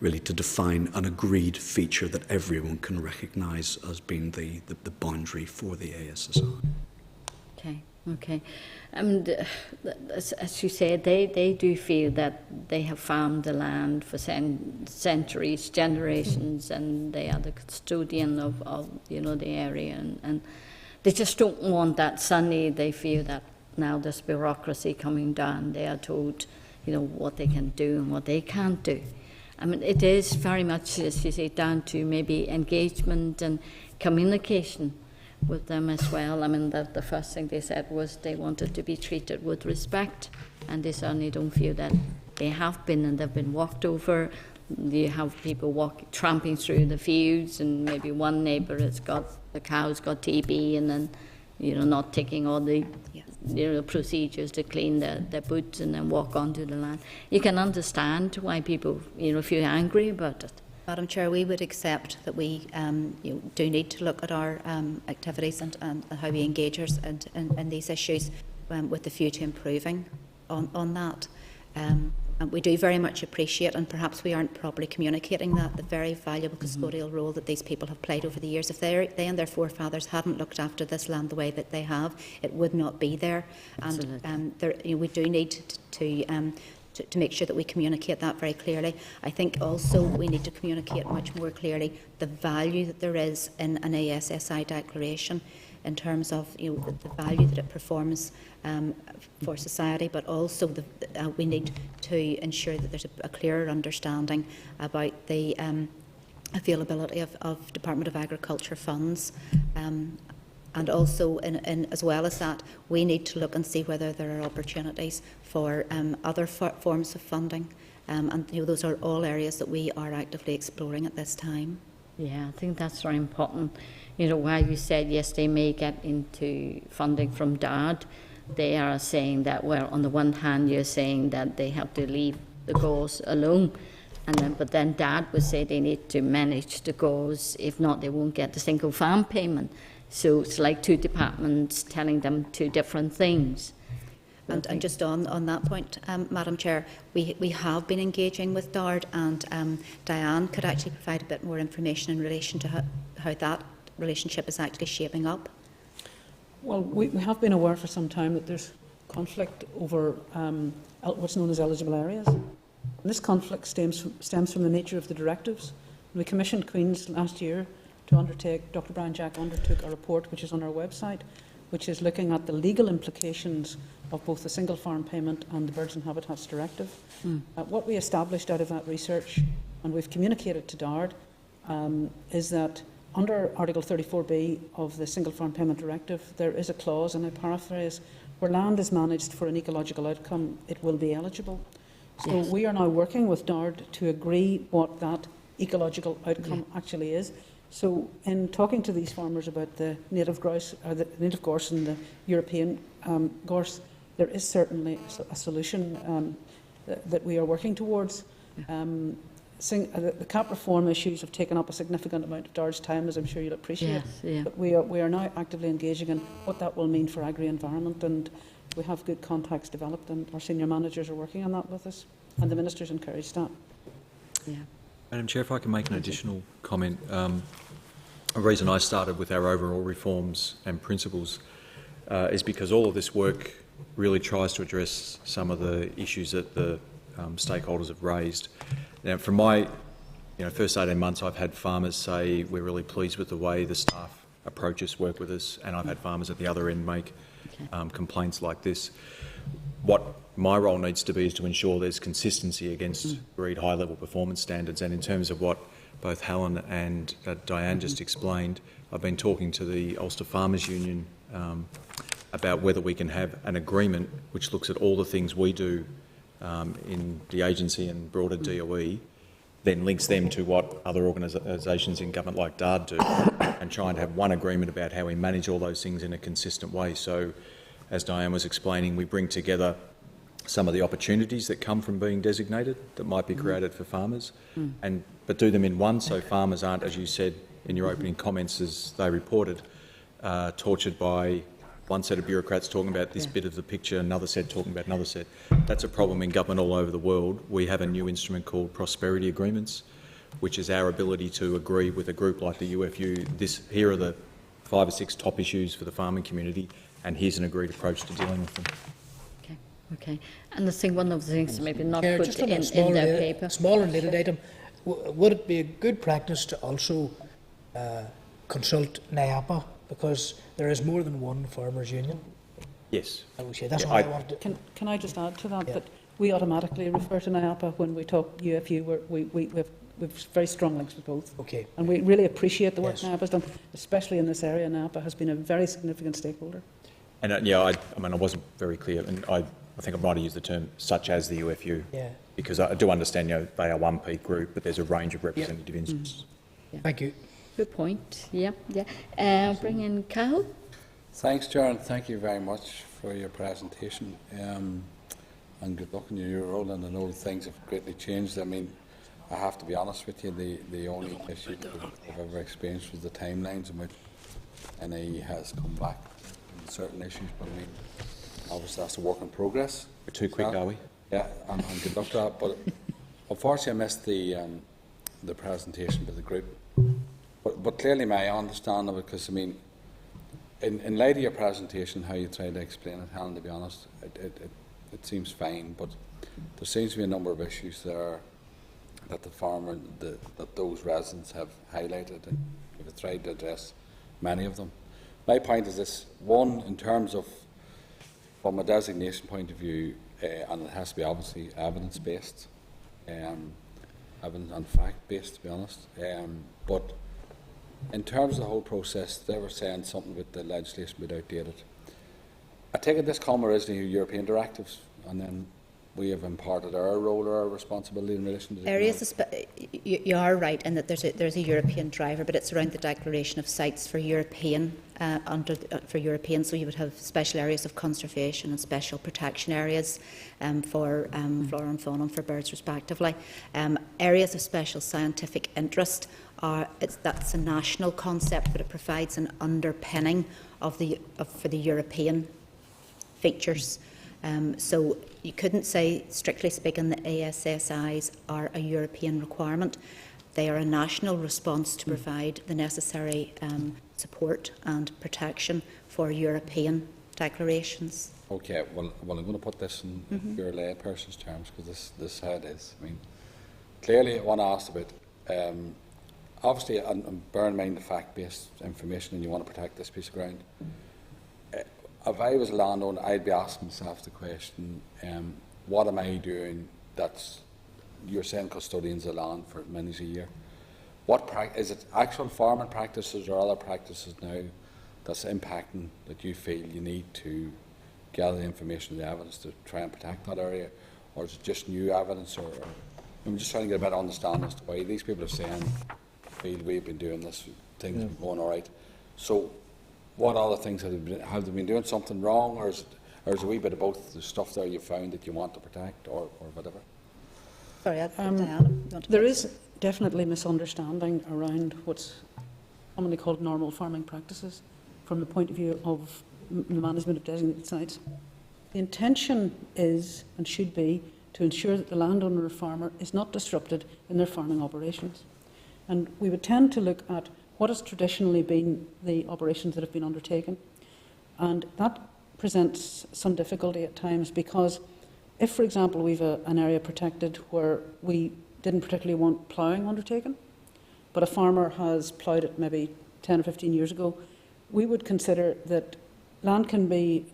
really to define an agreed feature that everyone can recognise as being the boundary for the ASSI. Okay. As you said, they do feel that they have farmed the land for centuries, generations, and they are the custodian of the area, and they just don't want that. Suddenly they feel that now there's bureaucracy coming down. They are told, what they can do and what they can't do. I mean, it is very much, as you say, down to maybe engagement and communication with them as well. I mean, the first thing they said was they wanted to be treated with respect, and they certainly don't feel that they have been, and they've been walked over. You have people tramping through the fields, and maybe one neighbour the cow's got TB, and then not taking all the procedures to clean their boots and then walk onto the land. You can understand why people feel angry about it. Madam Chair, we would accept that we do need to look at our activities and how we engage in these issues with the view to improving on that. And we do very much appreciate, and perhaps we aren't properly communicating that, the very valuable custodial role that these people have played over the years. If they and their forefathers hadn't looked after this land the way that they have, it would not be there. Absolutely. And we do need to make sure that we communicate that very clearly. I think also we need to communicate much more clearly the value that there is in an ASSI declaration in terms of the value that it performs for society, but also we need to ensure that there's a clearer understanding about the availability of Department of Agriculture funds. And also, as well as that, we need to look and see whether there are opportunities for other forms of funding. And those are all areas that we are actively exploring at this time. Yeah, I think that's very important. While you said, yes, they may get into funding from DARD, they are saying that, well, on the one hand, you're saying that they have to leave the GORS alone. But then DARD would say they need to manage the GORS. If not, they won't get the single farm payment. So it's like two departments telling them two different things. And just on that point, Madam Chair, we have been engaging with DARD, and Diane could actually provide a bit more information in relation to how that relationship is actually shaping up. Well, we have been aware for some time that there's conflict over what's known as eligible areas. And this conflict stems from the nature of the directives. We commissioned Queen's last year to undertake, Dr. Brian Jack undertook a report which is on our website, which is looking at the legal implications of both the single farm payment and the Birds and Habitats Directive. What we established out of that research, and we've communicated to DARD, is that under Article 34B of the Single Farm Payment Directive, there is a clause, and I paraphrase, where land is managed for an ecological outcome, it will be eligible. So we are now working with DARD to agree what that ecological outcome actually is. So in talking to these farmers about the native grouse, or the native gorse and the European gorse, there is certainly a solution that we are working towards. The CAP reform issues have taken up a significant amount of DARD's time, as I'm sure you'll appreciate. But we are now actively engaging in what that will mean for agri-environment, and we have good contacts developed, and our senior managers are working on that with us, and the Minister's encouraged that. Madam Chair, if I can make an additional comment. The reason I started with our overall reforms and principles is because all of this work really tries to address some of the issues that the stakeholders have raised. Now, from my first 18 months, I've had farmers say we're really pleased with the way the staff approach us, work with us, and I've had farmers at the other end make complaints like this. What my role needs to be is to ensure there's consistency against agreed high-level performance standards, and in terms of what both Helen and Diane just explained, I've been talking to the Ulster Farmers Union about whether we can have an agreement which looks at all the things we do in the agency and broader DOE, then links them to what other organisations in government like DARD do, and try and have one agreement about how we manage all those things in a consistent way. So, as Diane was explaining, we bring together some of the opportunities that come from being designated that might be created for farmers, but do them in one, so farmers aren't, as you said in your opening comments as they reported, tortured by one set of bureaucrats talking about this bit of the picture, another set talking about another set. That's a problem in government all over the world. We have a new instrument called Prosperity Agreements, which is our ability to agree with a group like the UFU, here are the 5 or 6 top issues for the farming community, and here's an agreed approach to dealing with them. Okay. And one of the things maybe not Chair, put just on in their paper. Small related item, would it be a good practice to also consult NIAPA, because there is more than one farmers' union? Yes. I would say that's what I wanted to... Can I just add to that, that we automatically refer to NIAPA when we talk UFU, we've very strong links with both. Okay. And we really appreciate the work NIAPA has done, especially in this area. NIAPA has been a very significant stakeholder. And I wasn't very clear, and I think I might have used the term "such as the UFU," because I do understand they are one peak group, but there's a range of representative interests. Thank you. Good point. Bring in Cahill. Thanks, Chair, and thank you very much for your presentation. And good luck in your role. And I know things have greatly changed. I mean, I have to be honest with you. The only issue that I've ever experienced was the timelines in which NIE has come back on certain issues. But I mean, obviously that's a work in progress. We're too quick, are we? Yeah, and good luck to that. But unfortunately, I missed the presentation by the group. But clearly, my understanding of it, because I mean, in light of your presentation, how you try to explain it, Helen, to be honest, it seems fine. But there seems to be a number of issues there that that those residents have highlighted, and we've tried to address many of them. My point is this: one, in terms of from a designation point of view, and it has to be obviously evidence-based, evidence and fact-based, to be honest. But in terms of the whole process, they were saying something with the legislation being outdated. I take it this come originally European directives, and then we have imparted our role or our responsibility in relation to areas. You are right in that there's a European driver, but it's around the declaration of sites for European for European. So you would have special areas of conservation and special protection areas for flora and fauna and for birds, respectively. Areas of special scientific interest that's a national concept, but it provides an underpinning for the European features. So you couldn't say, strictly speaking, the ASSIs are a European requirement. They are a national response to provide the necessary support and protection for European declarations. Okay, well, I'm going to put this in your layperson's terms, because this is how it is. I mean, clearly, I want to ask about, obviously, and bear in mind the fact-based information, and you want to protect this piece of ground. If I was a landowner, I'd be asking myself the question, what am I doing that's, you're saying custodians of land for many a year. Is it actual farming practices or other practices now that's impacting that you feel you need to gather the information and the evidence to try and protect that area? Or is it just new evidence? Or I'm just trying to get a better understanding as to why these people are saying, feel we've been doing this, things have been going all right. So what other things have they been doing something wrong, or is it a wee bit of both the stuff there you found that you want to protect, or whatever? Sorry, Diana. There is definitely misunderstanding around what's commonly called normal farming practices from the point of view of the management of designated sites. The intention is and should be to ensure that the landowner or farmer is not disrupted in their farming operations. And we would tend to look at what has traditionally been the operations that have been undertaken. And that presents some difficulty at times, because if, for example, we've an area protected where we didn't particularly want ploughing undertaken, but a farmer has ploughed it maybe 10 or 15 years ago, we would consider that land can be,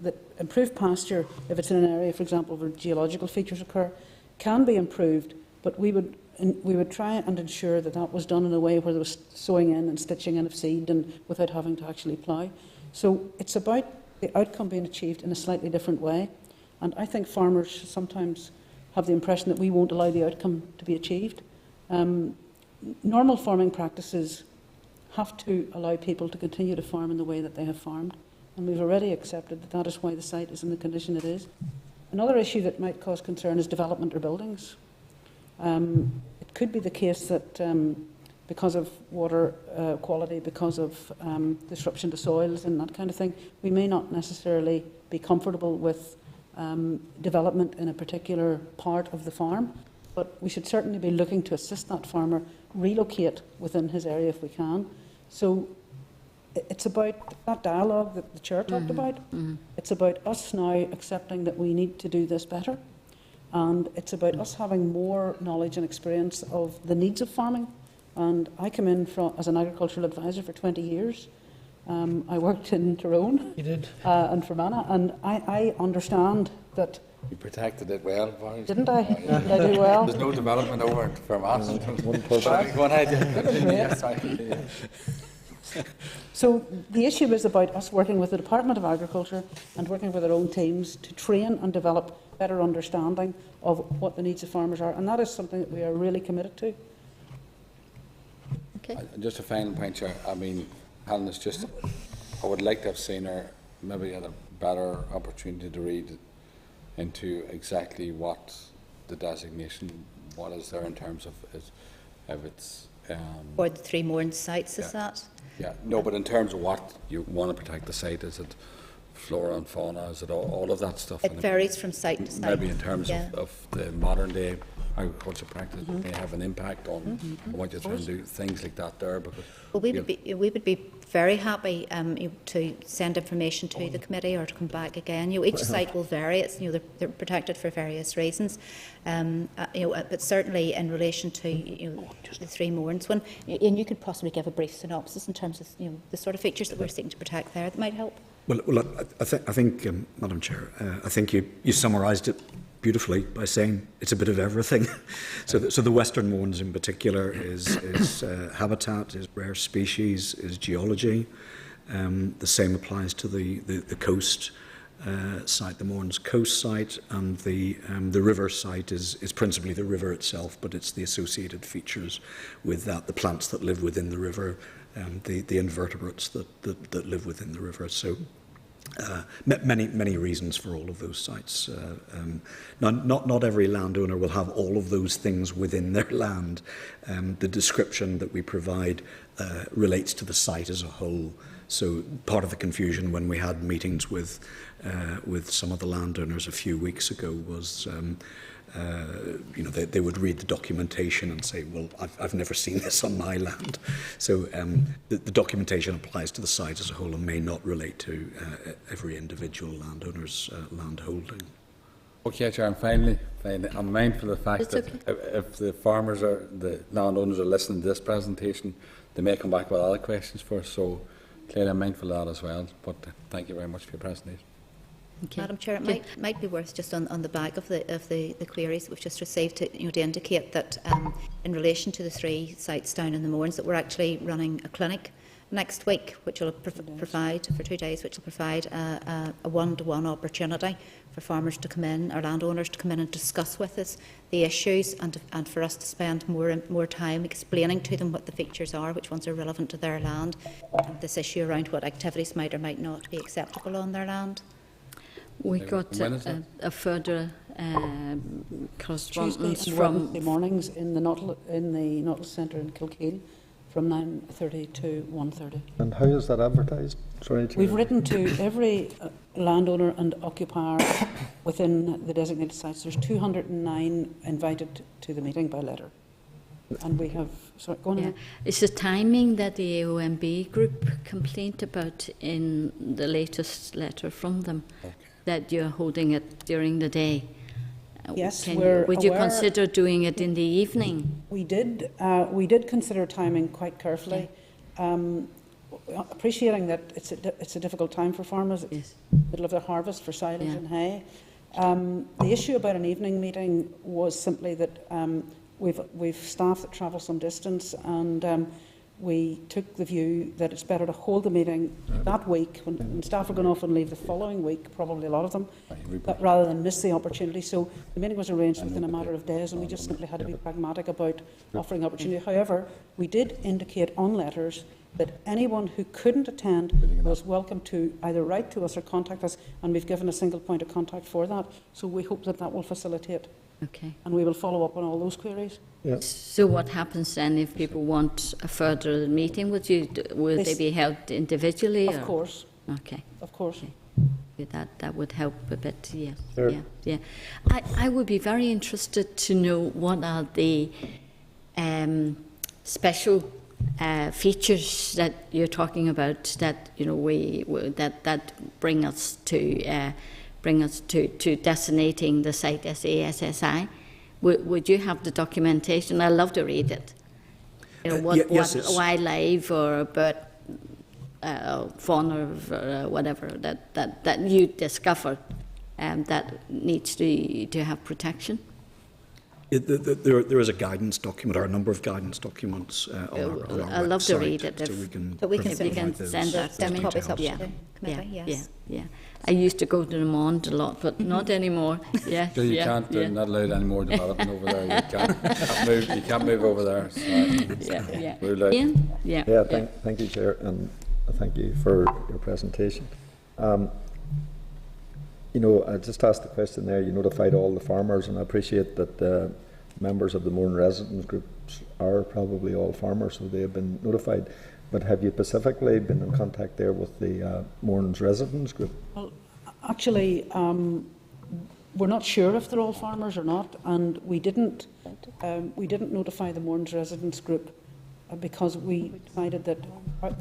that improved pasture, if it's in an area, for example, where geological features occur, can be improved, but we would try and ensure that that was done in a way where there was sowing in and stitching in of seed and without having to actually plough. So it's about the outcome being achieved in a slightly different way. And I think farmers sometimes have the impression that we won't allow the outcome to be achieved. Normal farming practices have to allow people to continue to farm in the way that they have farmed. And we've already accepted that that is why the site is in the condition it is. Another issue that might cause concern is development or buildings. It could be the case that because of water quality, because of disruption to soils and that kind of thing, we may not necessarily be comfortable with development in a particular part of the farm, but we should certainly be looking to assist that farmer relocate within his area if we can. So it's about that dialogue that the Chair talked about. It's about us now accepting that we need to do this better, and it's about us having more knowledge and experience of the needs of farming. And I came in as an agricultural advisor for 20 years. I worked in Tyrone. You did. And Fermanagh, and I understand that. You protected it well, Barry. Didn't I? Did I do well? There's no development over in Fermanagh. Go ahead. So the issue is about us working with the Department of Agriculture and working with our own teams to train and develop better understanding of what the needs of farmers are, and that is something that we are really committed to. Okay. Just a final point, Chair. I mean, Helen, it's just, I would like to have seen her maybe had a better opportunity to read into exactly what the designation, what is there in terms of if it's... Or the three moorings sites, is that? Yeah, no, but in terms of what you want to protect the site, is it flora and fauna, is it all of that stuff? It varies from site to site. Maybe in terms of the modern day agriculture practice may have an impact on what you're trying to do, things like that there. Because well, we would be very happy to send information to the committee or to come back again. Each site will vary. It's they're protected for various reasons. But certainly in relation to the three moorings one, and you could possibly give a brief synopsis in terms of the sort of features that we're seeking to protect there that might help. Well, I think, Madam Chair, I think you summarised it beautifully by saying it's a bit of everything. So the Western Moorings in particular is habitat, is rare species, is geology. The same applies to the coast site, the Moorings coast site, and the river site is principally the river itself, but it's the associated features with that, the plants that live within the river, the invertebrates that live within the river. So many reasons for all of those sites. Not every landowner will have all of those things within their land. The description that we provide relates to the site as a whole. So part of the confusion when we had meetings with some of the landowners a few weeks ago was, they would read the documentation and say, well, I've never seen this on my land. So the documentation applies to the site as a whole and may not relate to every individual landowner's land holding. Okay, Chair, and finally, I'm mindful of the fact that if the landowners are listening to this presentation, they may come back with other questions for us, so clearly I'm mindful of that as well, but thank you very much for your presentation. Okay. Madam Chair, it might be worth just on the back of the queries we've just received to indicate that in relation to the 3 sites down in the Mournes, that we're actually running a clinic next week, which will provide for 2 days, which will provide a one-to-one opportunity for farmers to come in, or landowners to come in and discuss with us the issues, and for us to spend more time explaining to them what the features are, which ones are relevant to their land, and this issue around what activities might or might not be acceptable on their land. We got a further correspondence Tuesday and from Wednesday mornings in the Nautilus Centre in Kilkeel from 9:30 to 1:30. And how is that advertised? Sorry, Chair. We've written to every landowner and occupier within the designated sites. There's 209 invited to the meeting by letter. And we have... Sorry, go on ahead. It's the timing that the AOMB group complained about in the latest letter from them, that you're holding it during the day. Yes, would you consider doing it in the evening? We did consider timing quite carefully, appreciating that it's a difficult time for farmers. It's the middle of their harvest for silage and hay. The issue about an evening meeting was simply that we've staff that travel some distance, and we took the view that it's better to hold the meeting that week when staff are going off and leave the following week, probably a lot of them, rather than miss the opportunity. So the meeting was arranged within a matter of days, and we just simply had to be pragmatic about offering opportunity. However, we did indicate on letters that anyone who couldn't attend was welcome to either write to us or contact us, and we've given a single point of contact for that. So we hope that will facilitate. Okay. And we will follow up on all those queries. Yeah. So what happens then if people want a further meeting with you? Will they be held individually? Of course. Okay. Of course. Okay. That would help a bit, yes. Sure. Yeah. I would be very interested to know what are the special features that you're talking about that that bring us to designating the site as ASSI. Would you have the documentation? I'd love to read it. What wildlife or bird, fauna, or whatever that you discovered that needs to have protection. There is a guidance document, or a number of guidance documents on our website. I'd love to read it. But we can send that to me. copies up to the committee, yes. Yeah. I used to go to Le Monde a lot, but not anymore. Yeah. So you can't, not allowed any more development over there. You can't move over there. So Yeah. Thank you, Chair, and thank you for your presentation. I just asked the question there, you notified all the farmers, and I appreciate that members of the Mourne residents groups are probably all farmers, so they have been notified. But have you specifically been in contact there with the Mourne's residents group? Well, actually, we're not sure if they're all farmers or not, and we didn't notify the Mourne's residents group because we decided that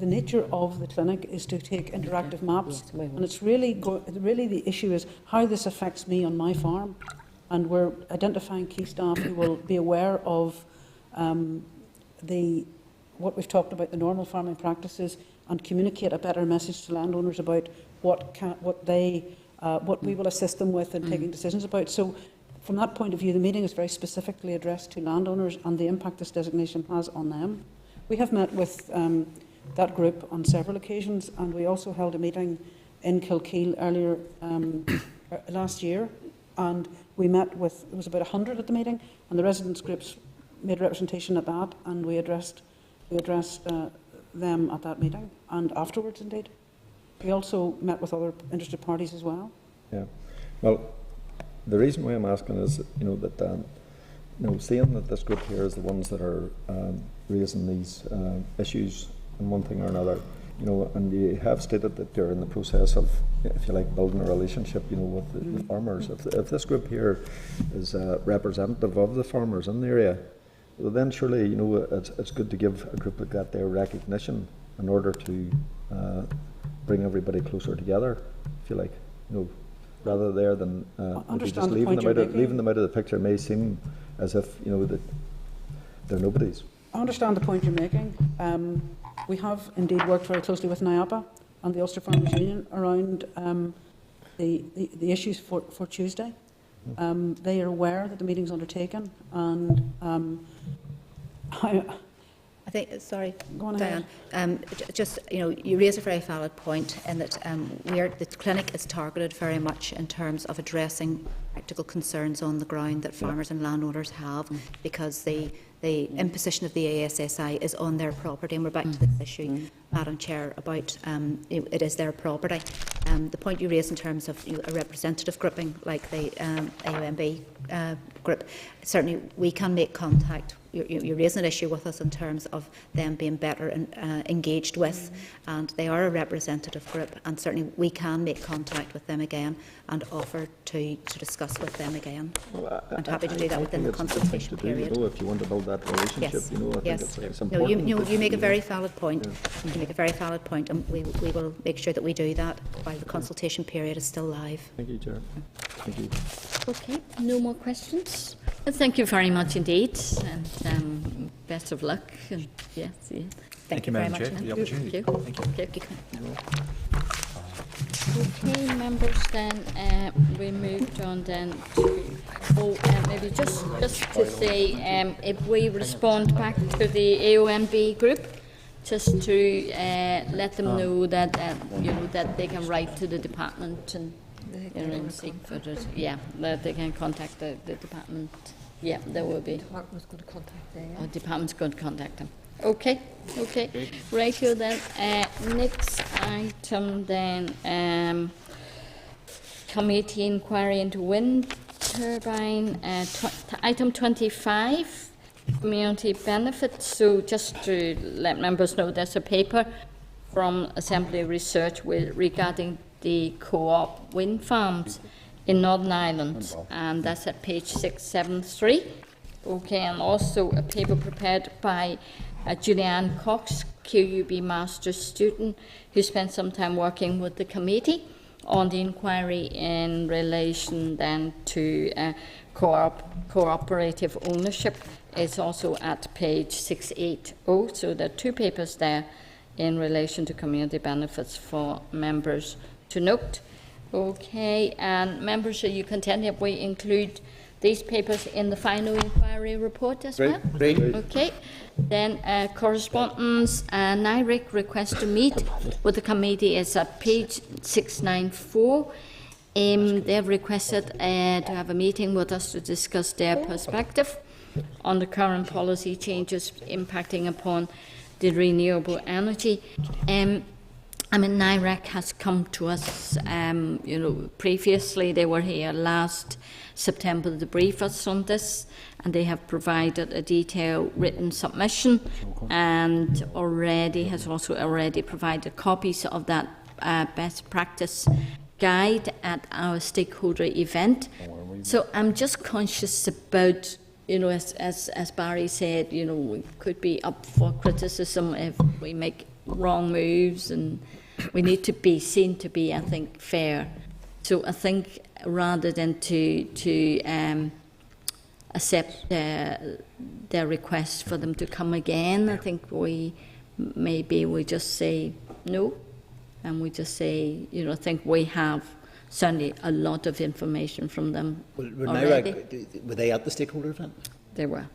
the nature of the clinic is to take interactive maps, and it's really the issue is how this affects me on my farm, and we're identifying key staff who will be aware of what we've talked about, the normal farming practices, and communicate a better message to landowners about what we will assist them with in taking decisions about. So from that point of view, the meeting is very specifically addressed to landowners and the impact this designation has on them. We have met with that group on several occasions, and we also held a meeting in Kilkeel earlier last year, and we met with, it was about 100 at the meeting, and the residents groups made representation at that, and we addressed them at that meeting and afterwards. Indeed, we also met with other interested parties as well. Yeah, well, the reason why I'm asking is that seeing that this group here is the ones that are raising these issues in one thing or another, you know, and you have stated that you're in the process of, if you like, building a relationship, you know, with the farmers. If this group here is representative of the farmers in the area, well, then surely, you know, it's good to give a group like that their recognition in order to bring everybody closer together, if you like, you know, rather there than maybe just leaving them out of the picture may seem as if, you know, that they're nobodies. I understand the point you're making. We have indeed worked very closely with NIAPA and the Ulster Farmers Union around the issues for Tuesday. They are aware that the meeting's undertaken, and I think, sorry, go on Diane, just, you know, you raise a very valid point in that the clinic is targeted very much in terms of addressing practical concerns on the ground that farmers and landowners have, because the imposition of the ASSI is on their property, and we're back to this issue, Madam Chair, about it is their property. The point you raised in terms of, you know, a representative grouping like the AOMB group, certainly we can make contact. You're raising an issue with us in terms of them being better engaged with, and they are a representative group, and certainly we can make contact with them again and offer to discuss with them again. Well, I'm happy to do that within the consultation period. You know, if you want to build that relationship, Yes. you know, I Yes. think it's No, important. you make a very valid point. You make a very valid point, and we will make sure that we do that while the consultation period is still live. Thank you, Chair. Thank you. Okay, no more questions? Well, thank you very much indeed, and best of luck. And yes, yeah. Thank you, Madam Chair, for the opportunity. Thank you. Thank you. Okay, members, then we moved on then to, maybe just to say, if we respond back to the AOMB group, just to let them know that you know, that they can write to the department and, you know, and seek for it. Yeah, that they can contact the department. Yeah, there will be. The department's going to contact them. Oh, department's going to contact them. Okay. Right here then. Next item then, committee inquiry into wind turbine. Item 25, community benefits. So just to let members know, there's a paper from Assembly Research regarding the co-op wind farms in Northern Ireland, and that's at page 673. Okay, and also a paper prepared by Julianne Cox, QUB Master's student, who spent some time working with the committee on the inquiry in relation then to cooperative ownership. It's also at page 680. So there are two papers there in relation to community benefits for members to note. Okay, and members, are you content if we include these papers in the final inquiry report as well? Great. Okay, then correspondence, NIRIC request to meet with the committee is at page 694. They've requested to have a meeting with us to discuss their perspective on the current policy changes impacting upon the renewable energy. I mean, NIREC has come to us, you know, previously they were here last September to brief us on this, and they have provided a detailed written submission, and has also already provided copies of that best practice guide at our stakeholder event. So I'm just conscious about, you know, as Barry said, you know, we could be up for criticism if we make wrong moves, and we need to be seen to be, I think, fair. So I think rather than to accept their request for them to come again, I think we just say no, and we just say, you know, I think we have certainly a lot of information from them already. Were they at the stakeholder event? They were.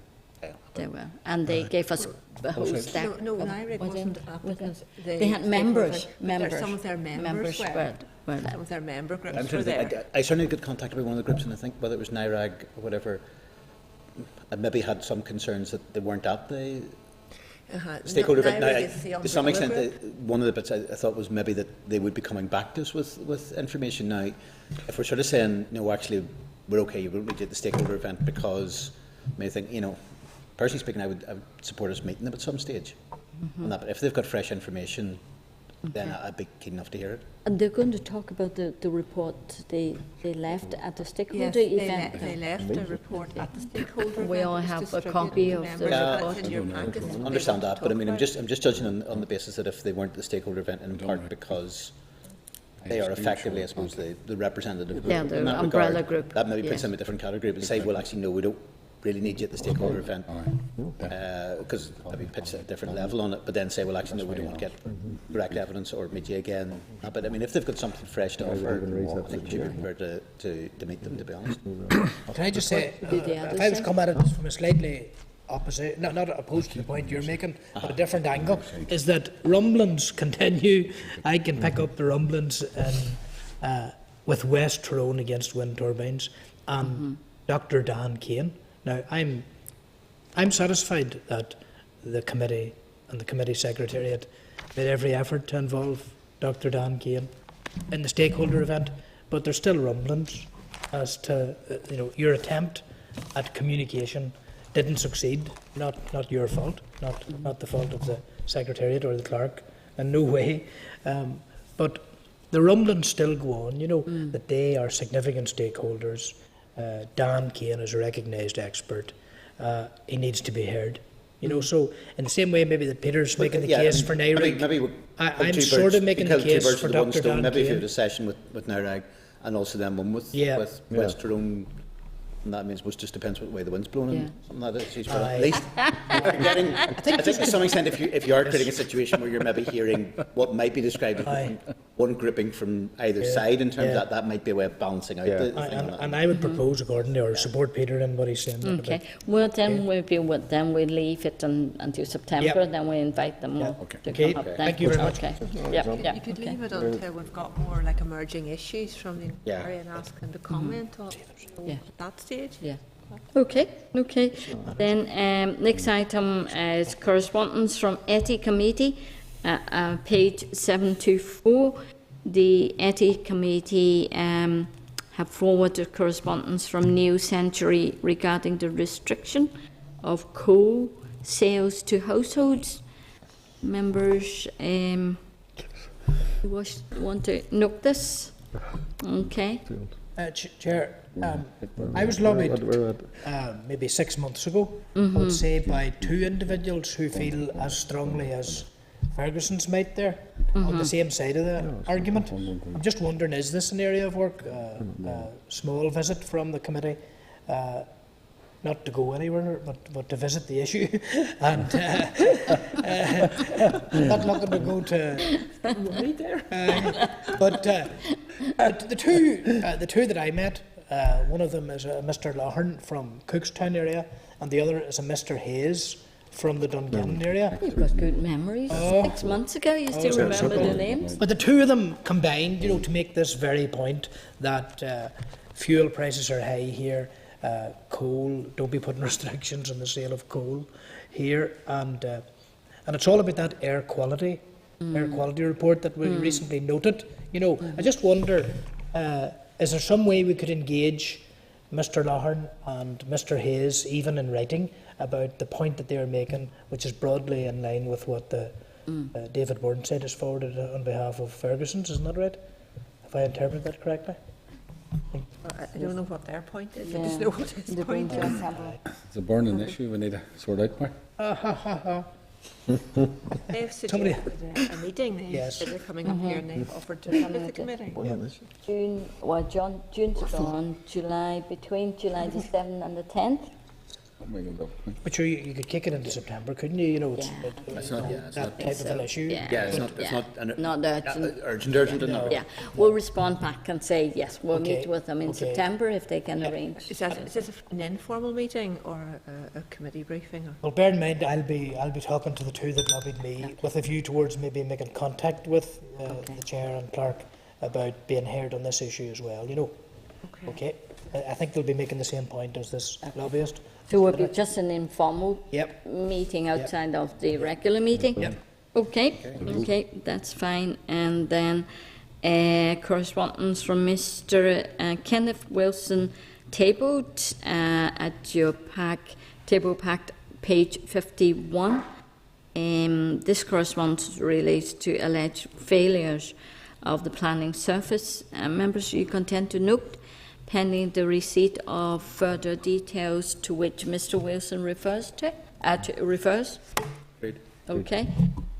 And they gave us a whole stack. No, NIRIC wasn't applicants. They had members. Some of their members were. Some of their member groups were there. I certainly got contacted by one of the groups, and I think whether it was NIRAG or whatever, I maybe had some concerns that they weren't at the stakeholder event. Now, to some extent, one of the bits I thought was maybe that they would be coming back to us with information. Now, if we're sort of saying, no, actually, we're okay, you won't be at the stakeholder event because, I may think, you know, personally speaking, I would support us meeting them at some stage on that. But if they've got fresh information then I'd be keen enough to hear it. And they're going to talk about the report they left at the stakeholder Yes, event. they left a report at the stakeholder event. We all It was have a distributed copy to of the members. report. It's in your packet. I understand that, but I mean, I'm just judging on the basis that if they weren't at the stakeholder event, in part because they are effectively, I suppose, the representative group. Yeah, the in that umbrella regard, group, that maybe puts yes. them in a different category, but say, well, actually, no, we don't really need you at the stakeholder event, because maybe pitch at a different level on it, but then say, well, actually, no, we don't want to get direct evidence or meet you again. But I mean, if they've got something fresh to offer, I think we should be prepared to meet them, to be honest. Can I just say, if I was come at it from a slightly opposite, not opposed to the point you're making, but a different angle, is that rumblings continue. I can pick up the rumblings with West Tyrone against wind turbines and Dr. Dan Kane. Now, I'm satisfied that the committee and the committee secretariat made every effort to involve Dr. Dan Kane in the stakeholder event, but there's still rumblings as to your attempt at communication didn't succeed. Not your fault, not the fault of the secretariat or the clerk, in no way. But the rumblings still go on. That they are significant stakeholders. Dan Kane is a recognised expert. He needs to be heard. So in the same way maybe that Peter's making the case for NIRAG, I'm sort of making the case for Dr. Dan Maybe if you Kane. had a session with NIRAG and also then one with West Tyrone, and that means it just depends what way the wind's blowing and something like that. But at least I think to some extent if you are creating a situation where you're maybe hearing what might be described as one grouping from either side in terms of that might be a way of balancing out the thing on that. And I would propose accordingly, or support Peter in what he's saying. Okay. Well, then we'll leave it until September. Then we invite them all to come up. Thank you very much. Okay. You could leave it until we've got more like emerging issues from the inquiry and ask them to comment on at that stage. Yeah. Okay. Then next item is correspondence from ETI committee, page 724. The ETI committee have forwarded correspondence from New Century regarding the restriction of coal sales to households. Members want to note this? Okay. Chair, I was lobbied maybe 6 months ago, I would say, by two individuals who feel as strongly as Ferguson's might there, on the same side of the argument. I'm just wondering, is this an area of work? Small visit from the committee, not to go anywhere, but to visit the issue, and not looking to go to right there. But the two that I met, one of them is a Mr. Lahern from Cookstown area, and the other is a Mr. Hayes from the Dungannon area. You've got good memories. 6 months ago, you still remember the names. But the two of them combined, to make this very point that fuel prices are high here, coal, don't be putting restrictions on the sale of coal here, and it's all about that air quality report that we recently noted. I just wonder, is there some way we could engage Mr. Lahern and Mr. Hayes, even in writing, about the point that they are making, which is broadly in line with what the David Burnside has forwarded on behalf of Ferguson's, isn't that right? Have I interpreted that correctly? I don't know what their point is. I just know what his point is. It's a burning issue we need to sort out more. They've suggested a meeting. They're coming up here and they've offered to come to the committee. June's gone. Between July the 7th and the 10th. But sure, you could kick it into September, couldn't you? It's not that type of an issue. It's not urgent. Yeah, we'll respond back and say yes. We'll meet with them in September if they can arrange. Is this an informal meeting or a committee briefing? Well, bear in mind, I'll be talking to the two that lobbied me with a view towards maybe making contact with the chair and clerk about being heard on this issue as well. Okay. I think they'll be making the same point as this lobbyist. So it will be just an informal meeting outside of the regular meeting? Yep. Okay, that's fine. And then correspondence from Mr. Kenneth Wilson tabled at your table pack, page 51. This corresponds relates to alleged failures of the planning service. Members, are you content to note, pending the receipt of further details to which Mr. Wilson refers? Agreed. Okay.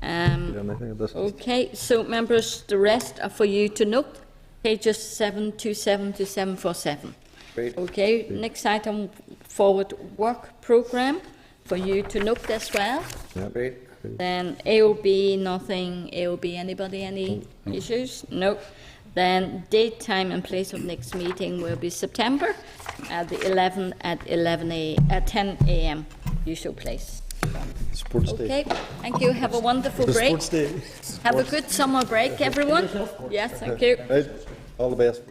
Anything at this stage? Okay, so members, the rest are for you to note, pages 727 to 747. Great. Okay, next item, forward work programme, for you to note as well. Yeah. Great. Then AOB, nothing. AOB, anybody, any issues? No. Then date, time and place of next meeting will be September at the 11th at 10 a.m. usual place. Sports Okay, day. thank you. Have a wonderful break. Sports day. Have a good summer break, everyone. Yes, thank you. Right. All the best.